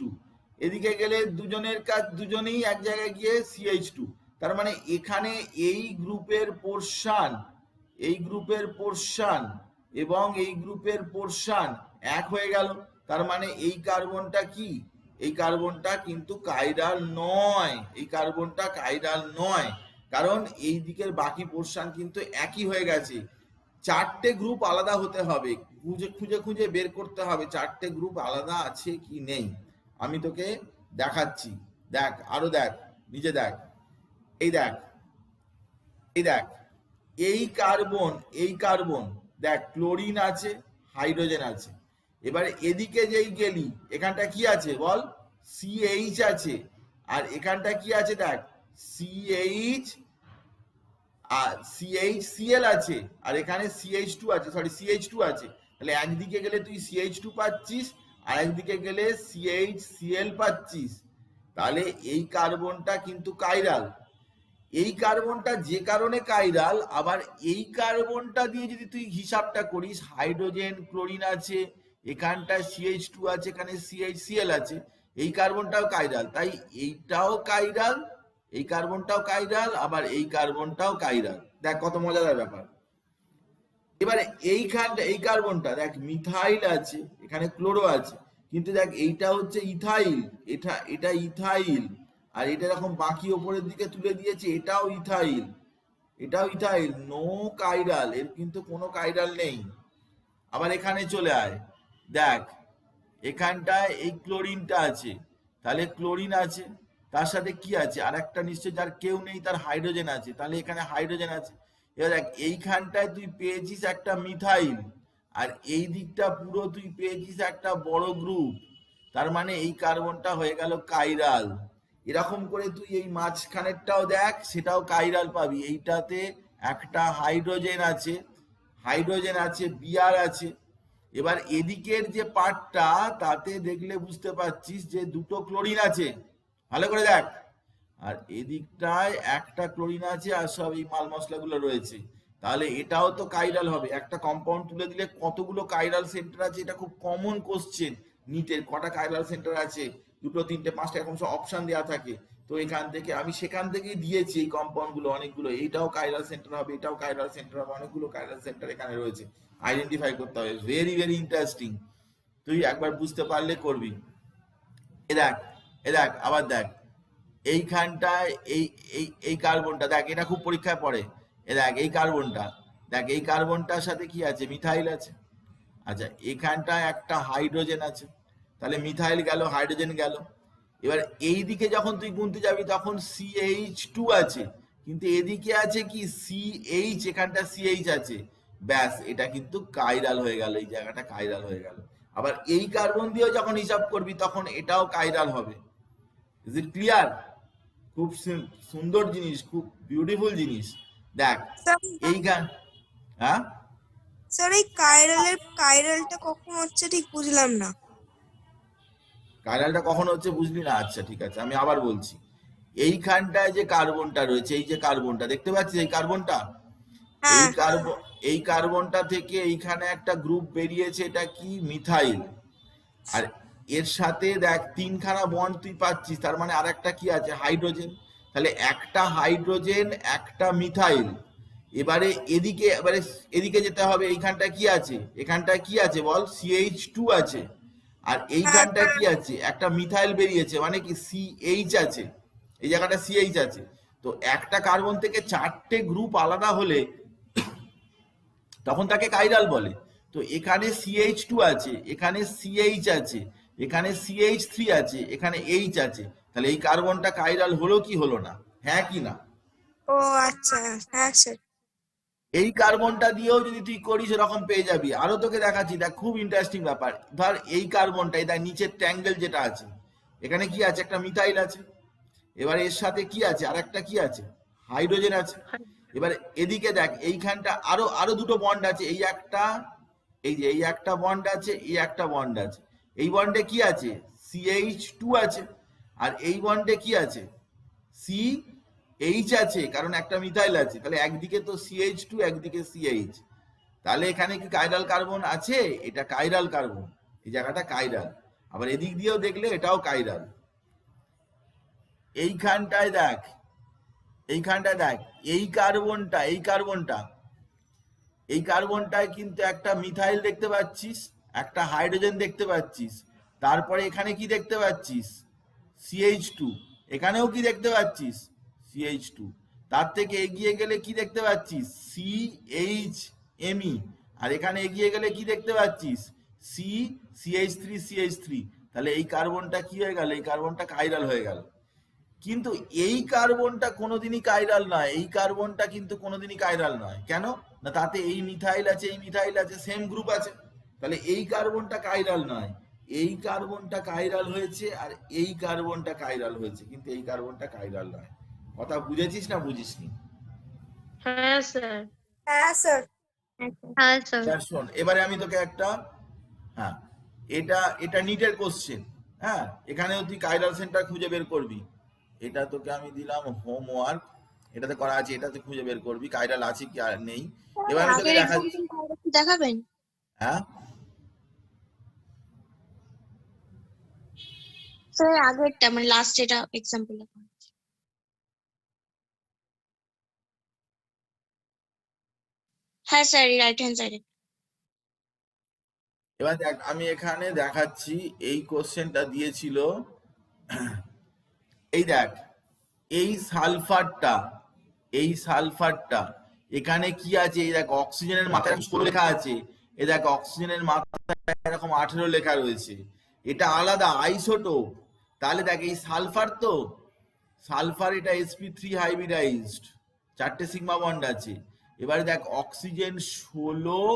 এদিকে গেলে দুজনের কাজ, দুজনেই এক জায়গায় গিয়ে CH2। তার মানে এখানে এই গ্রুপের পোরশন, এই গ্রুপের পোরশন এবং এই গ্রুপের পোরশন এক হয়ে গেল। তার মানে এই কার্বনটা কি? এই কার্বনটা কিন্তু কাইরাল নয়, এই কার্বনটা কাইরাল নয়, কারণ এই দিকের বাকি পোরশন কিন্তু একই হয়ে গেছে। চারটে গ্রুপ আলাদা হতে হবে, খুঁজে খুঁজে খুঁজে বের করতে হবে চারটে গ্রুপ আলাদা আছে কি নেই। আমি তোকে দেখাচ্ছি, দেখ আরো দেখ, নিজে দেখ, এই দেখ, এই দেখ, এই কার্বন দেখ, ক্লোরিন আছে, হাইড্রোজেন আছে। এবারে এদিকে যেই গেলি, এখানটা কি আছে বল, সিএইচ আছে, আর এখানটা কি আছে দেখ, সিএইচ আর সিএল আছে, আর এখানে সিএইচ টু আছে, সরি সিএইচ টু আছে। তাহলে একদিকে গেলে তুই সিএইচ টু পাচ্ছিস, আর একদিকে গেলে সিএল পাচ্ছিস। তাহলে এই কার্বনটা কিন্তু কাইরাল। এই কার্বনটা যে কারণে কাইরাল, আবার এই কার্বনটা দিয়ে যদি তুই হিসাবটা করিস, হাইড্রোজেন ক্লোরিন আছে, এখানটা সিএইচ টু আছে, এখানে সিএল আছে, এই কার্বনটাও কাইরাল। তাই এইটাও কাইরাল, এই কার্বনটাও কাইরাল, আবার এই কার্বনটাও কাইরাল। দেখ কত মজাদার ব্যাপার। এবারে এইখানটা এই কার্বনটা দেখ, মিথাইল আছে, এখানে ক্লোরো আছে, কিন্তু দেখ এইটা হচ্ছে ইথাইল, এটা ইথাইল, আর এটা এরকম বাকি ওপরের দিকে তুলে দিয়েছে, এটাও ইথাইল, এটাও ইথাইল, নো কাইরাল, এর কিন্তু কোনো কাইরাল নেই। আবার এখানে চলে আয়, দেখ এখানটায় এই ক্লোরিনটা আছে, তাহলে ক্লোরিন আছে, তার সাথে কি আছে, আর একটা নিশ্চয় যার কেউ নেই, তার হাইড্রোজেন আছে, তাহলে এখানে হাইড্রোজেন আছে। এবার দেখ এইখানটায় তুই পেয়েছিস একটা মিথাইল, আর এই দিকটা পুরো তুই পেয়েছিস একটা বড় গ্রুপ, তার মানে এই কার্বনটা হয়ে গেল কাইরাল। এরকম করে তুই এই মাঝখানেরটাও দেখ, সেটাও কাইরাল পাবি। এইটাতে একটা হাইড্রোজেন আছে, বিআর আছে। এবার এদিকের যে পার্টটা, তাতে দেখলে বুঝতে পারছিস যে দুটো ক্লোরিন আছে, ভালো করে দেখ, আর এদিকটায় একটা ক্লোরিন আছে, আর সব এই মাল মশলাগুলো রয়েছে। তাহলে এটাও তো কাইরাল হবে। একটা কম্পাউন্ড তুলে দিলে কতগুলো কাইরাল সেন্টার আছে, এটা খুব কমন কোশ্চেন নিটের, কটা কাইরাল সেন্টার আছে, দুটো তিনটে পাঁচটা এরকম সব অপশন দেওয়া থাকে। তো এখান থেকে আমি সেখান থেকেই দিয়েছি এই কম্পাউন্ড গুলো অনেকগুলো, এইটাও কাইরাল সেন্টার হবে, এটাও কাইরাল সেন্টার হবে, অনেকগুলো কাইরাল সেন্টার এখানে রয়েছে, আইডেন্টিফাই করতে হবে। ভেরি ভেরি ইন্টারেস্টিং, তুই একবার বুঝতে পারলে করবি। এ দেখ, আবার দেখ এইখানটায় এই এই এই কার্বনটা দেখ, এটা খুব পরীক্ষায় পড়ে। এ দেখ এই কার্বনটা, দেখ এই কার্বনটার সাথে কি আছে, মিথাইল আছে। আচ্ছা এখানটায় একটা হাইড্রোজেন আছে, তাহলে মিথাইল গেল, হাইড্রোজেন গেল। এবার এই দিকে যখন তুই গুনতে যাবি তখন সিএইচ টু আছে, কিন্তু এদিকে আছে কি সিএইচ, এখানটা সিএইচ আছে, ব্যাস এটা কিন্তু কাইরাল হয়ে গেল, এই জায়গাটা কাইরাল হয়ে গেল। আবার এই কার্বন দিয়েও যখন হিসাব করবি তখন এটাও কাইরাল হবে। Is it clear? খুব সুন্দর জিনিস, খুব বিউটিফুল জিনিস। দেখ এইখান, হ্যাঁ স্যার এই কাইরালটা কখন হচ্ছে ঠিক বুঝলাম না। কাইরালটা কখন হচ্ছে বুঝলি না? আচ্ছা ঠিক আছে, আমি আবার বলছি। এইখানটায় যে কার্বনটা রয়েছে, এই যে কার্বনটা দেখতে পাচ্ছিস, এই কার্বনটা, এই হ্যাঁ কার্বন, এই কার্বনটা থেকে এইখানে একটা গ্রুপ বেরিয়েছে, এটা কি মিথাইল, আর এর সাথে দেখ তিনখানা বন্ড তুই পাচ্ছিস, তার মানে আর একটা কি আছে, হাইড্রোজেন। তাহলে একটা হাইড্রোজেন, একটা মিথাইল। এদিকে যেতে হবে, এইখানটা কি আছে, এখানটা কি আছে বল, সিএইচ টু আছে, আর এইখানটা কি আছে, একটা মিথাইল বেরিয়েছে, মানে কি সিএইচ আছে, এই জায়গাটা সিএইচ আছে। তো একটা কার্বন থেকে চারটে গ্রুপ আলাদা হলে তখন তাকে কাইরাল বলে। তো এখানে সিএইচ টু আছে, এখানে সিএইচ আছে, এখানে সিএইচ থ্রি আছে, এখানে এইচ আছে, তাহলে এই কার্বনটা কাইরাল হলো কি হলো না, হ্যাঁ কি না? ও আচ্ছা, হ্যাঁ স্যার। এই কার্বনটা দিয়েও যদি তুই করিস এরকম পেয়ে যাবি। আরো তোকে দেখাচ্ছি, দেখ খুব ইন্টারেস্টিং ব্যাপার। ধর এই কার্বনটা, দেখ নিচের ট্যাঙ্গেল যেটা আছে, এখানে কি আছে, একটা মিথাইল আছে, এবার এর সাথে কি আছে, আর একটা কি আছে, হাইড্রোজেন আছে। এবার এদিকে দেখ এইখানটা আরো আরো দুটো বন্ড আছে, এই একটা, এই যে এই একটা বন্ড আছে, এই একটা বন্ড আছে। এই বন্ডে কি আছে, সিএইচ টু আছে, আর এই বন্ডে কি আছে, সিএইচ আছে, কারণ একটা মিথাইল আছে। তাহলে একদিকে তো সিএইচ টু, একদিকে সিএইচ, তাহলে এখানে কি কাইরাল কার্বন আছে? এটা কাইরাল কার্বন, এই জায়গাটা কাইরাল। আবার এদিক দিয়েও দেখলে এটাও কাইরাল। এইখানটায় দেখ, এইখানটায় দেখ এই কার্বনটা, এই কার্বনটায় কিন্তু একটা মিথাইল দেখতে পাচ্ছিস, একটা হাইড্রোজেন দেখতে পাচ্ছিস, তারপরে এখানে কি দেখতে পাচ্ছিস, সিএইচ টু, এখানেও কি দেখতে পাচ্ছিস, সিএইচ টু। তার থেকে এগিয়ে গেলে কি দেখতে পাচ্ছিস, সিএইচ এমই, আর এখানে এগিয়ে গেলে কি দেখতে পাচ্ছিস, সি CH3 CH3, তাহলে এই কার্বনটা কি হয়ে গেল, এই কার্বনটা কাইরাল হয়ে গেল। কিন্তু এই কার্বনটা কোনোদিনই কাইরাল নয়, এই কার্বনটা কিন্তু কোনোদিনই কাইরাল নয়। কেন না, তাতে এই মিথাইল আছে, এই মিথাইল আছে, সেম গ্রুপ আছে, তাহলে এই কার্বনটা কাইরাল নয়। এই কার্বনটা কাইরাল হয়েছে আর এই কার্বনটা কাইরাল হয়েছে, কিন্তু এই কার্বনটা কাইরাল নয়। কথা বুঝেছিস না বুঝিসনি? হ্যাঁ স্যার। হ্যাঁ স্যার। হ্যাঁ স্যার। স্যার শোন, এবারে আমি তোকে একটা, হ্যাঁ এটা এটা নিটের কোশ্চেন, হ্যাঁ এখানেও তুই কাইরাল সেন্টার খুঁজে বের করবি। এটা তোকে আমি দিলাম হোমওয়ার্ক, এটাতে করা আছে, এটাতে খুঁজে বের করবি কাইরাল আছে কি আর নেই। এবার আমি তোকে দেখাচ্ছি, দেখাবেন? হ্যাঁ স্যার আগেরটা মানে লাস্ট এটা এক্সাম্পল দেখাবেন। হ্যাঁ স্যার, রাইট হ্যান্ড সাইডে। এবার দেখ আমি এখানে দেখাচ্ছি, এই কোশ্চেনটা দিয়েছিল, এই দেখ এই সালফারটা, এই সালফারটা এখানে কি আছে, এই দেখ অক্সিজেনের মাথায় 16 লেখা আছে, এই দেখ অক্সিজেনের মাথায় এরকম 18 লেখা রয়েছে, এটা আলাদা আইসোটোপ। তাহলে দেখ এই সালফার, তো সালফার এটা sp3 হাইব্রিডাইজড, 4টে সিগমা বন্ড আছে। এবারে দেখ অক্সিজেন 16,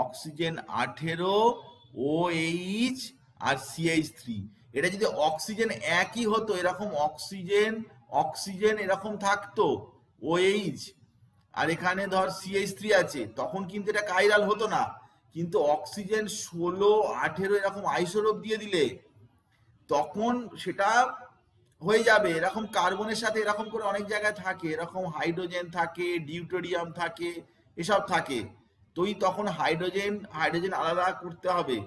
অক্সিজেন 18, OH আর CH3। এটা যদি অক্সিজেন একই হতো, এরকম অক্সিজেন অক্সিজেন এরকম থাকতো, OH আর এখানে ধর CH3 আছে, তখন কিন্তু এটা কাইরাল হতো না। কিন্তু অক্সিজেন 16, 18 এরকম আইসোটোপ দিয়ে দিলে তখন সেটা হয়ে যাবে। এরকম কার্বনের সাথে এরকম করে অনেক জায়গায় থাকে, এরকম হাইড্রোজেন থাকে, ডিউটেরিয়াম থাকে, এসব থাকে। তুই তখন হাইড্রোজেন হাইড্রোজেন আলাদা করতে হবে।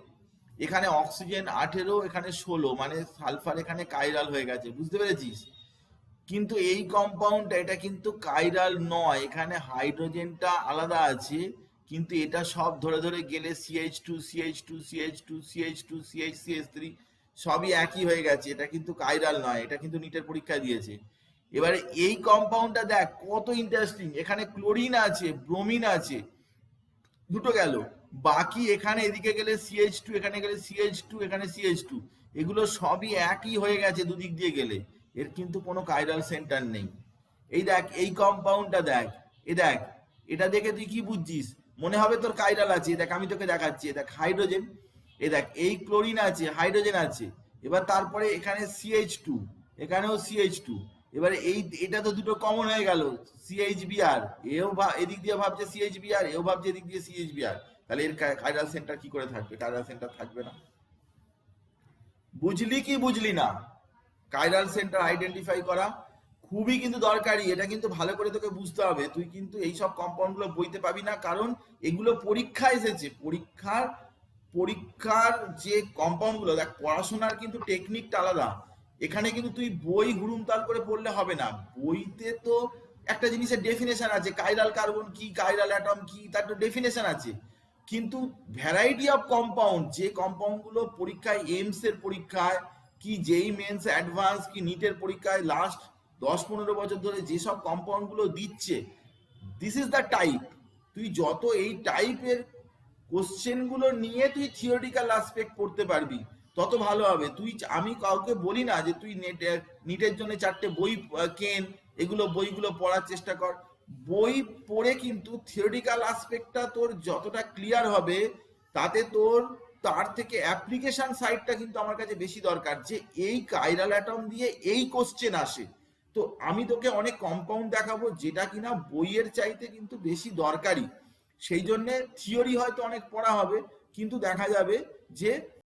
এখানে অক্সিজেন 18, এখানে 16, মানে সালফার এখানে কাইরাল হয়ে গেছে, বুঝতে পেরেছিস? কিন্তু এই কম্পাউন্ডটা এটা কিন্তু কাইরাল নয়, এখানে হাইড্রোজেনটা আলাদা আছে, কিন্তু এটা সব ধরে ধরে গেলে CH2 CH2 CH2 CH2 CH CH3 সবই একই হয়ে গেছে, এটা কিন্তু কাইরাল নয়। এটা কিন্তু নিটের পরীক্ষা দিয়েছে। এবারে এই কম্পাউন্ডটা দেখ কত ইন্টারেস্টিং, এখানে ক্লোরিন আছে, ব্রোমিন আছে, দুটো গেল, বাকি এখানে এদিকে গেলে CH2, এখানে গেলে CH2, এখানে CH2, এগুলো সবই একই হয়ে গেছে দুদিক দিয়ে গেলে, এর কিন্তু কোনো কাইরাল সেন্টার নেই। এই দেখ এই কম্পাউন্ডটা দেখ, এ দেখ এটা দেখে তুই কি বুঝছিস, মনে হবে তোর কাইরাল আছে। দেখ আমি তোকে দেখাচ্ছি, দেখ হাইড্রোজেন, এ দেখ এই ক্লোরিন আছে, হাইড্রোজেন আছে, এবার তারপরে এখানে CH2, এখানেও CH2, এবারে এই এটা তো দুটো কমন হয়ে গেল, CHBr, এও এদিক দিয়ে ভাবছে CHBr, এও ভাবছে এদিক দিয়ে CHBr, তাহলে এর কাইরাল সেন্টার কি করে থাকবে? কাইরাল সেন্টার থাকবে না। বুঝলি কি বুঝলি না? কাইরাল সেন্টার আইডেন্টিফাই করা খুবই কিন্তু দরকারি, এটা কিন্তু ভালো করে তোকে বুঝতে হবে। তুই কিন্তু এই সব কম্পাউন্ড গুলো বইতে পাবি না, কারণ এগুলো পরীক্ষা এসেছে, পরীক্ষার যে কম্পাউন্ড গুলো, দেখ পড়াশোনার কিন্তু টেকনিকটা আলাদা। এখানে কিন্তু তুই বই হুড়ুমতাল করে পড়লে হবে না, বইতে তো একটা জিনিসের ডেফিনেশন আছে, কাইরাল কার্বন কি, কাইরাল অ্যাটম কি, তার তো ডেফিনেশন আছে। কিন্তু ভ্যারাইটি অফ কম্পাউন্ড, যে কম্পাউন্ড গুলো পরীক্ষায়, এইমস এর পরীক্ষায় কি, যেই মেন্স অ্যাডভান্স কি নিটের পরীক্ষায় লাস্ট 10-15 বছর ধরে যেসব কম্পাউন্ড গুলো দিচ্ছে, দিস ইজ দ্য টাইপ। তুই যত এই টাইপের কোশ্চেন গুলো নিয়ে তুই থিওরিটিক্যাল অ্যাসপেক্ট পড়তে পারবি, তত ভালো হবে। তুই, আমি কাউকে বলি না যে তুই নিটের জন্য 4টে বই কেন, এগুলো বইগুলো পড়ার চেষ্টা কর, বই পড়ে কিন্তু থিওরিটিক্যাল অ্যাসপেক্টটা তোর যতটা ক্লিয়ার হবে, তাতে তোর তার থেকে অ্যাপ্লিকেশন সাইডটা কিন্তু আমার কাছে বেশি দরকার, যে এই কাইরাল অ্যাটম দিয়ে এই কোশ্চেন আসে। তো আমি তোকে অনেক কম্পাউন্ড দেখাবো যেটা কিনা বইয়ের চাইতে কিন্তু বেশি দরকারি, সেই জন্য থিওরি হয়তো অনেক পড়া হবে, কিন্তু দেখা যাবে যে